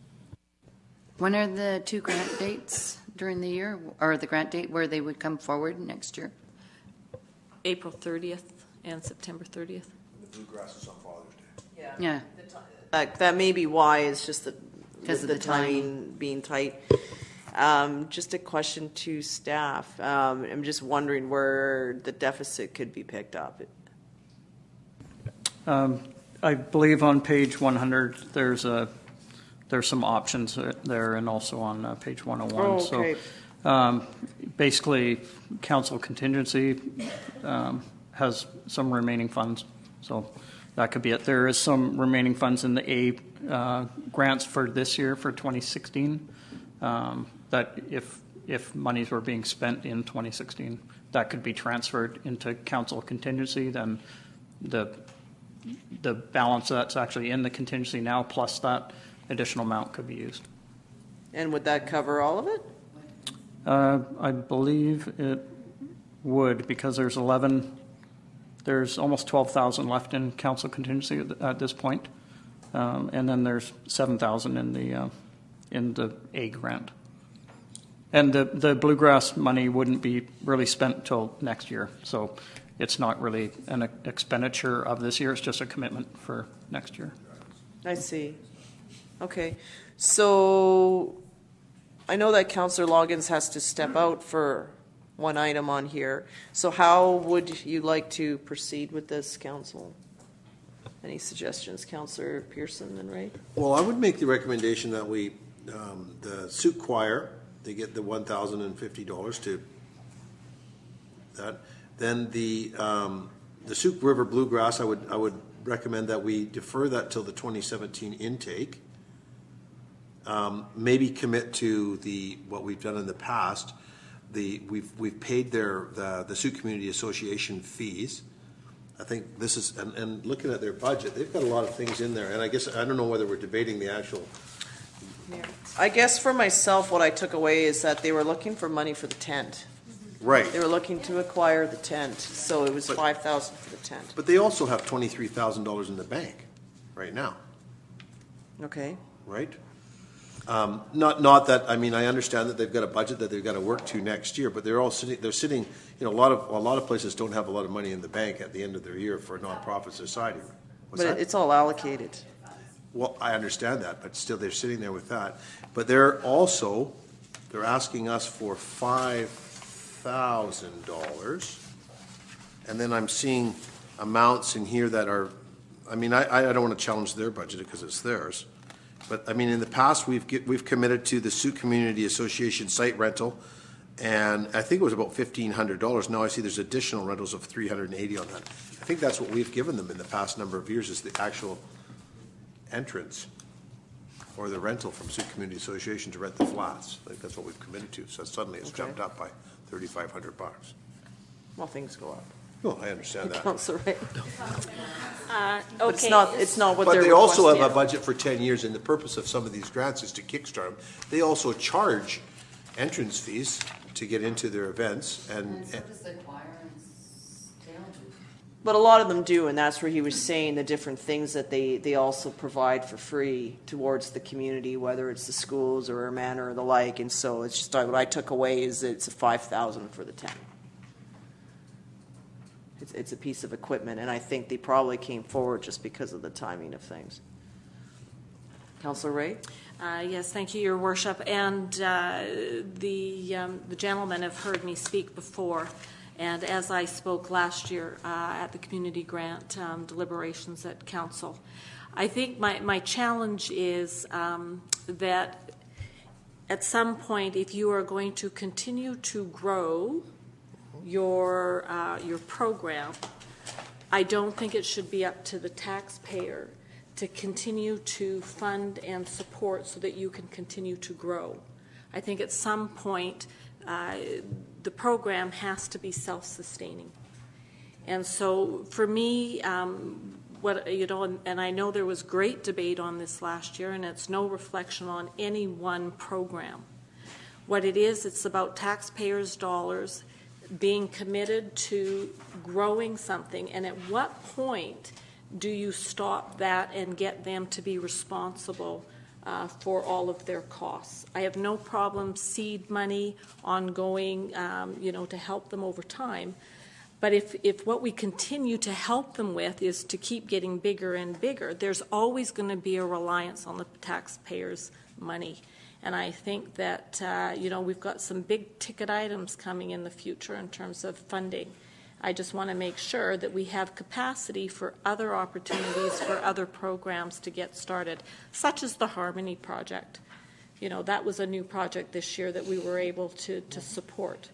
When are the 2 grant dates during the year, or the grant date where they would come forward next year? April 30th and September 30th. The bluegrass is on Father's Day. Yeah. That may be why, it's just the the timing being tight. Just a question to staff. I'm just wondering where the deficit could be picked up. I believe on page 100 there's some options there, and also on page 101. Oh, okay. So basically, council contingency has some remaining funds. So that could be it. There is some remaining funds in the A grants for this year, for 2016, that if monies were being spent in 2016, that could be transferred into council contingency. Then the balance that's actually in the contingency now, plus that additional amount, could be used. And would that cover all of it? I believe it would, because there's almost 12,000 left in council contingency at this point, and then there's 7,000 in the A grant. And the bluegrass money wouldn't be really spent till next year, so it's not really an expenditure of this year. It's just a commitment for next year. I see. Okay. So I know that Councillor Loggins has to step out for one item on here. So how would you like to proceed with this, Council? Any suggestions, Councillor Pearson and Ray? Well, I would make the recommendation that we, the Sauk Choir, they get the $1,050 to that. Then the Sauk River Bluegrass, I would recommend that we defer that till the 2017 intake. Maybe commit to what we've done in the past. We've paid the Sauk Community Association fees. I think this is, and looking at their budget, they've got a lot of things in there. And I guess I don't know whether we're debating the actual. I guess for myself, what I took away is that they were looking for money for the tent. Right. They were looking to acquire the tent, so it was $5,000 for the tent. But they also have $23,000 in the bank right now. Okay. Right. Not that, I mean, I understand that they've got a budget that they've got to work to next year, but they're sitting, you know, a lot of places don't have a lot of money in the bank at the end of their year for a nonprofit society. What's But that? it's all allocated. Well, I understand that, but still they're sitting there with that. But they're asking us for $5,000. And then I'm seeing amounts in here that are, I mean, I don't want to challenge their budget because it's theirs. But I mean, in the past, we've committed to the Sioux Community Association site rental, and I think it was about $1,500. Now I see there's additional rentals of $380 on that. I think that's what we've given them in the past number of years, is the actual entrance or the rental from Sioux Community Association to rent the flats. I think that's what we've committed to. So suddenly it's jumped up by $3,500. Well, things go up. Well, I understand that. Councillor Ray. Okay. It's not what But they're they also have requesting. a budget for 10 years, and the purpose of some of these grants is to kickstart them. They also charge entrance fees to get into their events, and so does the choir and Salem. But a lot of them do, and that's where he was saying the different things that they also provide for free towards the community, whether it's the schools or a manor or the like. And so it's just what I took away is it's a $5,000 for the 10. It's a piece of equipment, and I think they probably came forward just because of the timing of things. Councillor Ray? Yes, thank you, Your Worship. And the gentlemen have heard me speak before. And as I spoke last year at the community grant deliberations at council, I think my challenge is that at some point, if you are going to continue to grow your program, I don't think it should be up to the taxpayer to continue to fund and support so that you can continue to grow. I think at some point the program has to be self-sustaining. And so for me, and I know there was great debate on this last year, and it's no reflection on any one program. What it is, it's about taxpayers' dollars being committed to growing something, and at what point do you stop that and get them to be responsible for all of their costs? I have no problem seed money ongoing, to help them over time. But if what we continue to help them with is to keep getting bigger and bigger, there's always going to be a reliance on the taxpayers' money. And I think that, we've got some big ticket items coming in the future in terms of funding. I just want to make sure that we have capacity for other opportunities for other programs to get started, such as the Harmony Project. That was a new project this year that we were able to support.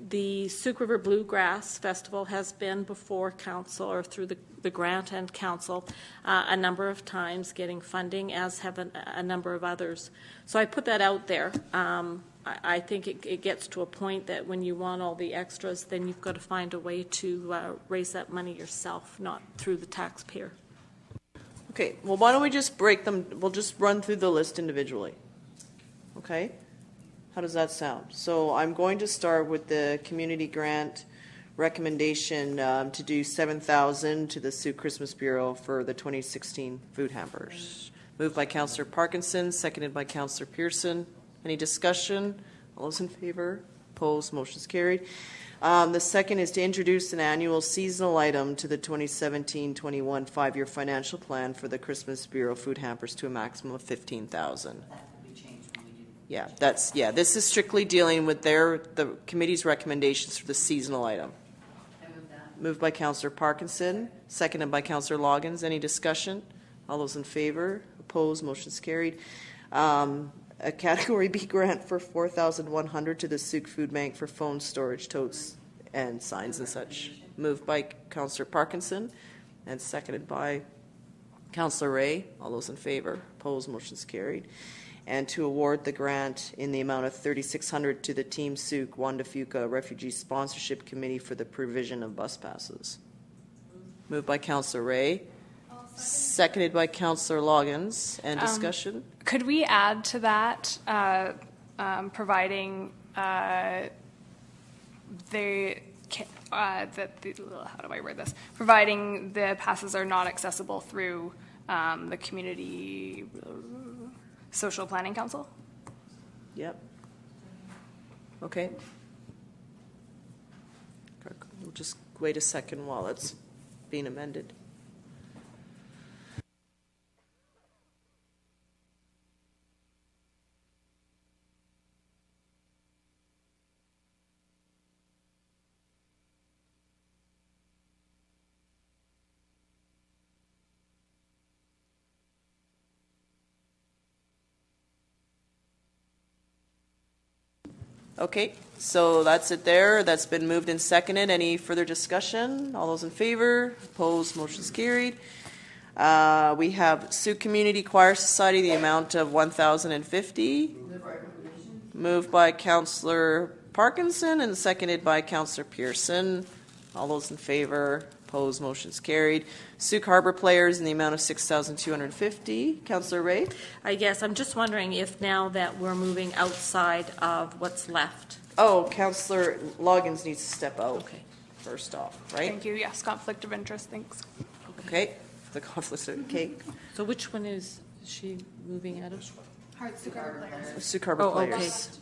The Sioux River Bluegrass Festival has been before council or through the grant and council a number of times getting funding, as have a number of others. So I put that out there. I think it gets to a point that when you want all the extras, then you've got to find a way to raise that money yourself, not through the taxpayer. Okay, well, why don't we just break them? We'll just run through the list individually. Okay? How does that sound? So I'm going to start with the community grant recommendation to do $7,000 to the Sioux Christmas Bureau for the 2016 food hampers. Moved by Councillor Parkinson, seconded by Councillor Pearson. Any discussion? All those in favor? Opposed? Motion's carried. The second is to introduce an annual seasonal item to the 2017-21 five-year financial plan for the Christmas Bureau food hampers to a maximum of $15,000. Yeah, this is strictly dealing with the committee's recommendations for the seasonal item. Moved by Councillor Parkinson, seconded by Councillor Loggins. Any discussion? All those in favor? Opposed? Motion's carried. A Category B grant for $4,100 to the Sioux Food Bank for phone storage, totes, and signs and such. Moved by Councillor Parkinson and seconded by Councillor Ray. All those in favor? Opposed? Motion's carried. And to award the grant in the amount of $3,600 to the Team Sioux Juan de Fuca Refugee Sponsorship Committee for the provision of bus passes. Moved by Councillor Ray. Seconded by Councillor Loggins. And discussion? Could we add to that, providing how do I word this? Providing the passes are not accessible through the community Social Planning Council. Yep. Okay. We'll just wait a second while it's being amended. Okay, so that's it there. That's been moved and seconded. Any further discussion? All those in favor? Opposed? Motion's carried. We have Sioux Community Choir Society, the amount of $1,050. Moved by Councillor Parkinson and seconded by Councillor Pearson. All those in favor? Opposed? Motion's carried. Sioux Harbor Players in the amount of $6,250. Councillor Ray? Yes, I'm just wondering if now that we're moving outside of what's left. Oh, Councillor Loggins needs to step out. Okay. First off, right? Thank you. Yes, conflict of interest. Thanks. Okay. The conflict of cake. So which one is she moving out of? Sioux Harbor Players.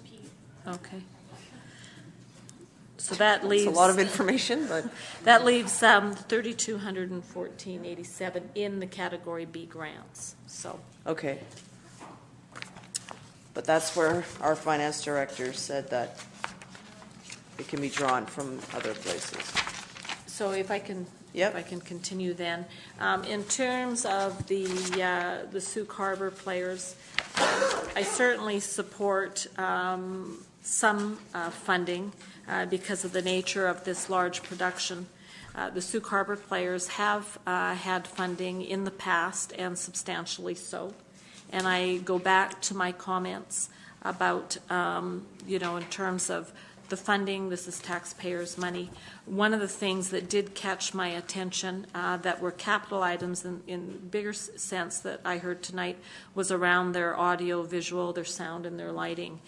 Okay. So that leaves a lot of information, but that leaves $3,214.87 in the Category B grants. So okay, but that's where our finance director said that it can be drawn from other places. So if I can, if I can continue then, in terms of the Sioux Harbor Players, I certainly support some funding. Because of the nature of this large production. The Sioux Harbor Players have had funding in the past, and substantially so. And I go back to my comments about, in terms of the funding, this is taxpayers' money. One of the things that did catch my attention that were capital items in bigger sense that I heard tonight was around their audio, visual, their sound, and their lighting.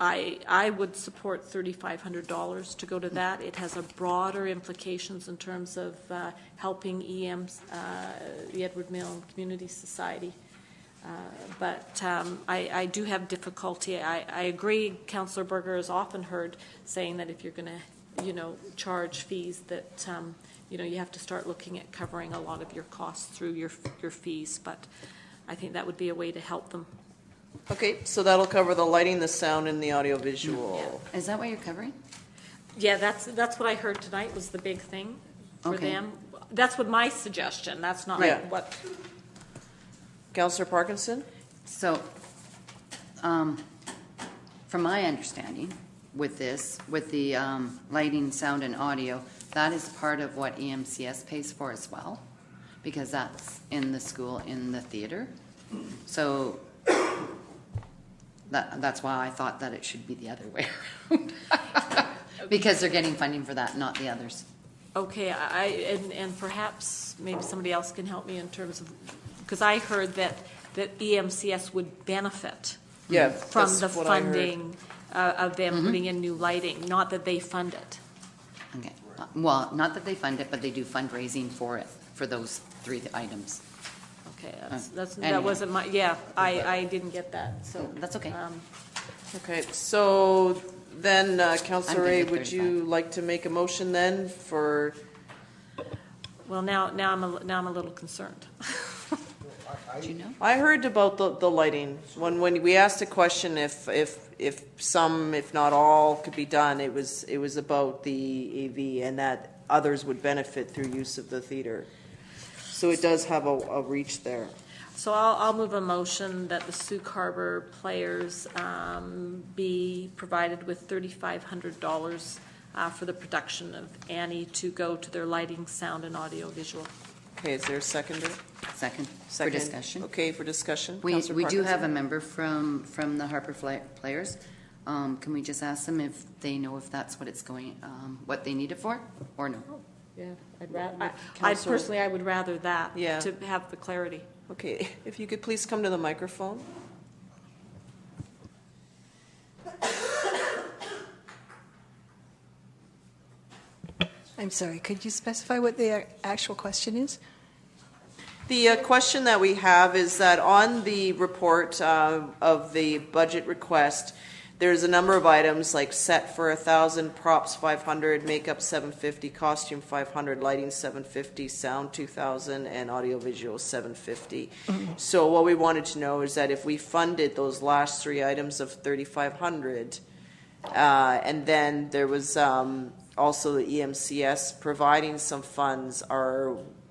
I would support $3,500 to go to that. It has a broader implications in terms of helping EM's, the Edward Milne Community Society. But I do have difficulty. I agree, Councillor Berger has often heard saying that if you're going to, charge fees that, you have to start looking at covering a lot of your costs through your fees. But I think that would be a way to help them. Okay, so that'll cover the lighting, the sound, and the audio-visual. Is that what you're covering? Yeah, that's what I heard tonight was the big thing for them. That's what my suggestion. That's not what. Councillor Parkinson? So, from my understanding with this, with the lighting, sound, and audio, that is part of what EMCS pays for as well, because that's in the school, in the theater. So that's why I thought that it should be the other way around. Because they're getting funding for that, not the others. Okay, and perhaps maybe somebody else can help me in terms of, because I heard that EMCS would benefit from the funding of them putting in new lighting, not that they fund it. Okay. Well, not that they fund it, but they do fundraising for it, for those 3 items. Okay, that wasn't my, I didn't get that, so. That's okay. Okay, so then, Councillor Ray, would you like to make a motion then for? Well, now I'm a little concerned. Do you know? I heard about the lighting. When we asked a question if some, if not all, could be done, it was about the AV and that others would benefit through use of the theater. So it does have a reach there. So I'll move a motion that the Sioux Harbor Players be provided with $3,500 for the production of Annie to go to their lighting, sound, and audio visual. Okay, is there a seconder? Second. For discussion. Okay, for discussion. We do have a member from the Harper Players. Can we just ask them if they know if that's what it's going, what they need it for, or no? Yeah, I would rather that to have the clarity. Okay, if you could please come to the microphone. I'm sorry, could you specify what the actual question is? The question that we have is that on the report of the budget request, there's a number of items like set for 1,000, props 500, makeup 750, costume 500, lighting 750, sound 2,000, and audiovisual 750. So what we wanted to know is that if we funded those last three items of 3,500, and then there was also the EMCS providing some funds,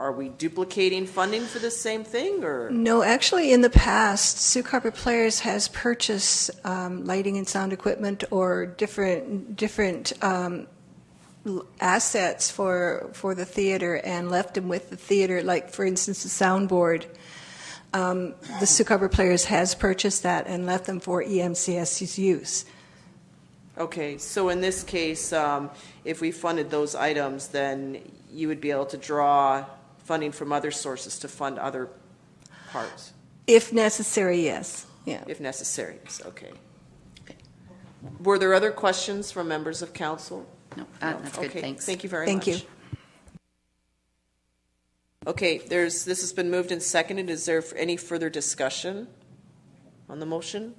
are we duplicating funding for the same thing, or? No, actually, in the past, Sue Carpet Players has purchased lighting and sound equipment or different assets for the theater and left them with the theater. Like, for instance, the soundboard. The Sue Carpet Players has purchased that and left them for EMCS's use. Okay, so in this case, if we funded those items, then you would be able to draw funding from other sources to fund other parts? If necessary, yes. Yeah. If necessary, yes. Okay. Were there other questions from members of council? No, that's good. Okay. Thanks. Thank you very Thank much. you. Okay, this has been moved and seconded. Is there any further discussion on the motion?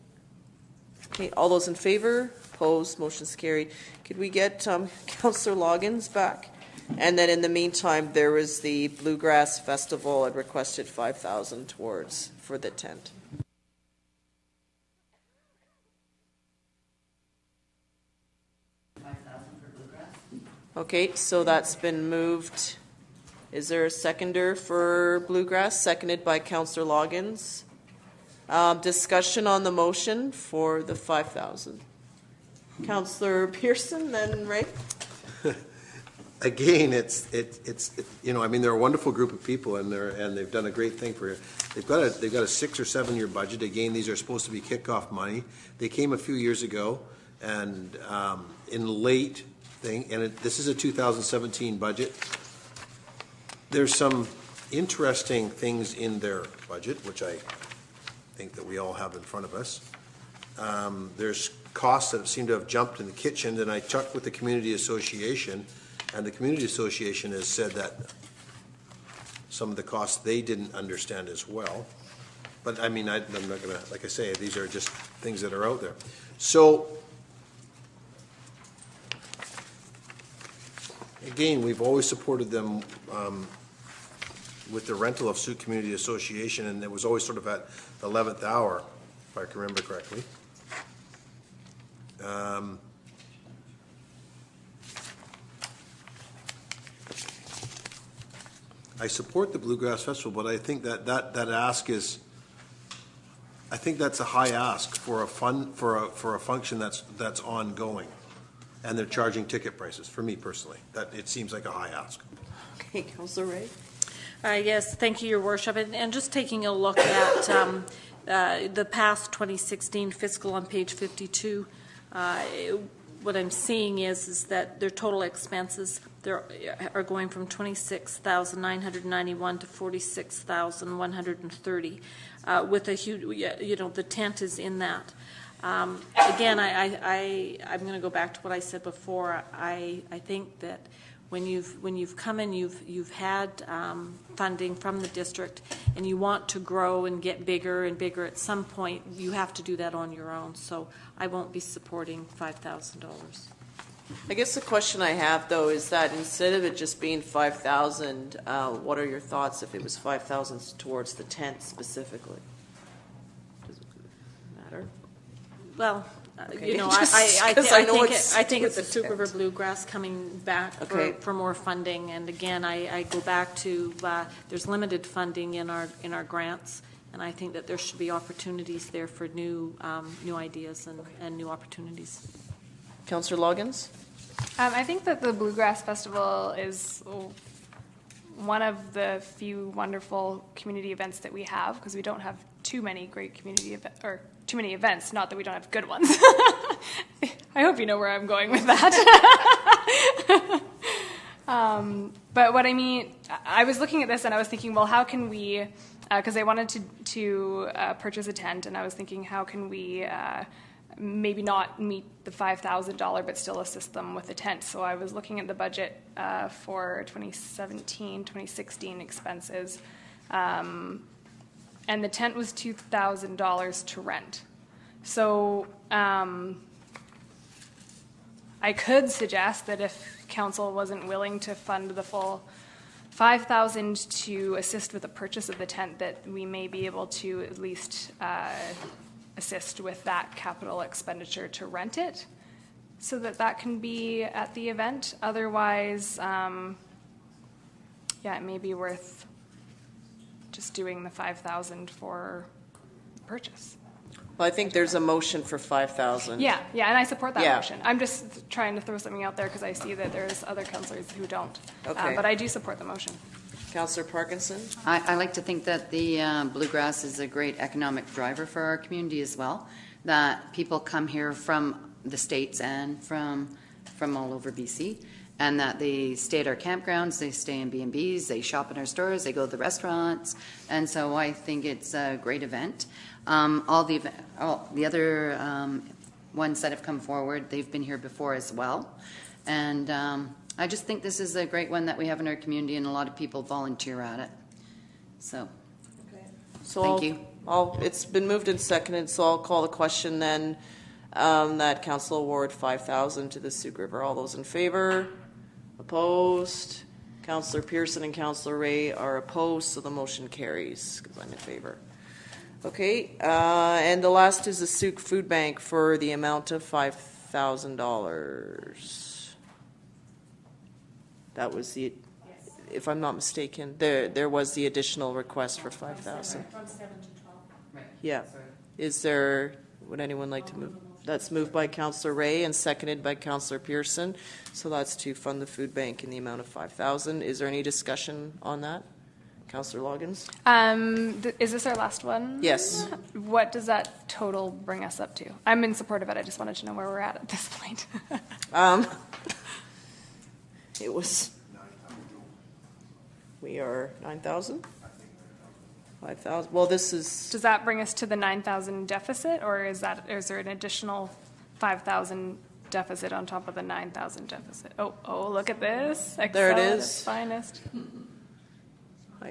Okay, all those in favor? Opposed? Motion's carried. Could we get Councillor Loggins back? And then in the meantime, there was the Bluegrass Festival. I'd requested 5,000 towards for the tent. Okay, so that's been moved. Is there a seconder for Bluegrass? Seconded by Councillor Loggins. Discussion on the motion for the 5,000. Councillor Pearson, then Ray. Again, it's you know, I mean, they're a wonderful group of people, and they've done a great thing for you. They've got a 6 or 7 year budget. Again, these are supposed to be kickoff money. They came a few years ago, and in late thing, and this is a 2017 budget. There's some interesting things in their budget, which I think that we all have in front of us. There's costs that seem to have jumped in the kitchen, and I checked with the community association. And the community association has said that some of the costs they didn't understand as well. But I mean, I'm not going to, like I say, these are just things that are out there. So, again, we've always supported them with the rental of Sault Community Association, and it was always sort of at the 11th hour, if I can remember correctly. I support the Bluegrass Festival, but I think that ask is, I think that's a high ask for a function that's ongoing, and they're charging ticket prices. For me personally, that it seems like a high ask. Okay, Councillor Ray. Yes, thank you, Your Worship. And just taking a look at the past 2016 fiscal on page 52, what I'm seeing is that their total expenses are going from $26,991 to $46,130, with a huge, the tent is in that. Again, I'm going to go back to what I said before. I think that when you've come in, you've had funding from the district, and you want to grow and get bigger and bigger. At some point, you have to do that on your own. So I won't be supporting $5,000. I guess the question I have, though, is that instead of it just being 5,000, what are your thoughts if it was 5,000 towards the tent specifically? Does it matter? Well, okay. I think it's the Sault River Bluegrass coming back for more funding. And again, I go back to there's limited funding in our grants, and I think that there should be opportunities there for new ideas and new opportunities. Councillor Loggins? I think that the Bluegrass Festival is one of the few wonderful community events that we have, because we don't have too many great community or too many events, not that we don't have good ones. I hope you know where I'm going with that. But what I mean, I was looking at this and I was thinking, well, how can we, because I wanted to purchase a tent, and I was thinking, how can we maybe not meet the $5,000 but still assist them with a tent. So I was looking at the budget for 2017, 2016 expenses. and the tent was $2,000 to rent. So I could suggest that if council wasn't willing to fund the full $5,000 to assist with the purchase of the tent, that we may be able to at least assist with that capital expenditure to rent it, so that that can be at the event. Otherwise, yeah, it may be worth just doing the $5,000 for purchase. Well, I think there's a motion for 5,000. Yeah, and I support that Yeah. motion. I'm just trying to throw something out there because I see that there's other councillors who don't. Okay. But I do support the motion. Councillor Parkinson? I like to think that the bluegrass is a great economic driver for our community as well, that people come here from the States and from all over BC, and that they stay at our campgrounds, they stay in B&Bs, they shop in our stores, they go to the restaurants, and so I think it's a great event. All the other ones that have come forward, they've been here before as well, and I just think this is a great one that we have in our community, and a lot of people volunteer at it. So, thank you. It's been moved and seconded, so I'll call the question then, that council award 5,000 to the Sooke River. All those in favor? Opposed? Councillor Pearson and Councillor Ray are opposed, so the motion carries because I'm in favor. Okay, and the last is the Sooke Food Bank for the amount of $5,000. That was the, if I'm not mistaken, there was the additional request for 5,000. From 7 to 12. Right. Yeah. Is there, would anyone like to move? That's moved by Councillor Ray and seconded by Councillor Pearson. So that's to fund the food bank in the amount of 5,000. Is there any discussion on that? Councillor Loggins? Is this our last one? Yes. What does that total bring us up to? I'm in support of it. I just wanted to know where we're at this point. It was, we are 9,000? 5,000. Well, this is. Does that bring us to the 9,000 deficit, or is there an additional 5,000 deficit on top of the 9,000 deficit? Oh, look at this. Excel There it at is. its finest.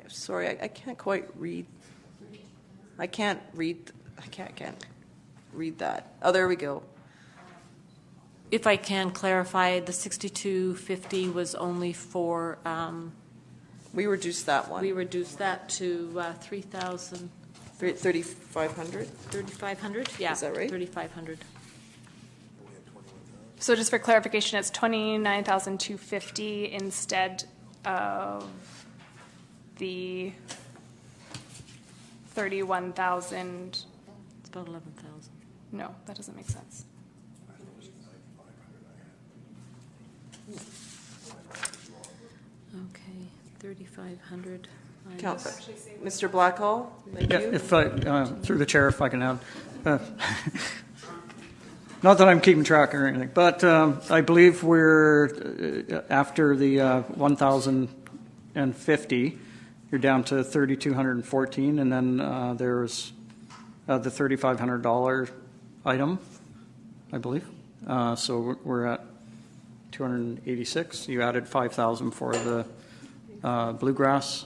Sorry, I can't quite read. I can't read that. Oh, there we go. If I can clarify, the 6,250 was only for. We reduced that one. We reduced that to 3,000. 3,500? 3,500? Yeah. Is that right? 3,500. So just for clarification, it's 29,250 instead of the 31,000. It's about 11,000. No, that doesn't make sense. Okay, 3,500. Mr. Blackhall, thank you. If I, through the chair, if I can add. Not that I'm keeping track or anything, but I believe we're, after the 1,050, you're down to 3,214, and then there's the $3,500 item, I believe. So we're at 286. You added 5,000 for the bluegrass,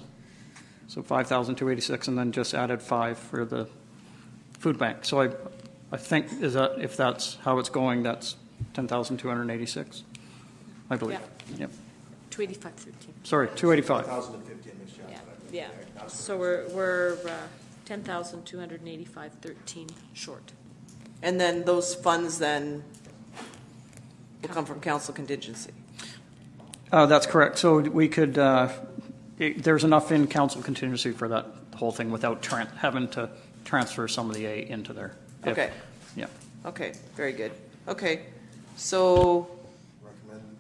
so 5,286, and then just added 5 for the food bank. So I think if that's how it's going, that's 10,286, I believe. Yeah. Yep. 285.13. Sorry, 285. Yeah. So we're 10,285.13 short. And then those funds then will come from council contingency. That's correct. So we could. There's enough in council contingency for that whole thing without having to transfer some of the A into there. Okay. Yeah. Okay. Very good. Okay. So.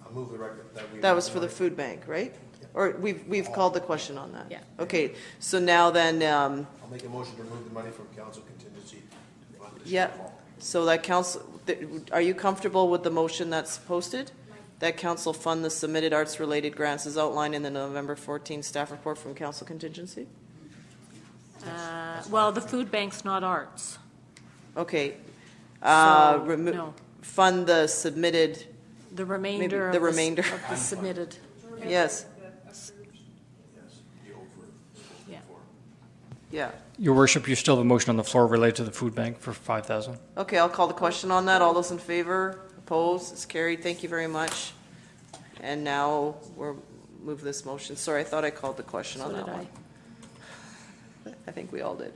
I'll move the record that was for the food bank, right? Or we've called the question on that. Yeah. Okay. So now then. I'll make a motion to remove the money from council contingency. Yeah. So that council, are you comfortable with the motion that's posted? That council fund the submitted arts-related grants as outlined in the November 14 staff report from council contingency? Well, the food bank's not arts. Okay. No. Fund the submitted. The remainder the of remainder of the submitted. Yes. Yeah. Your worship, you still have a motion on the floor related to the food bank for 5,000. Okay, I'll call the question on that. All those in favor? Opposed? It's carried. Thank you very much. And now we'll move this motion. Sorry, I thought I called the question on that one. I think we all did.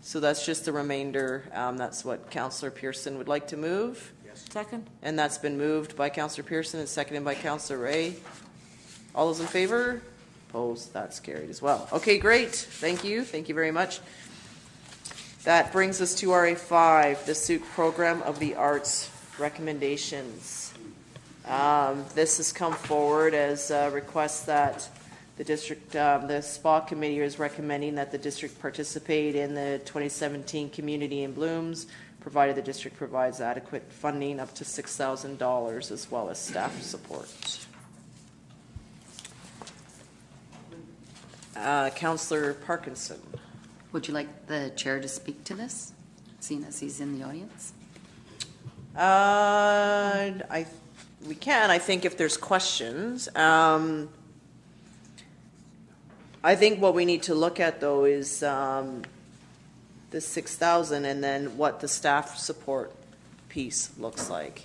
So that's just the remainder. That's what Councillor Pearson would like to move. Yes. Second. And that's been moved by Councillor Pearson and seconded by Councillor Ray. All those in favor? Opposed? That's carried as well. Okay, great. Thank you. Thank you very much. That brings us to RA5, the SUC Program of the Arts recommendations. This has come forward as a request that the district, the SPA committee is recommending that the district participate in the 2017 Community in Blooms, provided the district provides adequate funding up to $6,000 as well as staff support. Councillor Parkinson. Would you like the chair to speak to this, seeing as he's in the audience? We can. I think if there's questions. I think what we need to look at though is the 6,000 and then what the staff support piece looks like.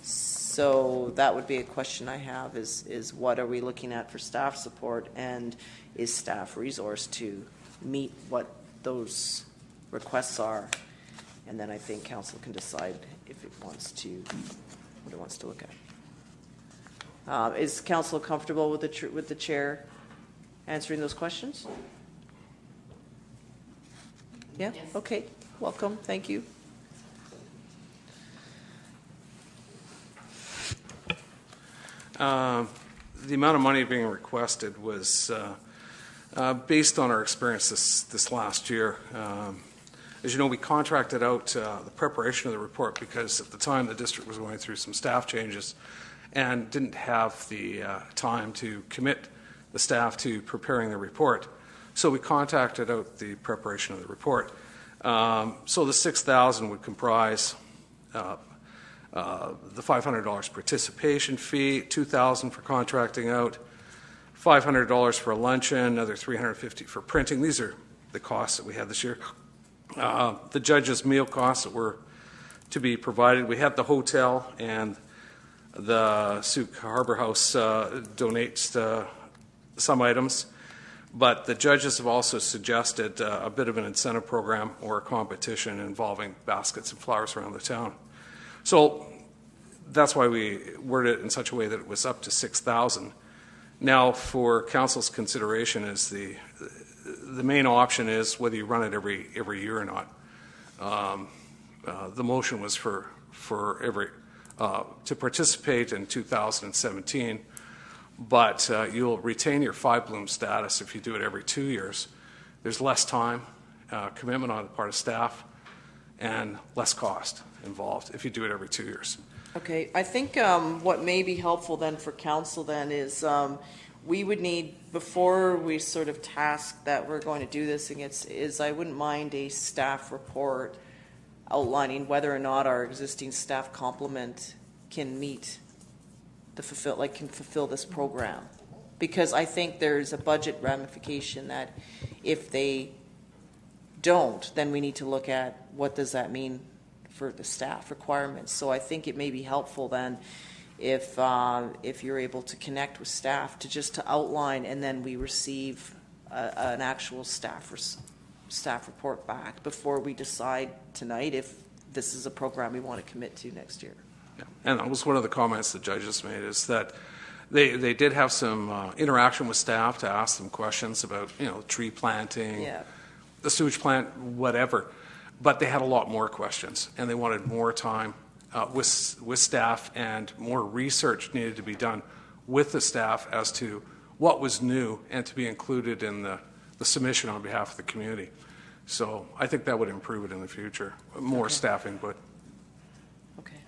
So that would be a question I have is what are we looking at for staff support, and is staff resourced to meet what those requests are? And then I think council can decide if it wants to, what it wants to look at. Is council comfortable with the chair answering those questions? Yeah? Yes. Okay. Welcome. Thank you. The amount of money being requested was based on our experience this last year. As you know, we contracted out the preparation of the report because at the time the district was going through some staff changes and didn't have the time to commit the staff to preparing the report. So we contracted out the preparation of the report. So the $6,000 would comprise the $500 participation fee, $2,000 for contracting out, $500 for a luncheon, another $350 for printing. These are the costs that we had this year. The judges' meal costs that were to be provided. We had the hotel, and the Sooke Harbor House donates some items. But the judges have also suggested a bit of an incentive program or a competition involving baskets and flowers around the town. So that's why we worded it in such a way that it was up to $6,000. Now, for council's consideration, is the main option is whether you run it every year or not. The motion was for every to participate in 2017, but you'll retain your 5 bloom status if you do it every 2 years. There's less time, commitment on the part of staff, and less cost involved if you do it every 2 years. Okay, I think what may be helpful then for council then is we would need, before we sort of task that we're going to do this, is I wouldn't mind a staff report outlining whether or not our existing staff complement can meet the fulfill this program. Because I think there's a budget ramification that if they don't, then we need to look at what does that mean for the staff requirements. So I think it may be helpful then if you're able to connect with staff to outline, and then we receive an actual staff report back before we decide tonight if this is a program we want to commit to next year. Yeah. And that was one of the comments the judges made, is that they did have some interaction with staff to ask them questions about, tree planting, the sewage plant, whatever. But they had a lot more questions, and they wanted more time with staff, and more research needed to be done with the staff as to what was new and to be included in the submission on behalf of the community. So I think that would improve it in the future, more staff input. Okay.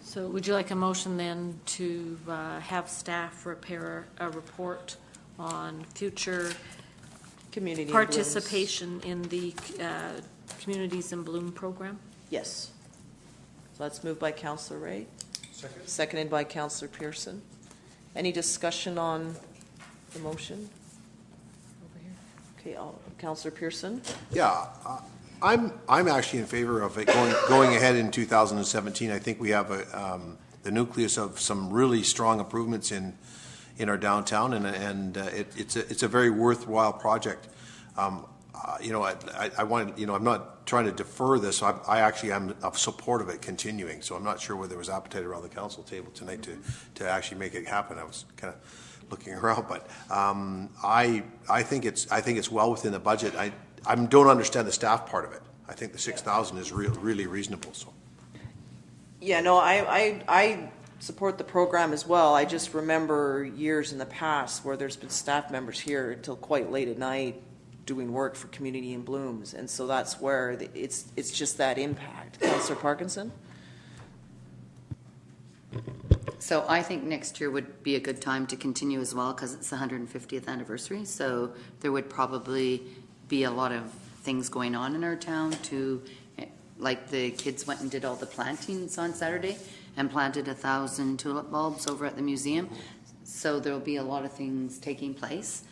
So would you like a motion then to have staff prepare a report on future community participation in the Communities in Bloom program? Yes. So that's moved by Councillor Ray. Second. Seconded by Councillor Pearson. Any discussion on the motion? Over here. Okay, Councillor Pearson. Yeah, I'm actually in favor of it going ahead in 2017. I think we have the nucleus of some really strong improvements in our downtown, and it's a very worthwhile project. I want, I'm not trying to defer this. I actually am of support of it continuing. So I'm not sure whether there was appetite around the council table tonight to actually make it happen. I was kind of looking around, but I think it's well within the budget. I don't understand the staff part of it. I think the 6,000 is really reasonable. So. Yeah, no, I support the program as well. I just remember years in the past where there's been staff members here until quite late at night doing work for Community in Blooms, and so that's where it's just that impact. Councillor Parkinson? So I think next year would be a good time to continue as well, because it's the 150th anniversary, so there would probably be a lot of things going on in our town like the kids went and did all the plantings on Saturday and planted 1,000 tulip bulbs over at the museum, so there'll be a lot of things taking place.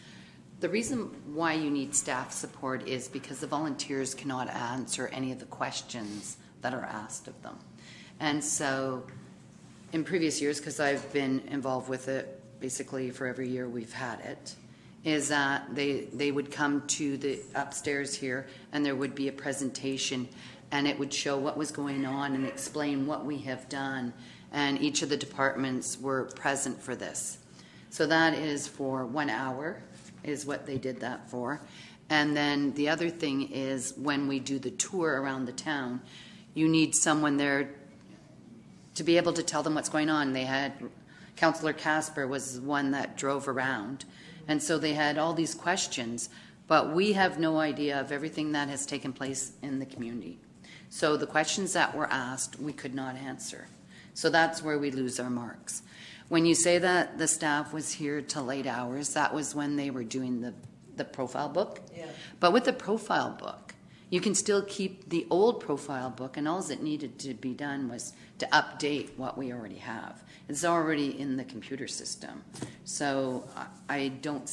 The reason why you need staff support is because the volunteers cannot answer any of the questions that are asked of them. And so in previous years, because I've been involved with it basically for every year we've had it, is that they would come to the upstairs here and there would be a presentation and it would show what was going on and explain what we have done, and each of the departments were present for this. So that is for 1 hour is what they did that for. And then the other thing is when we do the tour around the town, you need someone there to be able to tell them what's going on. They had, Councillor Casper was one that drove around, and so they had all these questions, but we have no idea of everything that has taken place in the community. So the questions that were asked, we could not answer. So that's where we lose our marks. When you say that the staff was here till late hours, that was when they were doing the profile book. Yeah. But with the profile book, you can still keep the old profile book, and all that needed to be done was to update what we already have. It's already in the computer system. So I don't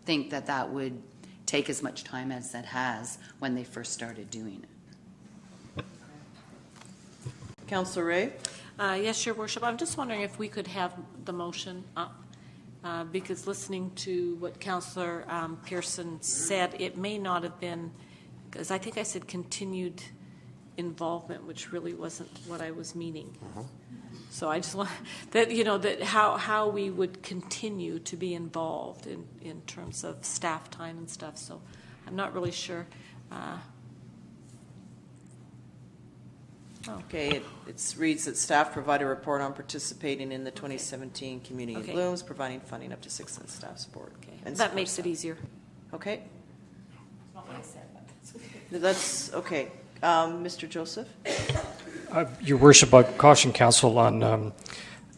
think that would take as much time as that has when they first started doing it. Councillor Ray? Yes, Your Worship. I'm just wondering if we could have the motion up, because listening to what Councillor Pearson said, it may not have been, because I think I said continued involvement, which really wasn't what I was meaning. So I just want that, that how we would continue to be involved in terms of staff time and stuff. So I'm not really sure. Okay, it reads that staff provide a report on participating in the 2017 Community in Blooms, providing funding up to 6 cents staff support. Okay. And that makes it easier. Okay. That's not what I said, but that's okay. That's okay. Mr. Joseph? Your Worship, I caution council on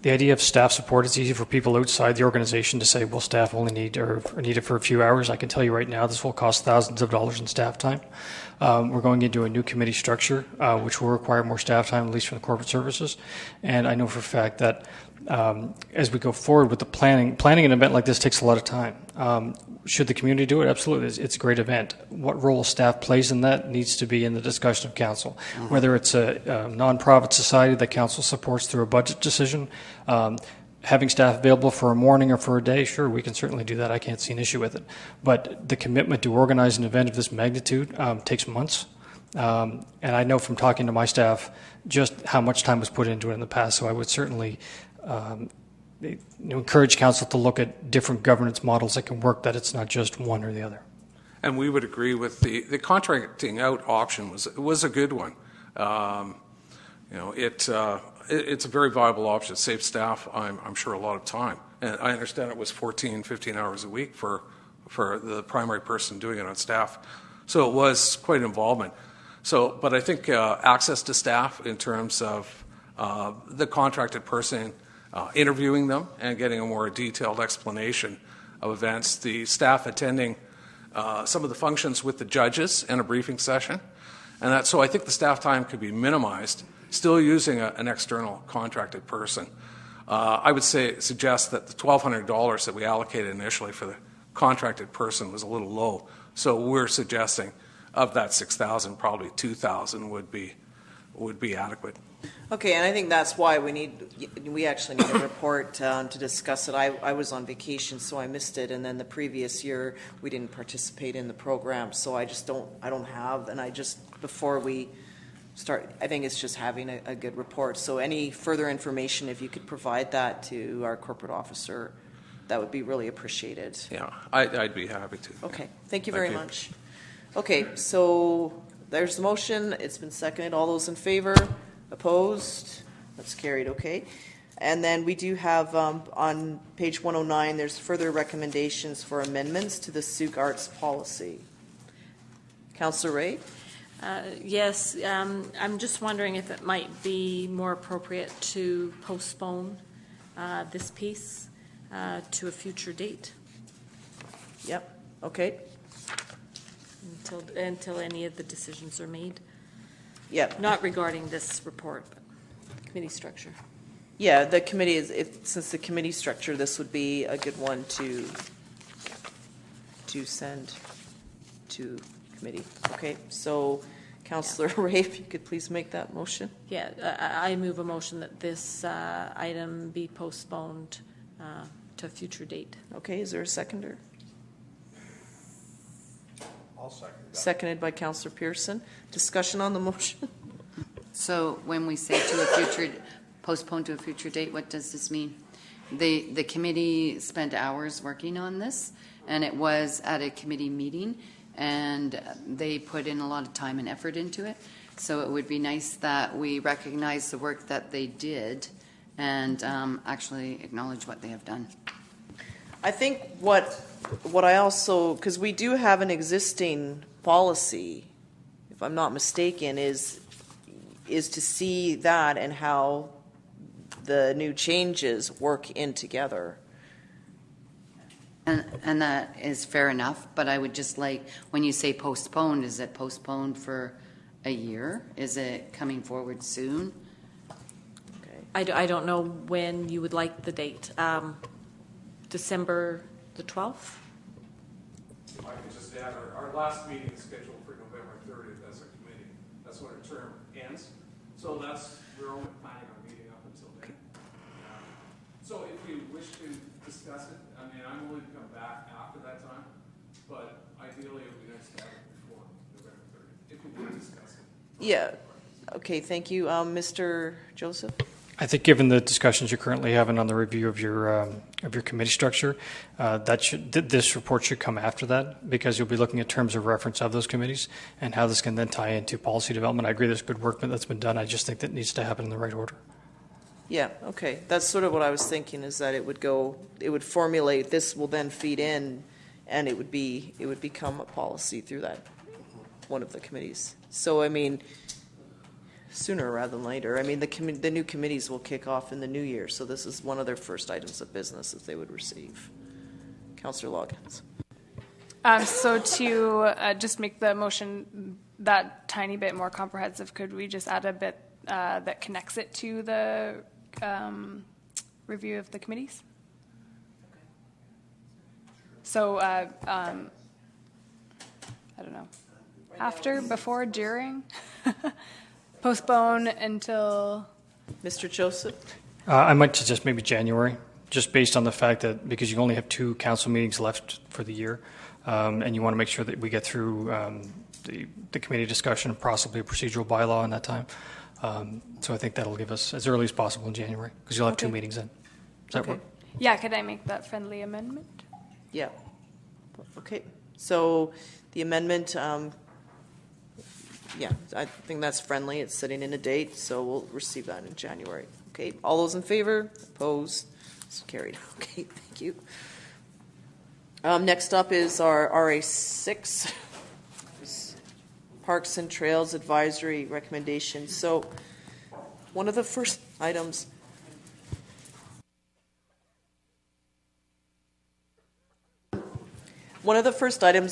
the idea of staff support. It's easy for people outside the organization to say, well, staff only need it for a few hours. I can tell you right now, this will cost thousands of dollars in staff time. We're going into a new committee structure, which will require more staff time, at least from the corporate services. And I know for a fact that as we go forward with the planning an event like this takes a lot of time. Should the community do it? Absolutely. It's a great event. What role staff plays in that needs to be in the discussion of council. Mm-hmm. Whether it's a non-profit society that council supports through a budget decision, having staff available for a morning or for a day, sure, we can certainly do that. I can't see an issue with it. But the commitment to organize an event of this magnitude takes months. And I know from talking to my staff just how much time was put into it in the past, so I would certainly encourage council to look at different governance models that can work, that it's not just one or the other. And we would agree with the contracting out option was a good one. It's a very viable option. It saves staff, I'm sure, a lot of time. And I understand it was 14, 15 hours a week for the primary person doing it on staff. So it was quite an involvement. So, but I think access to staff in terms of the contracted person, interviewing them and getting a more detailed explanation of events, the staff attending some of the functions with the judges and a briefing session. And so I think the staff time could be minimized, still using an external contracted person. I would suggest that the $1,200 that we allocated initially for the contracted person was a little low. So we're suggesting of that 6,000, probably 2,000 would be adequate. Okay, and I think that's why we actually need a report to discuss it. I was on vacation, so I missed it, and then the previous year we didn't participate in the program, so I don't have, and before we start, I think it's just having a good report. So any further information, if you could provide that to our corporate officer, that would be really appreciated. Yeah, I'd be happy to. Okay, thank you very much. Okay, so there's the motion. It's been seconded. All those in favor? Opposed? That's carried. Okay. And then we do have on page 109, there's further recommendations for amendments to the Sauk Arts policy. Councillor Ray? Yes, I'm just wondering if it might be more appropriate to postpone this piece to a future date. Yep. Okay. Until any of the decisions are made. Yep. Not regarding this report, but committee structure. Yeah, the committee since the committee structure, this would be a good one to send to committee. Okay, so Councillor Ray, if you could please make that motion. Yeah, I move a motion that this item be postponed to a future date. Okay, is there a seconder? I'll second that. Seconded by Councillor Pearson. Discussion on the motion? So when we say postpone to a future date, what does this mean? The committee spent hours working on this, and it was at a committee meeting, and they put in a lot of time and effort into it. So it would be nice that we recognize the work that they did and actually acknowledge what they have done. I think what I also, because we do have an existing policy, if I'm not mistaken, is to see that and how the new changes work in together. And that is fair enough, but I would just like, when you say postponed, is it postponed for a year? Is it coming forward soon? Okay. I don't know when you would like the date. December the 12th? I can just add, our last meeting is scheduled for November 30th as a committee. That's when our term ends. So we're only planning on meeting up until then. So if you wish to discuss it, I mean, I'm willing to come back after that time, but ideally it would be nice to have it before November 30th, if you want to discuss it. Yeah. Okay, thank you. Mr. Joseph? I think given the discussions you're currently having on the review of your committee structure, this report should come after that, because you'll be looking at terms of reference of those committees and how this can then tie into policy development. I agree there's good work that's been done. I just think that needs to happen in the right order. Yeah, okay. That's sort of what I was thinking, is that it would formulate, this will then feed in, and it would become a policy through that one of the committees. So, I mean, sooner rather than later. I mean, the new committees will kick off in the new year, so this is one of their first items of business that they would receive. Councillor Loggins. So to just make the motion that tiny bit more comprehensive, could we just add a bit that connects it to the review of the committees? So, I don't know, after, before, during? Postpone until... Mr. Joseph? I might suggest maybe January, just based on the fact that because you only have 2 council meetings left for the year, and you want to make sure that we get through the committee discussion and possibly a procedural bylaw in that time. So I think that'll give us as early as possible in January, because you'll have 2 meetings then. Does that work? Yeah, could I make that friendly amendment? Yeah. Okay. So the amendment, yeah, I think that's friendly. It's sitting in a date, so we'll receive that in January. Okay. All those in favor? Opposed? It's carried. Okay. Thank you. Next up is our RA6, Parks and Trails Advisory Recommendation. So one of the first items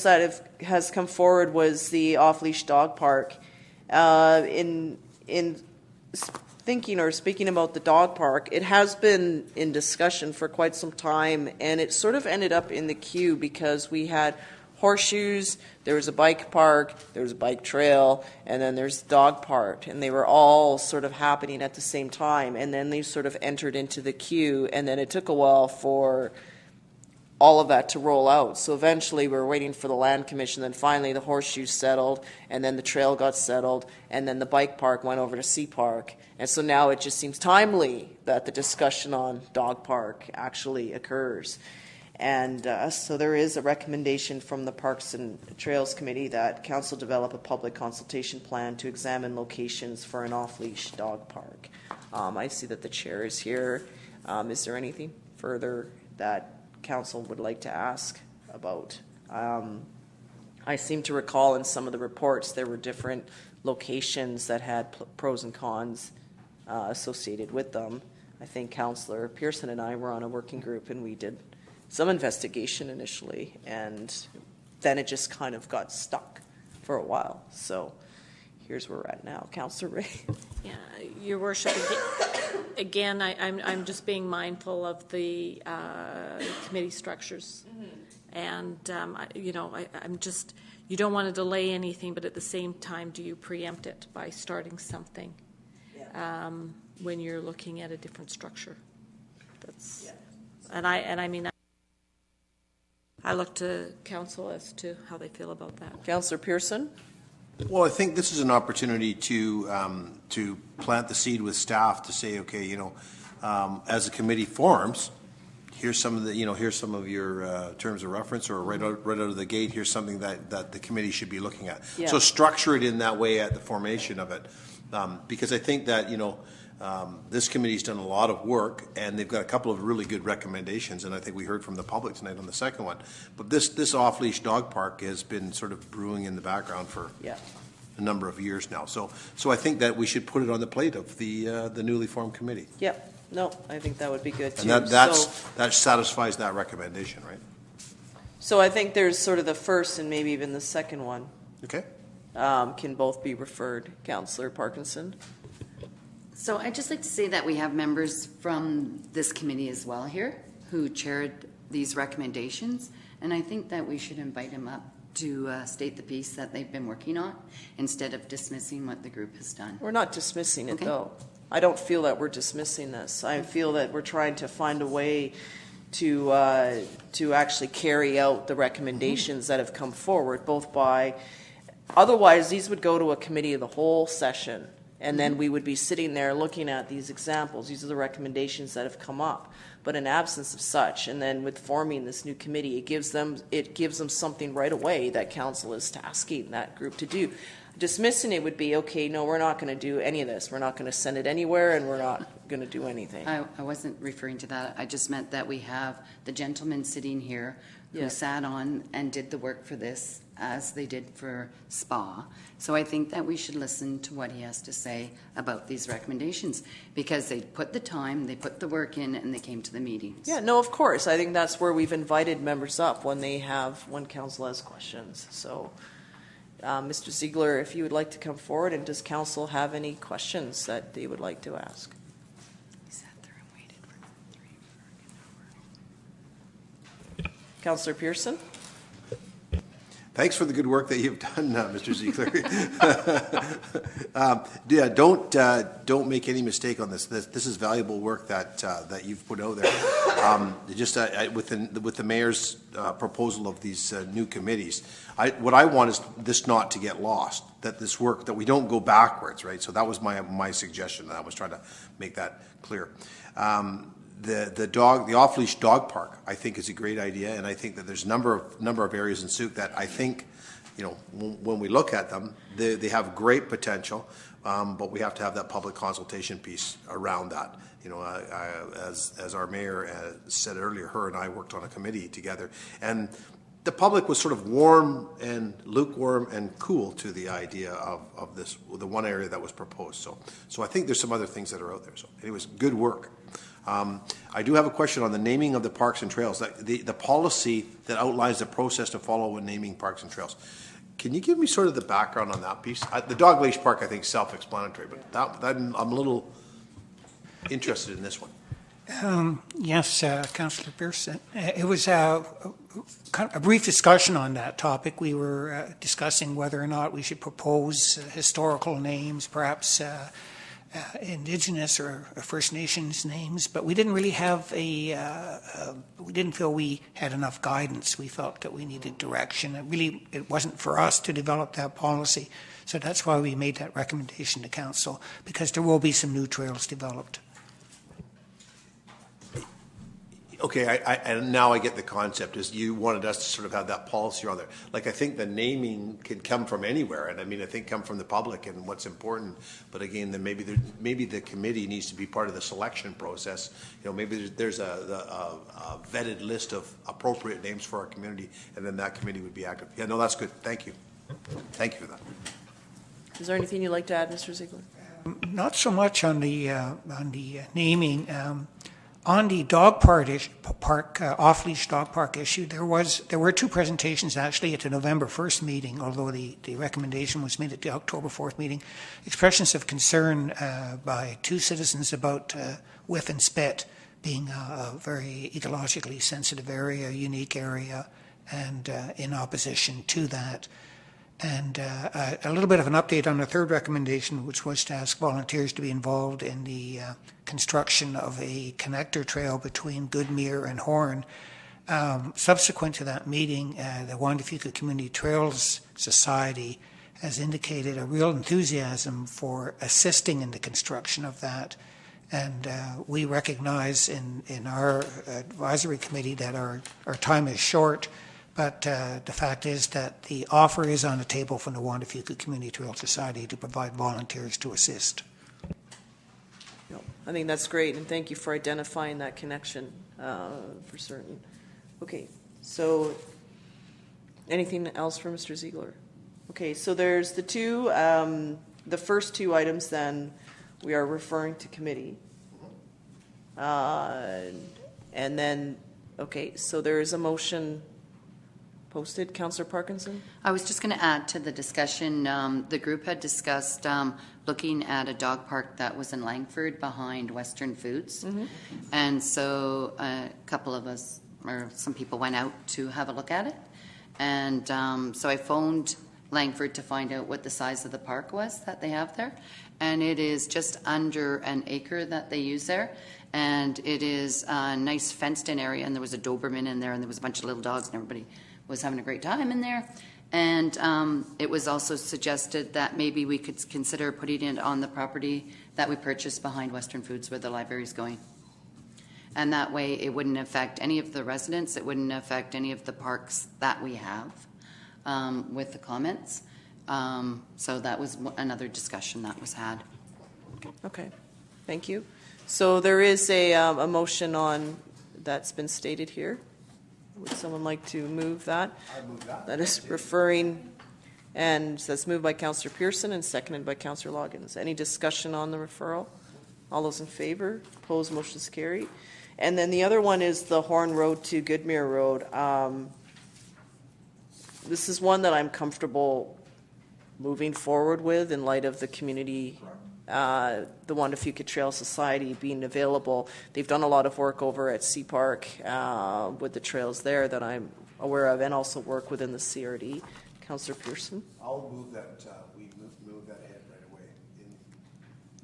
that has come forward was the off-leash dog park. In thinking or speaking about the dog park, it has been in discussion for quite some time, and it sort of ended up in the queue because we had horseshoes, there was a bike park, there was a bike trail, and then there's the dog park. And they were all sort of happening at the same time. And then they sort of entered into the queue, and then it took a while for all of that to roll out. So eventually we were waiting for the land commission, then finally the horseshoes settled, and then the trail got settled, and then the bike park went over to Sea Park. And so now it just seems timely that the discussion on dog park actually occurs. And so there is a recommendation from the Parks and Trails Committee that council develop a public consultation plan to examine locations for an off-leash dog park. I see that the chair is here. Is there anything further that council would like to ask about? I seem to recall in some of the reports there were different locations that had pros and cons associated with them. I think Councillor Pearson and I were on a working group, and we did some investigation initially, and then it just kind of got stuck for a while. So here's where we're at now. Councillor Ray. Yeah, Your Worship, again, I'm just being mindful of the committee structures. And, I'm just, you don't want to delay anything, but at the same time, do you preempt it by starting something when you're looking at a different structure? That's, and I mean, I look to council as to how they feel about that. Councillor Pearson? Well, I think this is an opportunity to plant the seed with staff to say, okay, as a committee forms, here's some of the, here's some of your terms of reference, or right out of the gate, here's something that the committee should be looking at. Yeah. So structure it in that way at the formation of it, because I think that this committee's done a lot of work, and they've got a couple of really good recommendations, and I think we heard from the public tonight on the second one. But this off-leash dog park has been sort of brewing in the background for a number of years now. So I think that we should put it on the plate of the newly formed committee. Yep. No, I think that would be good too. And that satisfies that recommendation, right? So I think there's sort of the first and maybe even the second one. Okay. Can both be referred. Councillor Parkinson. So I'd just like to say that we have members from this committee as well here who chaired these recommendations, and I think that we should invite them up to state the piece that they've been working on instead of dismissing what the group has done. We're not dismissing it, though. I don't feel that we're dismissing this. I feel that we're trying to find a way to actually carry out the recommendations that have come forward, both by, otherwise these would go to a committee of the whole session, and then we would be sitting there looking at these examples. These are the recommendations that have come up. But in absence of such, and then with forming this new committee, it gives them something right away that council is tasking that group to do. Dismissing it would be, okay, no, we're not going to do any of this. We're not going to send it anywhere, and we're not going to do anything. I wasn't referring to that. I just meant that we have the gentleman sitting here who sat on and did the work for this as they did for SPA. So I think that we should listen to what he has to say about these recommendations, because they put the time, they put the work in, and they came to the meetings. Yeah, no, of course. I think that's where we've invited members up when council has questions. So, Mr. Ziegler, if you would like to come forward, and does council have any questions that they would like to ask? He sat there and waited for 3 hours. Councillor Pearson? Thanks for the good work that you've done, Mr. Ziegler. Don't make any mistake on this. This is valuable work that you've put out there. With the mayor's proposal of these new committees, what I want is this not to get lost. That this work, that we don't go backwards, right? So that was my suggestion, and I was trying to make that clear. The off-leash dog park, I think, is a great idea, and I think that there's a number of areas in Sooke that I think, when we look at them, they have great potential, but we have to have that public consultation piece around that. As our mayor said earlier, her and I worked on a committee together, and the public was sort of warm and lukewarm and cool to the idea of this, the one area that was proposed. So I think there's some other things that are out there. So anyways, good work. I do have a question on the naming of the parks and trails. The policy that outlines the process to follow when naming parks and trails. Can you give me sort of the background on that piece? The dog leash park, I think, is self-explanatory, but I'm a little interested in this one. Yes, Councillor Pearson. It was kind of a brief discussion on that topic. We were discussing whether or not we should propose historical names, perhaps Indigenous or First Nations names, but we didn't really have we didn't feel we had enough guidance. We felt that we needed direction. It wasn't for us to develop that policy. So that's why we made that recommendation to Council, because there will be some new trails developed. Okay, and now I get the concept. Is you wanted us to sort of have that policy on there. Like, I think the naming can come from anywhere, and I mean, I think come from the public and what's important. But again, then maybe the committee needs to be part of the selection process. You know, maybe there's a vetted list of appropriate names for our community, and then that committee would be active. Yeah, no, that's good. Thank you. Thank you for that. Is there anything you'd like to add, Mr. Ziegler? Not so much on the naming. On the dog park, off-leash dog park issue, there were two presentations actually at the November 1st meeting, although the recommendation was made at the October 4th meeting. Expressions of concern by two citizens about Whiff and Spit being a very ecologically sensitive area, a unique area, and in opposition to that. And a little bit of an update on the third recommendation, which was to ask volunteers to be involved in the construction of a connector trail between Goodmere and Horn. Subsequent to that meeting, the Juan de Fuca Community Trails Society has indicated a real enthusiasm for assisting in the construction of that. And we recognize in our advisory committee that our time is short. But the fact is that the offer is on the table from the Juan de Fuca Community Trail Society to provide volunteers to assist. I think that's great, and thank you for identifying that connection for certain. Okay, so anything else for Mr. Ziegler? Okay, so there's the first two items then we are referring to committee. And then, okay, so there is a motion posted. Councillor Parkinson? I was just going to add to the discussion, the group had discussed looking at a dog park that was in Langford behind Western Foods. Mm-hmm. And so a couple of us, or some people went out to have a look at it. And so I phoned Langford to find out what the size of the park was that they have there. And it is just under an acre that they use there. And it is a nice fenced-in area, and there was a Doberman in there, and there was a bunch of little dogs, and everybody was having a great time in there. And it was also suggested that maybe we could consider putting it on the property that we purchased behind Western Foods where the library is going. And that way it wouldn't affect any of the residents, it wouldn't affect any of the parks that we have with the comments. So that was another discussion that was had. Okay, thank you. So there is a motion on that's been stated here. Would someone like to move that? I move that. That is referring, and that's moved by Councillor Pearson and seconded by Councillor Loggins. Any discussion on the referral? All those in favor? Opposed? Motion is carried. And then the other one is the Horn Road to Goodmere Road. This is one that I'm comfortable moving forward with in light of the community, the Juan de Fuca Trail Society being available. They've done a lot of work over at Sea Park with the trails there that I'm aware of, and also work within the CRD. Councillor Pearson? I'll move that we move that ahead right away.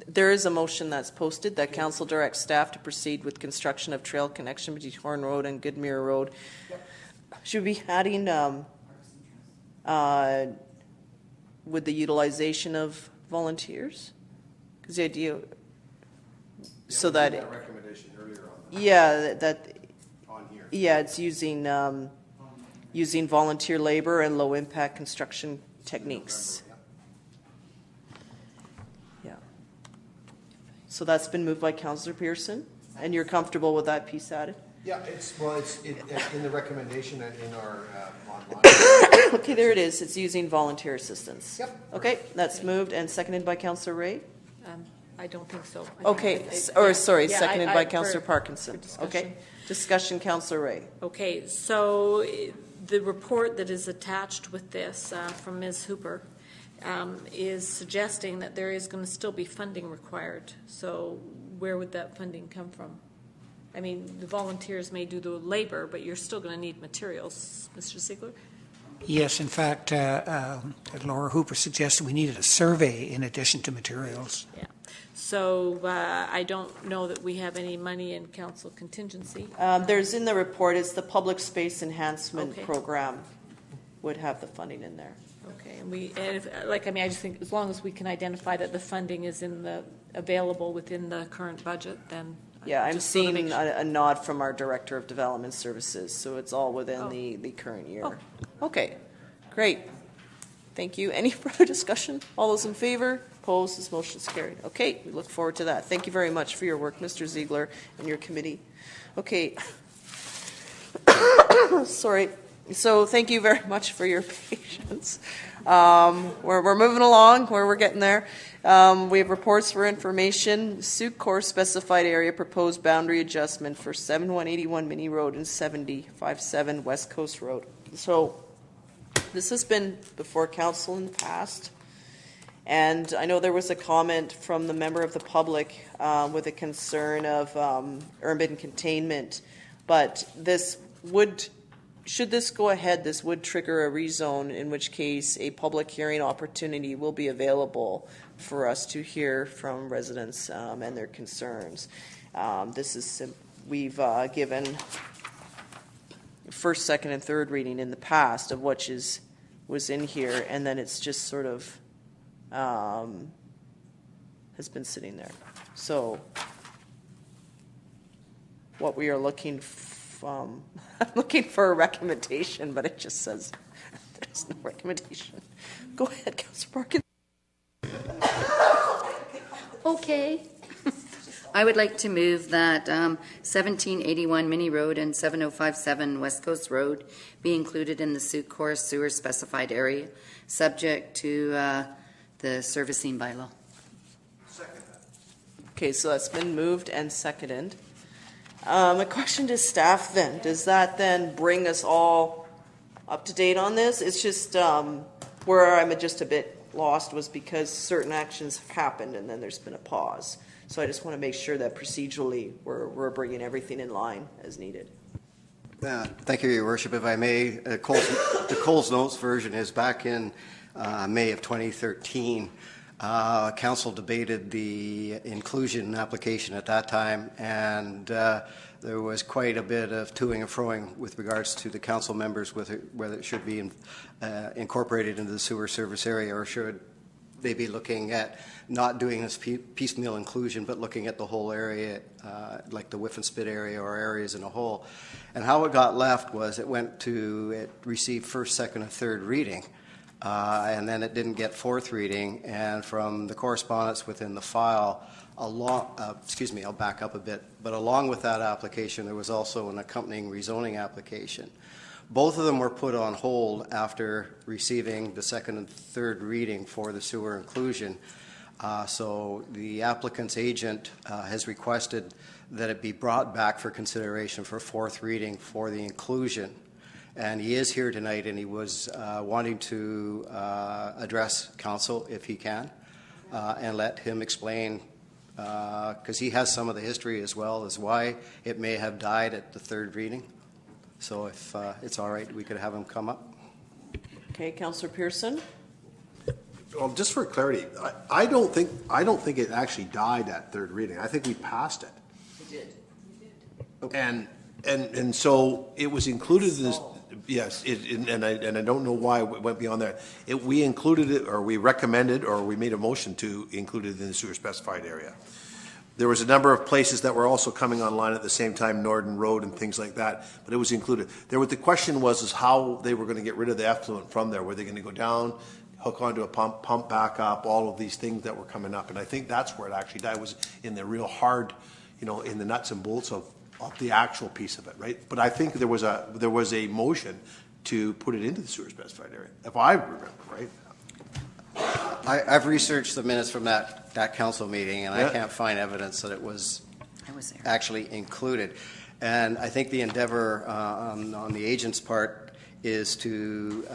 There is a motion that's posted that Council directs staff to proceed with construction of trail connection between Horn Road and Goodmere Road. Yep. Should we be adding with the utilization of volunteers? Because the idea, so that recommendation earlier on. That on here. Yeah, it's using using volunteer labor and low impact construction techniques. Yeah. So that's been moved by Councillor Pearson, and you're comfortable with that piece added? Yeah, it's in the recommendation and in our online. Okay, there it is. It's using volunteer assistance. Yep. Okay, that's moved and seconded by Councillor Ray. I don't think so. Seconded by Councillor Parkinson. Okay, discussion, Councillor Ray. Okay, so the report that is attached with this from Ms. Hooper is suggesting that there is going to still be funding required. So where would that funding come from? I mean, the volunteers may do the labor, but you're still going to need materials, Mr. Ziegler? Yes, in fact, Laura Hooper suggested we needed a survey in addition to materials. Yeah. So I don't know that we have any money in council contingency. There's in the report, it's the Public Space Enhancement Okay. Program would have the funding in there. Okay, and I just think as long as we can identify that the funding is available within the current budget, then. Yeah, I'm just sort of seeing make sure. a nod from our Director of Development Services, so it's all within the current year. Okay, great. Thank you. Any further discussion? All those in favor? Opposed? This motion is carried. Okay, we look forward to that. Thank you very much for your work, Mr. Ziegler, and your committee. Okay. Sorry. So thank you very much for your patience. We're moving along where we're getting there. We have reports for information. Sioux Corps specified area proposed boundary adjustment for 7181 Mini Road and 7057 West Coast Road. So this has been before council in the past. And I know there was a comment from the member of the public with a concern of urban containment. But this would, should this go ahead, this would trigger a rezone, in which case a public hearing opportunity will be available for us to hear from residents and their concerns. We've given first, second, and third reading in the past of what was in here, and then it's just sort of has been sitting there. So what we are looking I'm looking for a recommendation, but it just says there's no recommendation. Go ahead, Councillor Parkin. Okay. I would like to move that 1781 Mini Road and 7057 West Coast Road be included in the Sioux Corps sewer specified area, subject to the servicing bylaw. Okay, so that's been moved and seconded. A question to staff then. Does that then bring us all up to date on this? It's just where I'm just a bit lost was because certain actions have happened and then there's been a pause. So I just want to make sure that procedurally we're bringing everything in line as needed. Thank you, Your Worship. If I may, the Coles Notes version is back in May of 2013. Council debated the inclusion application at that time, and there was quite a bit of toing and froing with regards to the council members whether it should be incorporated into the sewer service area, or should they be looking at not doing this piecemeal inclusion, but looking at the whole area, like the Whiff and Spit area or areas in a whole. And how it got left was it received first, second, and third reading. And then it didn't get fourth reading, and from the correspondence within the file, I'll back up a bit, but along with that application, there was also an accompanying rezoning application. Both of them were put on hold after receiving the second and third reading for the sewer inclusion. So the applicant's agent has requested that it be brought back for consideration for fourth reading for the inclusion. And he is here tonight, and he was wanting to address council if he can, and let him explain, because he has some of the history as well as why it may have died at the third reading. So if it's all right, we could have him come up. Okay, Councillor Pearson. Well, just for clarity, I don't think it actually died at third reading. I think we passed it. We did. Okay. And so it was included in this. Yes, and I don't know why it went beyond that. We included it, or we recommended, or we made a motion to include it in the sewer specified area. There was a number of places that were also coming online at the same time, Norden Road and things like that, but it was included. The question was how they were going to get rid of the effluent from there. Were they going to go down, hook onto a pump back up, all of these things that were coming up? And I think that's where it actually died, was in the real hard, in the nuts and bolts of the actual piece of it, right? But I think there was a motion to put it into the sewer specified area, if I remember right. I've researched the minutes from that council meeting, and Yeah. I can't find evidence that it was actually included. And I think the endeavor on the agent's part is to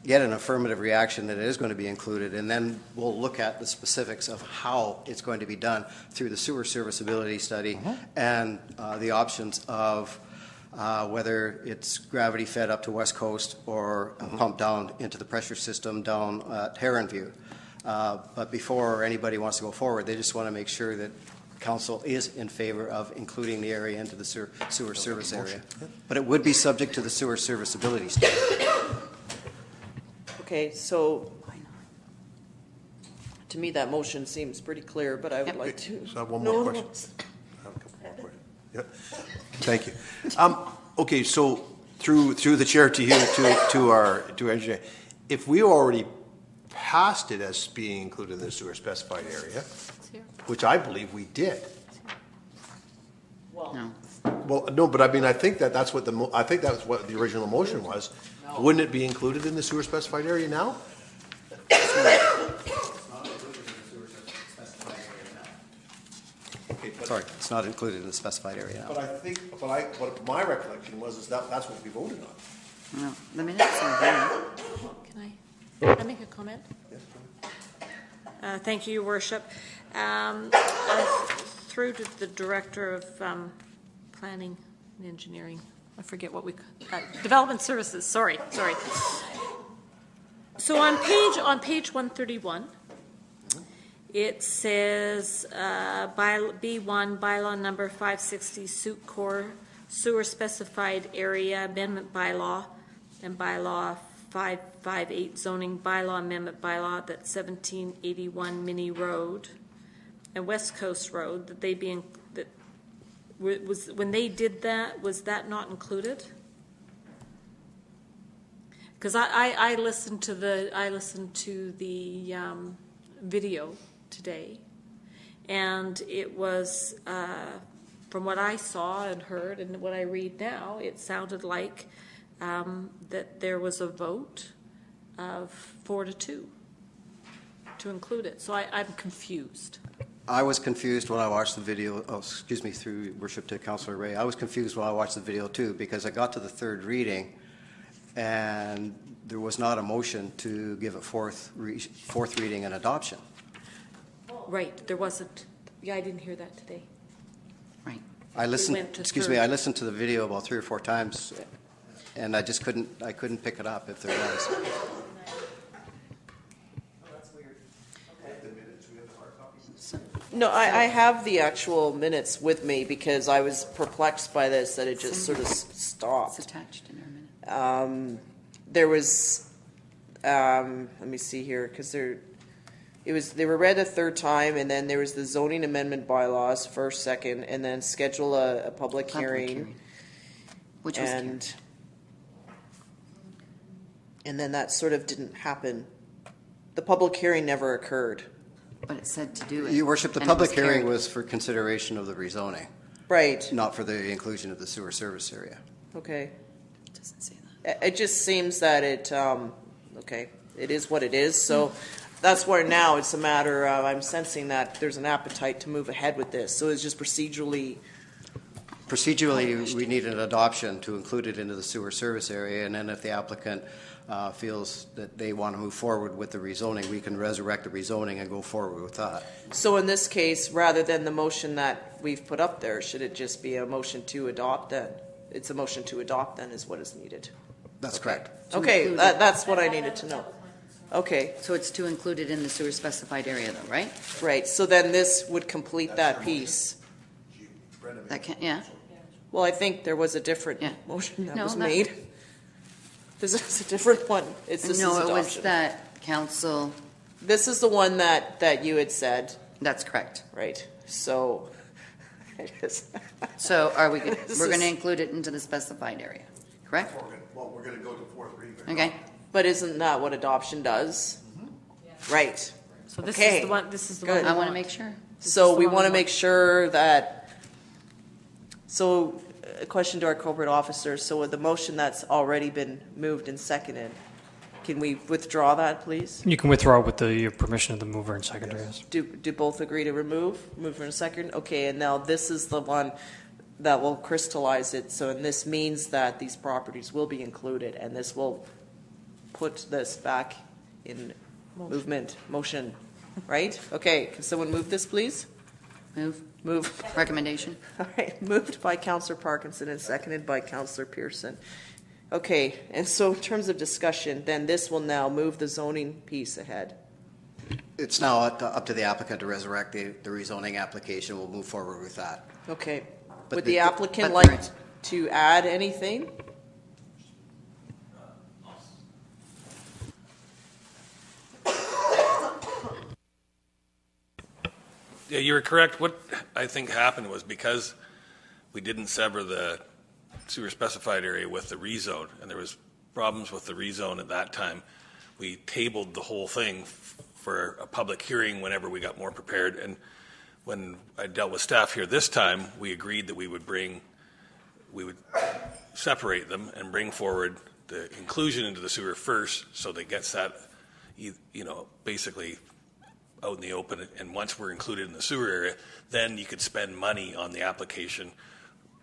get an affirmative reaction that it is going to be included, and then we'll look at the specifics of how it's going to be done through the sewer serviceability study and the options of whether it's gravity fed up to West Coast or pumped down into the pressure system down at Heronview. But before anybody wants to go forward, they just want to make sure that Council is in favor of including the area into the sewer service area. But it would be subject to the sewer serviceability study. Okay, so to me that motion seems pretty clear, but I would like to. So I have one more question. I have a couple more questions. Yep. Thank you. Okay, so through the chair to you to our engineer, if we already passed it as being included in the sewer specified area, which I believe we did. Well, no, but I mean, I think that's what the original motion was. No. Wouldn't it be included in the sewer specified area now? Sorry, it's not included in the specified area now. But I think, what my recollection was that's what we voted on. No, the minutes are there. Can I make a comment? Thank you, Your Worship. Through to the Director of Planning and Engineering. I forget what we Development Services. Sorry. So on page 131, it says B1 bylaw number 560 Suit Core Sewer Specified Area Amendment Bylaw and bylaw 558 zoning bylaw amendment bylaw, that 1781 Mini Road and West Coast Road, that they being that was when they did that, was that not included? Because I listened to the video today, and it was from what I saw and heard and what I read now, it sounded like that there was a vote of 4-2 to include it. So I'm confused. I was confused when I watched the video. Through worship to Councillor Ray. I was confused when I watched the video too, because I got to the third reading and there was not a motion to give it fourth reading and adoption. Right, there wasn't. Yeah, I didn't hear that today. Right. I listened to the video about 3 or 4 times, and I just couldn't pick it up if there was. No, I have the actual minutes with me because I was perplexed by this, that it just sort of stopped. It's attached in our minute. There was, let me see here, because they were read a third time, and then there was the zoning amendment bylaws, first, second, and then schedule a public hearing. Which was and then that sort of didn't happen. The public hearing never occurred. But it said to do it. Your Worship, the public hearing was for consideration of the rezoning. Right. Not for the inclusion of the sewer service area. Okay. It doesn't say that. It just seems that it is what it is. So that's where now it's a matter of, I'm sensing that there's an appetite to move ahead with this. So it's just procedurally. Procedurally, we need an adoption to include it into the sewer service area, and then if the applicant feels that they want to move forward with the rezoning, we can resurrect the rezoning and go forward with that. So in this case, rather than the motion that we've put up there, should it just be a motion to adopt then? It's a motion to adopt then is what is needed. That's correct. Okay, that's what I needed to know. Okay. So it's to include it in the sewer specified area though, right? Right, so then this would complete that piece. That can, yeah. Well, I think there was a different motion that was made. This is a different one. This is adoption. It was that council. This is the one that you had said. That's correct. Right. So. So are we? We're going to include it into the specified area, correct? Well, we're going to go to fourth reading. Okay. But isn't that what adoption does? Mm-hmm. Right. So this is the one. This is the one. I want to make sure. So we want to make sure that. So, a question to our corporate officers. So, with the motion that's already been moved and seconded, can we withdraw that, please? You can withdraw with the permission of the mover and seconder, yes. Do both agree to remove? Mover and second? Okay, and now this is the one that will crystallize it. So, and this means that these properties will be included, and this will put this back in motion, right? Okay, can someone move this, please? Move. Recommendation. All right, moved by Councillor Parkinson and seconded by Councillor Pearson. Okay, and so in terms of discussion, then this will now move the zoning piece ahead. It's now up to the applicant to resurrect the rezoning application. We'll move forward with that. Okay. But Would the applicant but like to add anything? Yeah, you were correct. What I think happened was because we didn't sever the sewer specified area with the rezone, and there was problems with the rezone at that time, we tabled the whole thing for a public hearing whenever we got more prepared. And when I dealt with staff here this time, we agreed that we would separate them and bring forward the inclusion into the sewer first, so that gets that, basically out in the open. And once we're included in the sewer area, then you could spend money on the application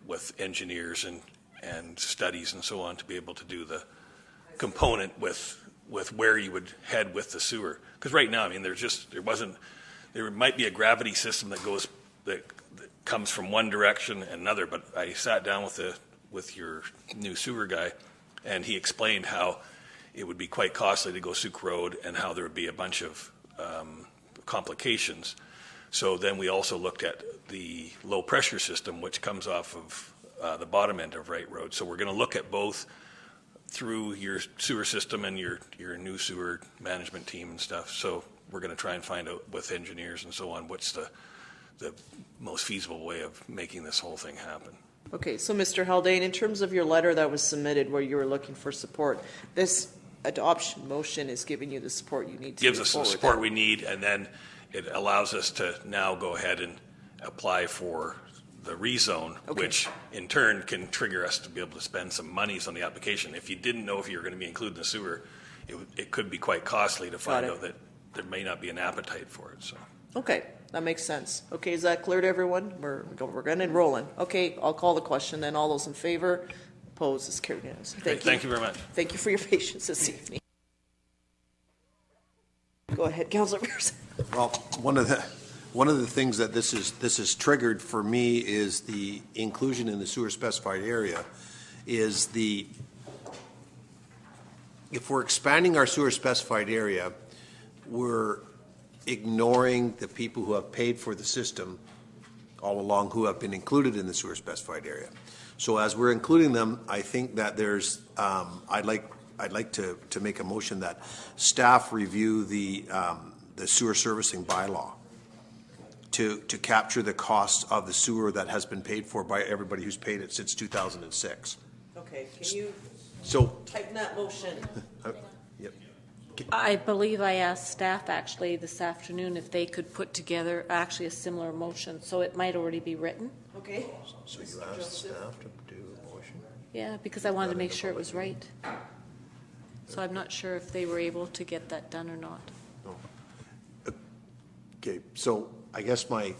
with engineers and studies and so on to be able to do the component with where you would head with the sewer. Because right now, I mean, there might be a gravity system that comes from one direction and another, but I sat down with your new sewer guy, and he explained how it would be quite costly to go Suk Road and how there would be a bunch of complications. So then we also looked at the low pressure system, which comes off of the bottom end of Wright Road. So we're going to look at both through your sewer system and your new sewer management team and stuff. So we're going to try and find out with engineers and so on what's the most feasible way of making this whole thing happen. Okay, so Mr. Haldane, in terms of your letter that was submitted where you were looking for support, this adoption motion is giving you the support you need to gives us the support we need, and then it allows us to now go ahead and apply for the rezone, which in turn can trigger us to be able to spend some monies on the application. If you didn't know if you were going to be included in the sewer, it could be quite costly to find out that there may not be an appetite for it. So. Okay, that makes sense. Okay, is that clear to everyone? We're going and rolling. Okay, I'll call the question then. All those in favor? Opposed? Is carried unanimously. Thank you very much. Thank you for your patience this evening. Go ahead, Councillor Pearson. Well, one of the things that this is triggered for me is the inclusion in the sewer specified area. If we're expanding our sewer specified area, we're ignoring the people who have paid for the system all along, who have been included in the sewer specified area. So as we're including them, I think that there's, I'd like to make a motion that staff review the sewer servicing bylaw to capture the cost of the sewer that has been paid for by everybody who's paid it since 2006. Okay, can you type that motion? Yep. I believe I asked staff actually this afternoon if they could put together actually a similar motion, so it might already be written. Okay. So you asked staff to do a motion? Yeah, because I wanted to make sure it was right. So I'm not sure if they were able to get that done or not. No. Okay, so I guess my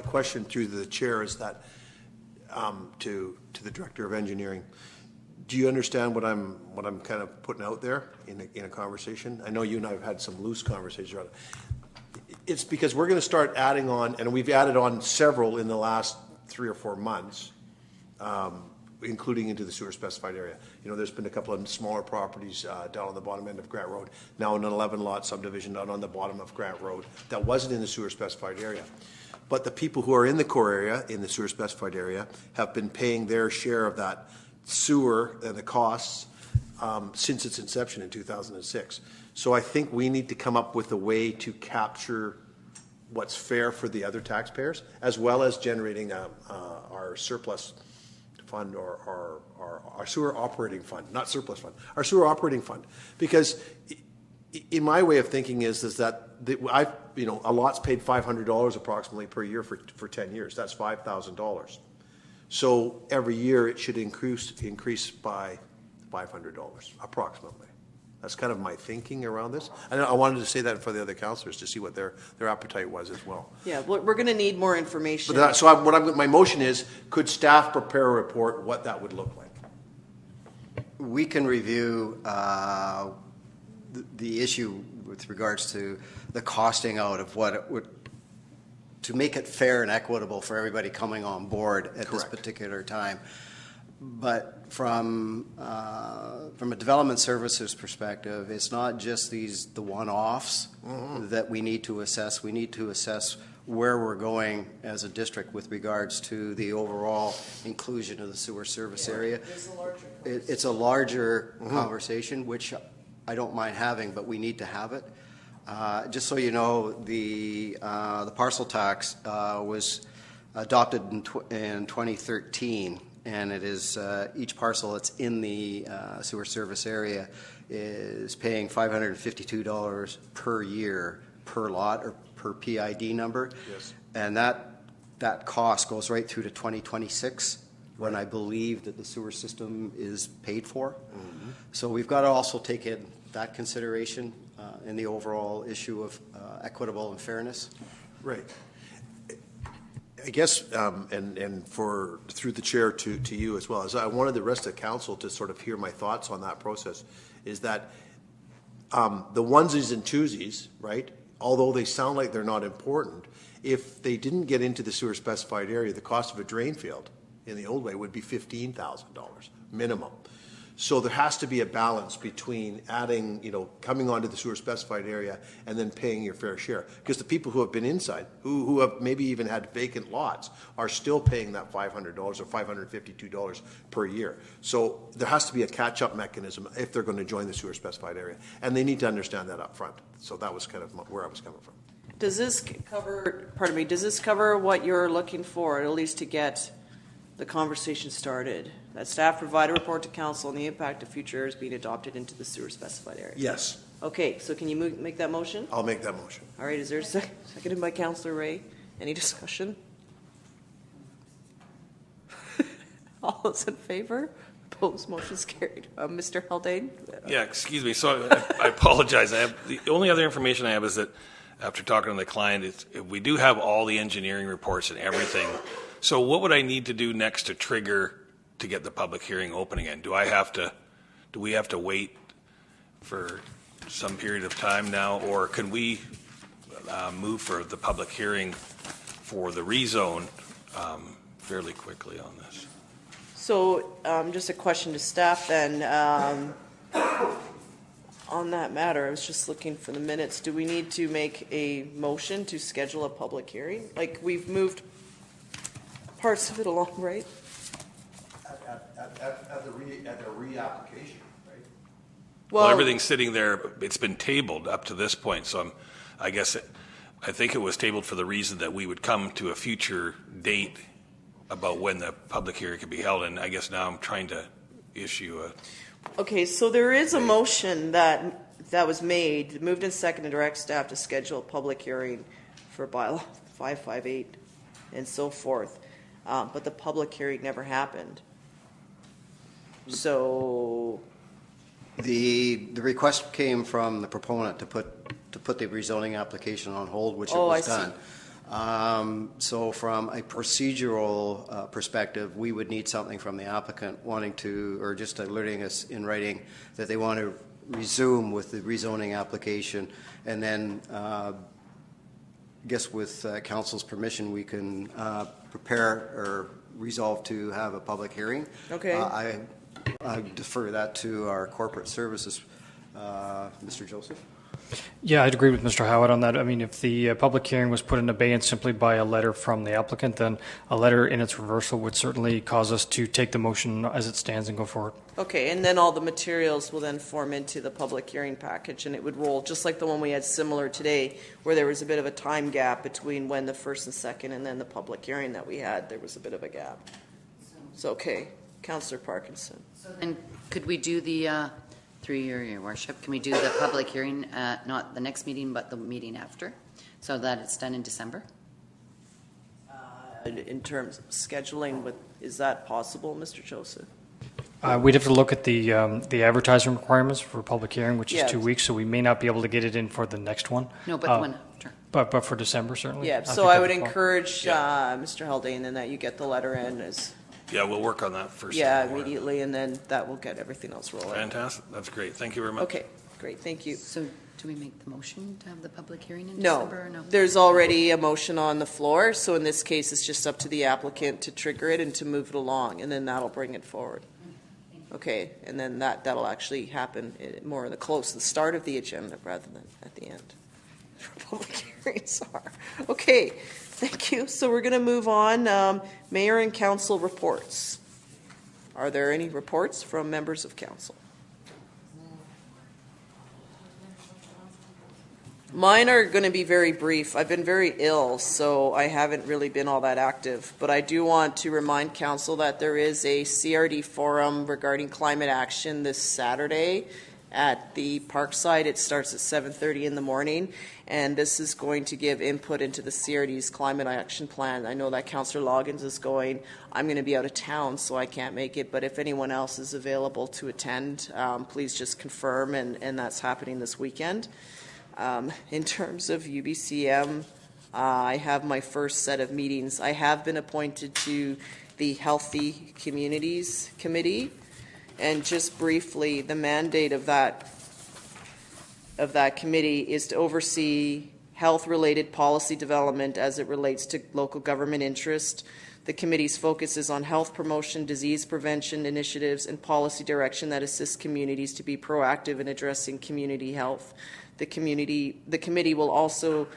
question through the chair is that to the Director of Engineering, do you understand what I'm kind of putting out there in a conversation? I know you and I have had some loose conversations around it. It's because we're going to start adding on, and we've added on several in the last 3 or 4 months, including into the sewer specified area. You know, there's been a couple of smaller properties down on the bottom end of Grant Road, now an 11-lot subdivision down on the bottom of Grant Road that wasn't in the sewer specified area. But the people who are in the core area, in the sewer specified area, have been paying their share of that sewer and the costs since its inception in 2006. So I think we need to come up with a way to capture what's fair for the other taxpayers, as well as generating our surplus fund or our sewer operating fund, not surplus fund, our sewer operating fund. Because in my way of thinking is that a lot's paid $500 approximately per year for 10 years. That's $5,000. So every year it should increase by $500 approximately. That's kind of my thinking around this. And I wanted to say that for the other councillors to see what their appetite was as well. Yeah, we're going to need more information. My motion is, could staff prepare a report what that would look like? We can review the issue with regards to the costing out of what it would, to make it fair and equitable for everybody coming on board at this particular time. But from a development services perspective, it's not just the one-offs that we need to assess. We need to assess where we're going as a district with regards to the overall inclusion of the sewer service area. It's a larger conversation, which I don't mind having, but we need to have it. Just so you know, the parcel tax was adopted in 2013, and it is each parcel that's in the sewer service area is paying $552 per year per lot or per PID number. Yes. And that cost goes right through to 2026 when I believe that the sewer system is paid for. So we've got to also take in that consideration in the overall issue of equitable and fairness. Right. I guess, and for through the chair to you as well, as I wanted the rest of the council to sort of hear my thoughts on that process, is that the onesies and twosies, right, although they sound like they're not important, if they didn't get into the sewer specified area, the cost of a drain field in the old way would be $15,000 minimum. So there has to be a balance between adding, coming onto the sewer specified area and then paying your fair share. Because the people who have been inside, who have maybe even had vacant lots, are still paying that $500 or $552 per year. So there has to be a catch-up mechanism if they're going to join the sewer specified area. And they need to understand that up front. So that was kind of where I was coming from. Does this cover what you're looking for, at least to get the conversation started? That staff provide a report to council on the impact of future areas being adopted into the sewer specified area. Yes. Okay, so can you make that motion? I'll make that motion. All right, is there a seconded by Councillor Ray? Any discussion? All those in favor? Opposed, motion's carried. Mr. Haldane? Yeah, excuse me. So I apologize. The only other information I have is that after talking to the client, we do have all the engineering reports and everything. So what would I need to do next to trigger to get the public hearing open again? Do we have to wait for some period of time now, or can we move for the public hearing for the rezone fairly quickly on this? So just a question to staff then. On that matter, I was just looking for the minutes. Do we need to make a motion to schedule a public hearing? Like, we've moved parts of it along, right? At the reapplication, right? Well, everything's sitting there. It's been tabled up to this point. So I think it was tabled for the reason that we would come to a future date about when the public hearing could be held. And I guess now I'm trying to issue a... Okay, so there is a motion that was made, moved and seconded, to direct staff to schedule a public hearing for bylaw 558 and so forth. But the public hearing never happened. So the request came from the proponent to put the rezoning application on hold, which it was done. So from a procedural perspective, we would need something from the applicant wanting to, or just alerting us in writing that they want to resume with the rezoning application, and then I guess with council's permission, we can prepare or resolve to have a public hearing. Okay. I defer that to our corporate services, Mr. Joseph. Yeah, I'd agree with Mr. Howard on that. I mean, if the public hearing was put in abeyance simply by a letter from the applicant, then a letter in its reversal would certainly cause us to take the motion as it stands and go forward. Okay, and then all the materials will then form into the public hearing package, and it would roll just like the one we had similar today, where there was a bit of a time gap between when the first and second and then the public hearing that we had. There was a bit of a gap. So, okay. Councillor Parkinson. So then could we do the, through your worship, can we do the public hearing, not the next meeting, but the meeting after, so that it's done in December? In terms of scheduling, is that possible, Mr. Joseph? We'd have to look at the advertising requirements for public hearing, which is 2 weeks, so we may not be able to get it in for the next one. No, but the one after. But for December, certainly. Yeah, so I would encourage Mr. Haldane then that you get the letter in as... Yeah, we'll work on that first. Yeah, immediately, and then that will get everything else rolling. Fantastic. That's great. Thank you very much. Okay, Great, thank you. So do we make the motion to have the public hearing in No, December or no? there's already a motion on the floor, so in this case, it's just up to the applicant to trigger it and to move it along, and then that'll bring it forward. Okay, and then that'll actually happen more in the start of the agenda rather than at the end. Public hearings are. Okay, thank you. So we're going to move on. Mayor and council reports. Are there any reports from members of council? Mine are going to be very brief. I've been very ill, so I haven't really been all that active. But I do want to remind council that there is a CRD forum regarding climate action this Saturday at the Parkside. It starts at 7:30 in the morning, and this is going to give input into the CRD's climate action plan. I know that Councillor Loggins is going. I'm going to be out of town, so I can't make it, but if anyone else is available to attend, please just confirm, and that's happening this weekend. In terms of UBCM, I have my first set of meetings. I have been appointed to the Healthy Communities Committee, and just briefly, the mandate of that committee is to oversee health-related policy development as it relates to local government interest. The committee's focus is on health promotion, disease prevention initiatives, and policy direction that assists communities to be proactive in addressing community health. The committee will also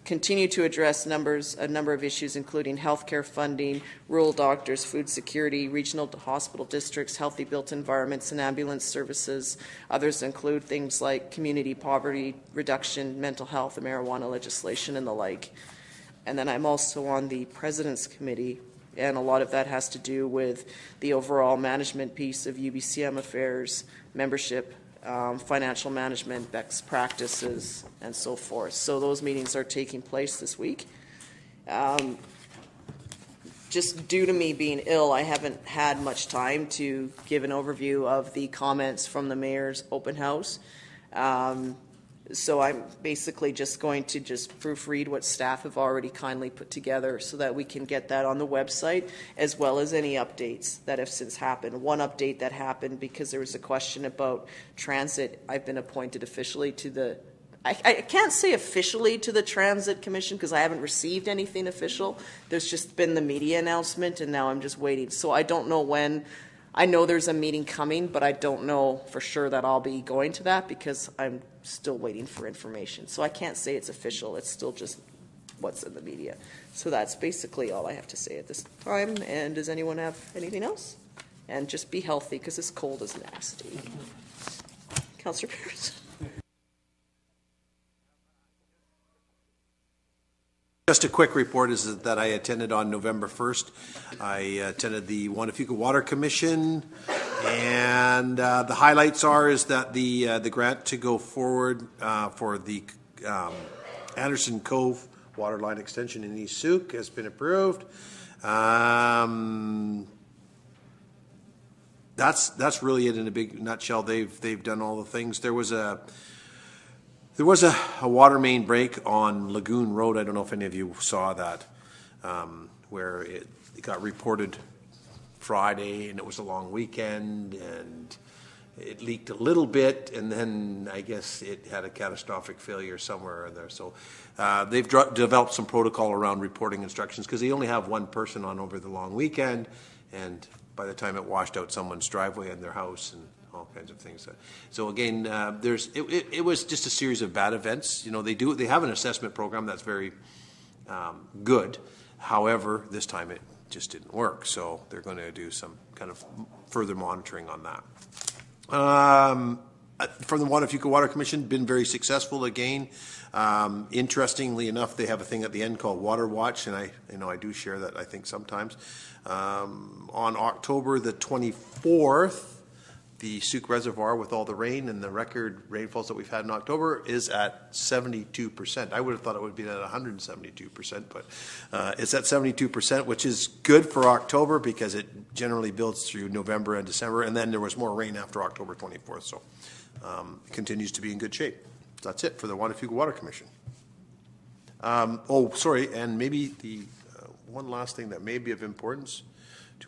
continue to address a number of issues, including healthcare funding, rural doctors, food security, regional hospital districts, healthy built environments, and ambulance services. Others include things like community poverty reduction, mental health, and marijuana legislation, and the like. And then I'm also on the President's Committee, and a lot of that has to do with the overall management piece of UBCM affairs, membership, financial management, best practices, and so forth. So those meetings are taking place this week. Just due to me being ill, I haven't had much time to give an overview of the comments from the mayor's open house. So I'm basically just going to proofread what staff have already kindly put together so that we can get that on the website, as well as any updates that have since happened. One update that happened because there was a question about transit. I've been appointed officially to the, I can't say officially to the Transit Commission because I haven't received anything official. There's just been the media announcement, and now I'm just waiting. So I don't know when. I know there's a meeting coming, but I don't know for sure that I'll be going to that because I'm still waiting for information. So I can't say it's official. It's still just what's in the media. So that's basically all I have to say at this time. And does anyone have anything else? And just be healthy because this cold is nasty. Councillor Pierce. Just a quick report is that I attended on November 1st. I attended the Wanapeka Water Commission, and the highlights is that the grant to go forward for the Anderson Cove water line extension in East Souk has been approved. That's really it in a big nutshell. They've done all the things. There was a water main break on Lagoon Road. I don't know if any of you saw that, where it got reported Friday, and it was a long weekend, and it leaked a little bit, and then I guess it had a catastrophic failure somewhere in there. So they've developed some protocol around reporting instructions because they only have one person on over the long weekend, and by the time it washed out someone's driveway and their house and all kinds of things. So again, it was just a series of bad events. You know, they have an assessment program that's very good. However, this time it just didn't work. So they're going to do some kind of further monitoring on that. From the Wanapeka Water Commission, been very successful again. Interestingly enough, they have a thing at the end called Water Watch, and I do share that I think sometimes. On October the 24th, the Souk Reservoir, with all the rain and the record rainfalls that we've had in October, is at 72%. I would have thought it would be at 172%, but it's at 72%, which is good for October because it generally builds through November and December, and then there was more rain after October 24th, so it continues to be in good shape. So that's it for the Wanapeka Water Commission. And maybe the one last thing that may be of importance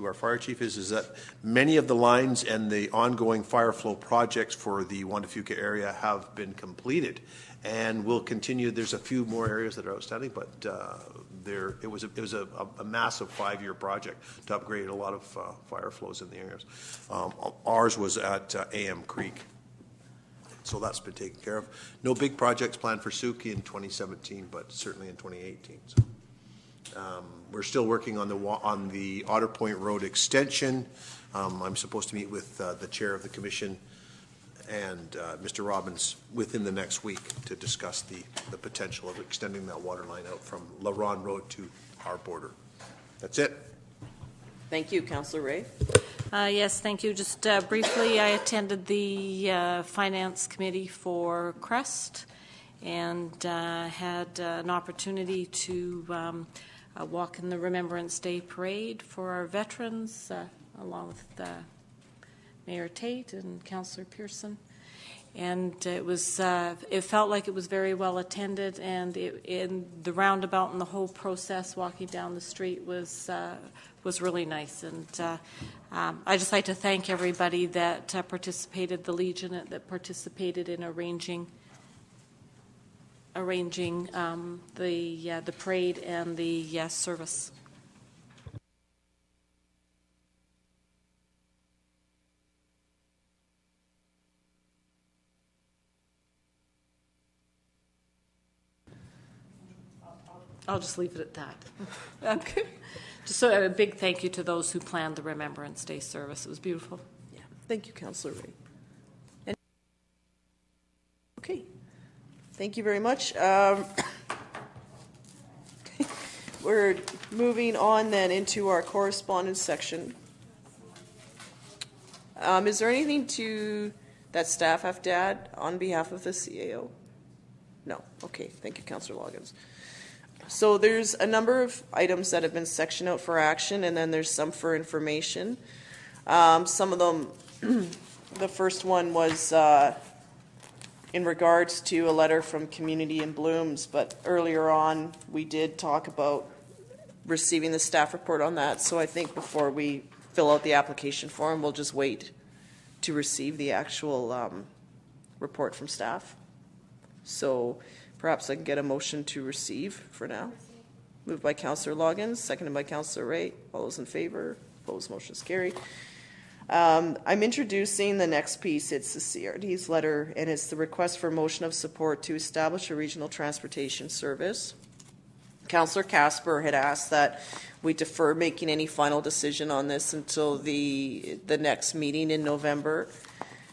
our fire chief is that many of the lines and the ongoing fire flow projects for the Juan de Fuca area have been completed and will continue. There's a few more areas that are outstanding, but it was a massive 5-year project to upgrade a lot of fire flows in the areas. Ours was at AM Creek. So that's been taken care of. No big projects planned for Suki in 2017, but certainly in 2018. So, we're still working on the Otter Point Road extension. I'm supposed to meet with the chair of the commission and Mr. Robbins within the next week to discuss the potential of extending that water line out from LaRon Road to our border. That's it. Thank you, Councillor Ray. Yes, thank you. Just briefly, I attended the Finance Committee for Crest and had an opportunity to walk in the Remembrance Day Parade for our veterans, along with Mayor Tate and Councillor Pearson. And it felt like it was very well attended, and in the roundabout and the whole process, walking down the street was really nice. And I just like to thank everybody that participated, the Legion that participated in arranging the parade and the service. I'll just leave it at that. Okay. Just a big thank you to those who planned the Remembrance Day service. It was beautiful. Yeah. Thank you, Councillor Ray. Okay. Thank you very much. We're moving on then into our correspondence section. Is there anything that staff have to add on behalf of the CAO? No. Okay. Thank you, Councillor Loggins. So there's a number of items that have been sectioned out for action, and then there's some for information. Some of them, the first one was in regards to a letter from Community in Blooms, but earlier on we did talk about receiving the staff report on that. So I think before we fill out the application form, we'll just wait to receive the actual report from staff. So perhaps I can get a motion to receive for now. Moved by Councillor Loggins, seconded by Councillor Ray. All those in favor? Opposed? Motion is carried. I'm introducing the next piece. It's the CRD's letter, and it's the request for motion of support to establish a regional transportation service. Councillor Casper had asked that we defer making any final decision on this until the next meeting in November.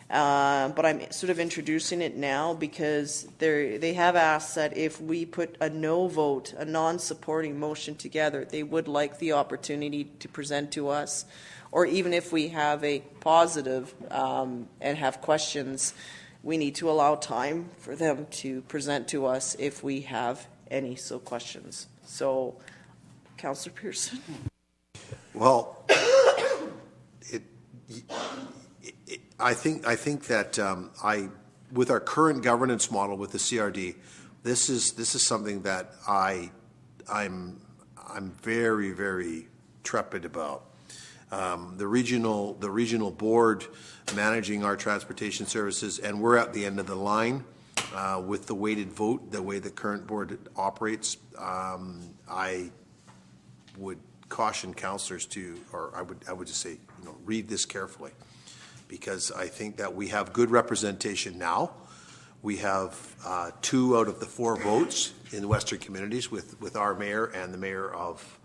But I'm sort of introducing it now because they have asked that if we put a no vote, a non-supporting motion together, they would like the opportunity to present to us, or even if we have a positive and have questions, we need to allow time for them to present to us if we have any questions. So, Councillor Pearson. Well, I think that with our current governance model with the CRD, this is something that I'm very, very trepid about. The regional board managing our transportation services, and we're at the end of the line with the weighted vote, the way the current board operates. I would caution councillors I would just say, read this carefully. Because I think that we have good representation now. We have 2 out of the 4 votes in the Western communities with our mayor and the mayor of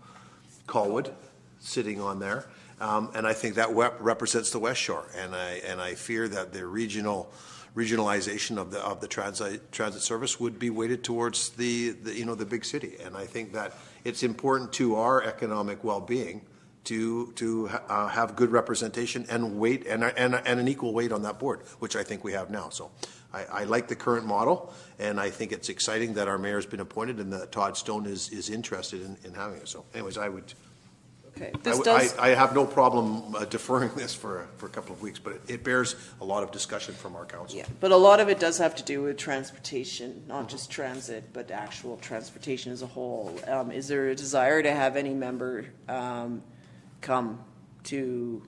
Colwood sitting on there. And I think that represents the West Shore. And I fear that the regionalization of the transit service would be weighted towards the big city. And I think that it's important to our economic well-being to have good representation and weight and an equal weight on that board, which I think we have now. So I like the current model, and I think it's exciting that our mayor has been appointed and that Todd Stone is interested in having it. So anyways, I have no problem deferring this for a couple of weeks, but it bears a lot of discussion from our council. Yeah, but a lot of it does have to do with transportation, not just transit, but actual transportation as a whole. Is there a desire to have any member come to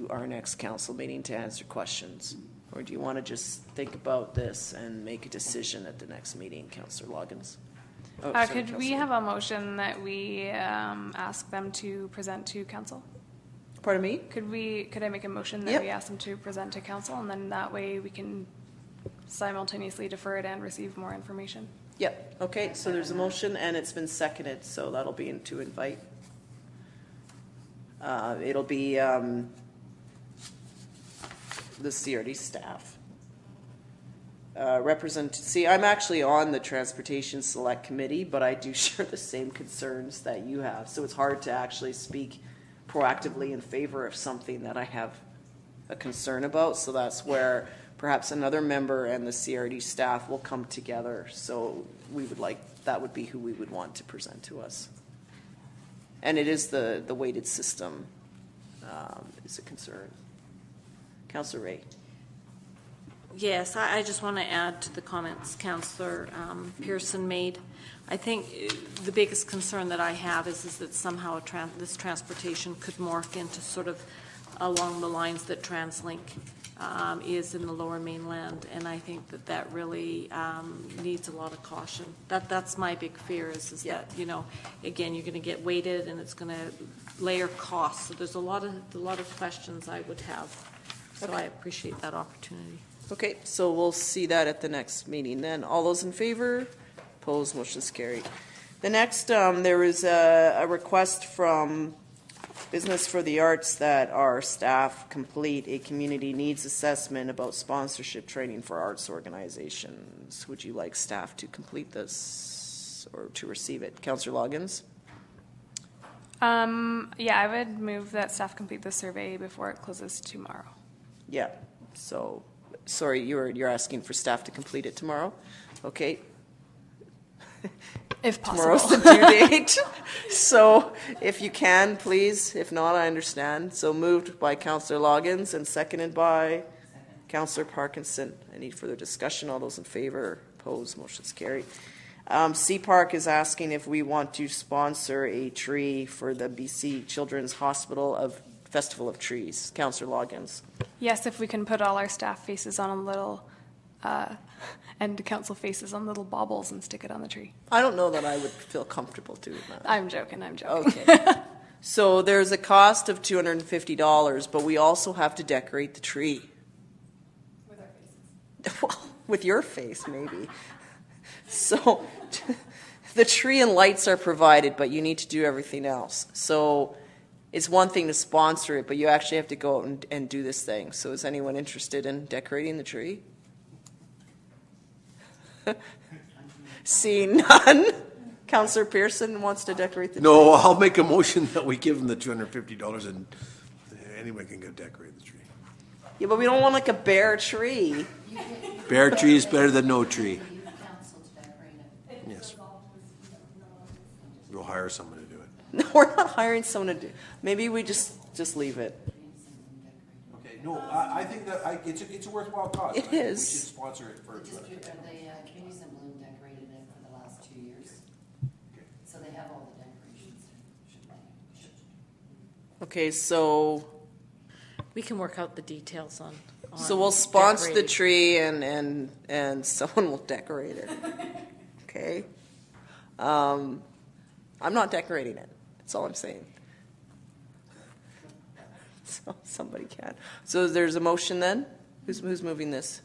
our next council meeting to answer questions? Or do you want to just think about this and make a decision at the next meeting, Councillor Loggins? Oh, sorry, Could we have a motion that we ask them to present to council? Pardon me? Could I make a motion that Yep. we ask them to present to council, and then that way we can simultaneously defer it and receive more information? Yep. Okay, so there's a motion and it's been seconded, so that'll be to invite. It'll be the CRD staff. See, I'm actually on the Transportation Select Committee, but I do share the same concerns that you have. So it's hard to actually speak proactively in favor of something that I have a concern about. So that's where perhaps another member and the CRD staff will come together. So that would be who we would want to present to us. And it is the weighted system is a concern. Councillor Ray. Yes, I just want to add to the comments Councillor Pearson made. I think the biggest concern that I have is that somehow this transportation could morph into sort of along the lines that TransLink is in the Lower Mainland, and I think that really needs a lot of caution. That's my big fear is that, you know, again, you're going to get weighted and it's going to layer costs. So there's a lot of questions I would have. So Okay. I appreciate that opportunity. Okay, so we'll see that at the next meeting then. All those in favor? Opposed? Motion is carried. The next, there is a request from Business for the Arts that our staff complete a community needs assessment about sponsorship training for arts organizations. Would you like staff to complete this or to receive it? Councillor Loggins? Yeah, I would move that staff complete the survey before it closes tomorrow. Yeah, so, sorry, you're asking for staff to complete it tomorrow? Okay. If possible. Tomorrow's the due date. So if you can, please. If not, I understand. So moved by Councillor Loggins and seconded by Councillor Parkinson. Any further discussion? All those in favor? Opposed? Motion's carried. CPark is asking if we want to sponsor a tree for the BC Children's Hospital of Festival of Trees. Councillor Loggins. Yes, if we can put all our staff faces on a little, and council faces on little baubles and stick it on the tree. I don't know that I would feel comfortable doing that. I'm joking. Okay. So there's a cost of $250, but we also have to decorate the tree. With our faces. Well, with your face, maybe. So the tree and lights are provided, but you need to do everything else. So it's one thing to sponsor it, but you actually have to go out and do this thing. So is anyone interested in decorating the tree? Seeing none. Councillor Pearson wants to decorate the tree. No, I'll make a motion that we give them the $250 and anyone can go decorate the tree. Yeah, but we don't want like a bare tree. Bare tree is better than no tree. Yes. We'll hire someone to do it. No, we're not hiring someone to do. Maybe we just leave it. Okay, no, I think that it's a worthwhile cause. It is. We should sponsor it for. The Communities in Bloom decorated it for the last 2 years. So they have all the decorations. Okay, so We can work out the details on so we'll sponsor the decorating. tree and someone will decorate it. Okay. I'm not decorating it. That's all I'm saying. So somebody can. So there's a motion then? Who's moving this?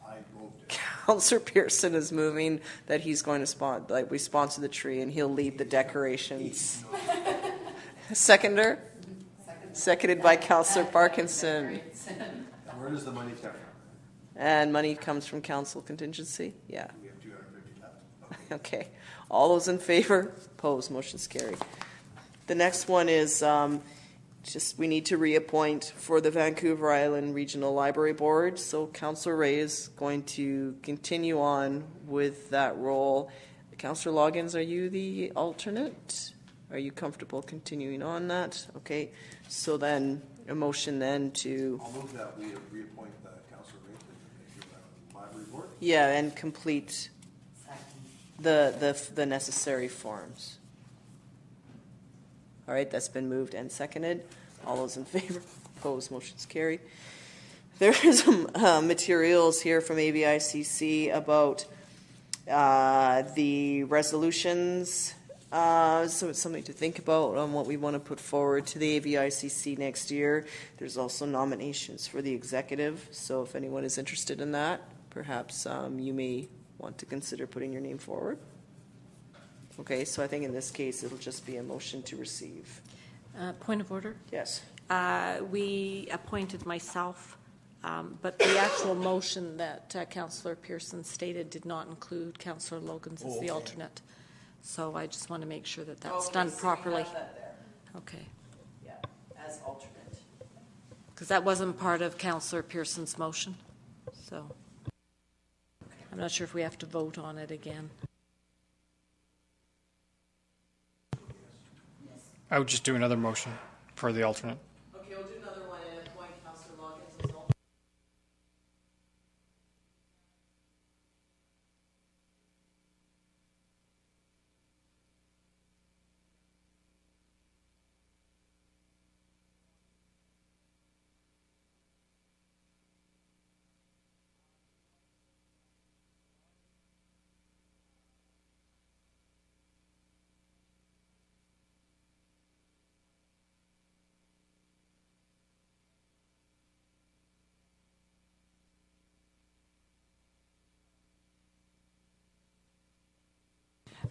I moved it. Councillor Pearson is moving that he's going to we sponsor the tree and he'll lead the decorations. Seconder? Seconded by Councillor Parkinson. Where does the money come from? And money comes from council contingency? Yeah. We have 250 left. Okay. All those in favor? Opposed? Motion's carried. The next one is we need to reappoint for the Vancouver Island Regional Library Board. So Councillor Ray is going to continue on with that role. Councillor Loggins, are you the alternate? Are you comfortable continuing on that? Okay. So then a motion then to... I'll move that we reappoint Councillor Ray to the library board. Yeah, and complete the necessary forms. All right, that's been moved and seconded. All those in favor? Opposed? Motion's carried. There is some materials here from AVICC about the resolutions. So it's something to think about on what we want to put forward to the AVICC next year. There's also nominations for the executive. So if anyone is interested in that, perhaps you may want to consider putting your name forward. Okay, so I think in this case it'll just be a motion to receive. Point of order? Yes. We appointed myself, but the actual motion that Councillor Pearson stated did not include Councillor Logans as the alternate. So I just want to make sure that that's done properly. Okay. Yeah, as alternate. Because that wasn't part of Councillor Pearson's motion. So I'm not sure if we have to vote on it again. I would just do another motion for the alternate. Okay, we'll do another one and appoint Councillor Loggins as alternate.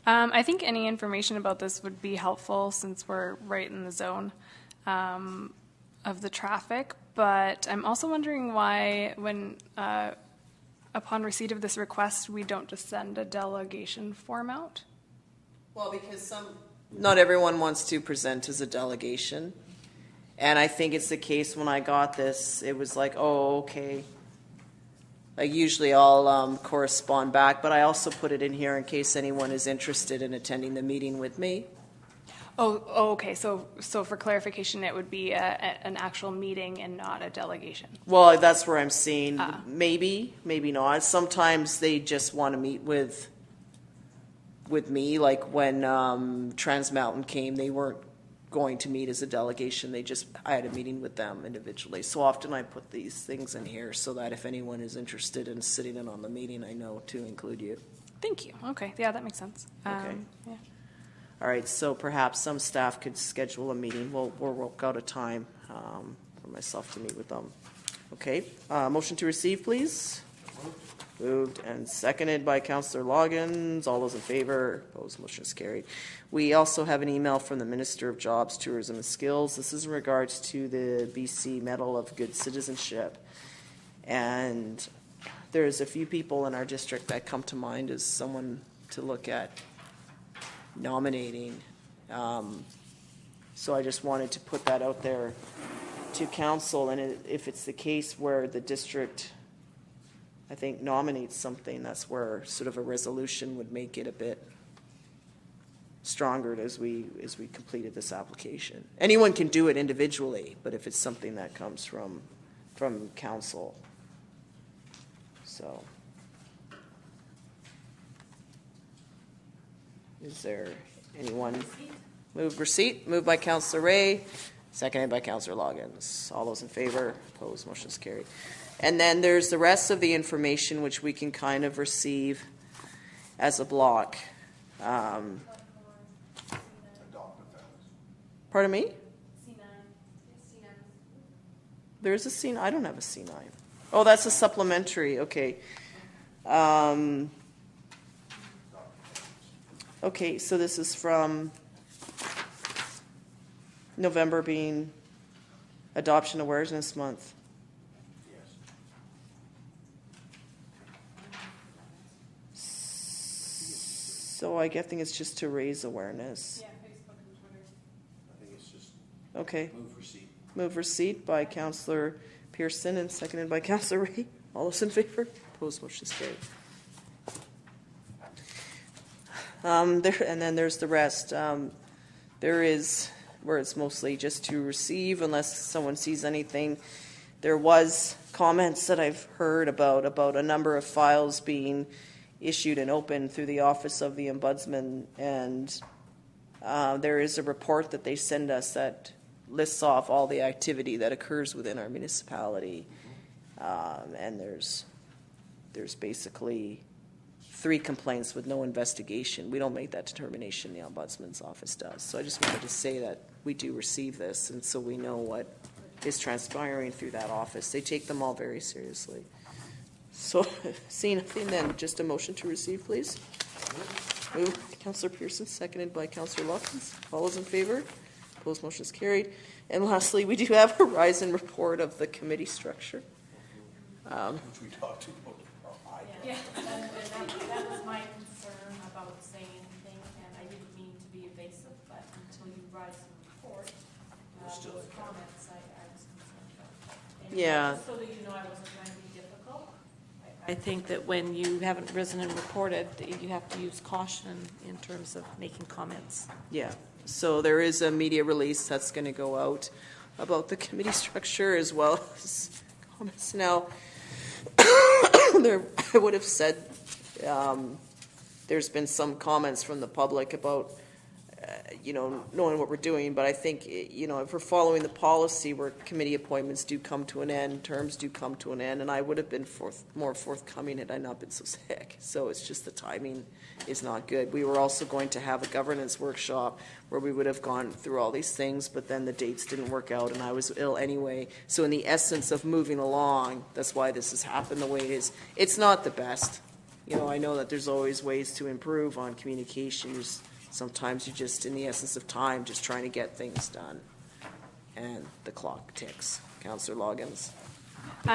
I think any information about this would be helpful since we're right in the zone of the traffic. But I'm also wondering why, when upon receipt of this request, we don't just send a delegation form out. Well, because not everyone wants to present as a delegation. And I think it's the case when I got this, it was like, oh, okay. Like usually I'll correspond back, but I also put it in here in case anyone is interested in attending the meeting with me. Oh, okay. So for clarification, it would be an actual meeting and not a delegation. Well, that's where I'm seeing maybe not. Sometimes they just want to meet with me. Like when Trans Mountain came, they weren't going to meet as a delegation. I had a meeting with them individually. So often I put these things in here so that if anyone is interested in sitting in on the meeting, I know to include you. Thank you. Okay. Yeah, that makes sense. Okay. Yeah. All right. So perhaps some staff could schedule a meeting. We'll work out a time for myself to meet with them. Okay. Motion to receive, please. Moved and seconded by Councillor Loggins. All those in favor? Opposed? Motion is carried. We also have an email from the Minister of Jobs, Tourism and Skills. This is in regards to the BC Medal of Good Citizenship. And there's a few people in our district that come to mind as someone to look at nominating. So I just wanted to put that out there to council. And if it's the case where the district, I think, nominates something, that's where sort of a resolution would make it a bit stronger as we completed this application. Anyone can do it individually, but if it's something that comes from council. So is there anyone? Move receipt. Moved by Councillor Ray, seconded by Councillor Loggins. All those in favor? Opposed? Motion is carried. And then there's the rest of the information which we can kind of receive as a block. Pardon me? There's a C9. I don't have a C9. Oh, that's a supplementary. Okay. Okay, so this is from November being Adoption Awareness Month. So I think it's just to raise awareness. Yeah, Facebook and Twitter. I think it's just okay. Move receipt. Move receipt by Councillor Pearson and seconded by Councillor Ray. All those in favor? Opposed? Motion is carried. And then there's the rest. There is where it's mostly just to receive unless someone sees anything. There was comments that I've heard about a number of files being issued and opened through the Office of the Ombudsman, and There is a report that they send us that lists off all the activity that occurs within our municipality. And there's basically 3 complaints with no investigation. We don't make that determination, the Ombudsman's office does. So I just wanted to say that we do receive this, and so we know what is transpiring through that office. They take them all very seriously. So, seeing nothing, then just a motion to receive, please. Moved by Councillor Pearson, seconded by Councillor Lawkins. All those in favor? Opposed, motion is carried. And lastly, we do have a Horizon report of the committee structure. Which we talked about. Yeah, that was my concern about saying anything, and I didn't mean to be evasive, but until you write some report, those comments I was concerned about. And Yeah. so that you know I wasn't trying to be difficult. I think that when you haven't risen and reported, you have to use caution in terms of making comments. Yeah, so there is a media release that's going to go out about the committee structure as well as comments. Now, there, I would have said there's been some comments from the public about, knowing what we're doing, but I think, if we're following the policy where committee appointments do come to an end, terms do come to an end, and I would have been more forthcoming had I not been so sick. So it's just the timing is not good. We were also going to have a governance workshop where we would have gone through all these things, but then the dates didn't work out and I was ill anyway. So in the essence of moving along, that's why this has happened the way it is. It's not the best. I know that there's always ways to improve on communications. Sometimes you just, in the essence of time, just trying to get things done. And the clock ticks. Councillor Loggins.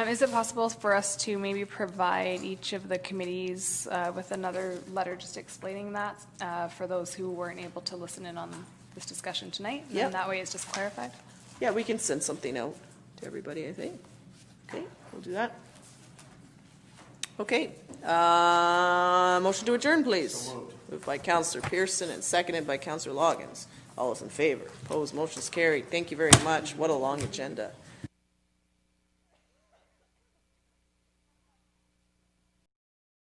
Is it possible for us to maybe provide each of the committees with another letter just explaining that for those who weren't able to listen in on this discussion tonight? Yeah. And that way it's just clarified? Yeah, we can send something out to everybody, I think. Okay, we'll do that. Okay. Motion to adjourn, please. Moved by Councillor Pearson and seconded by Councillor Loggins. All those in favor? Opposed? Motion is carried. Thank you very much. What a long agenda.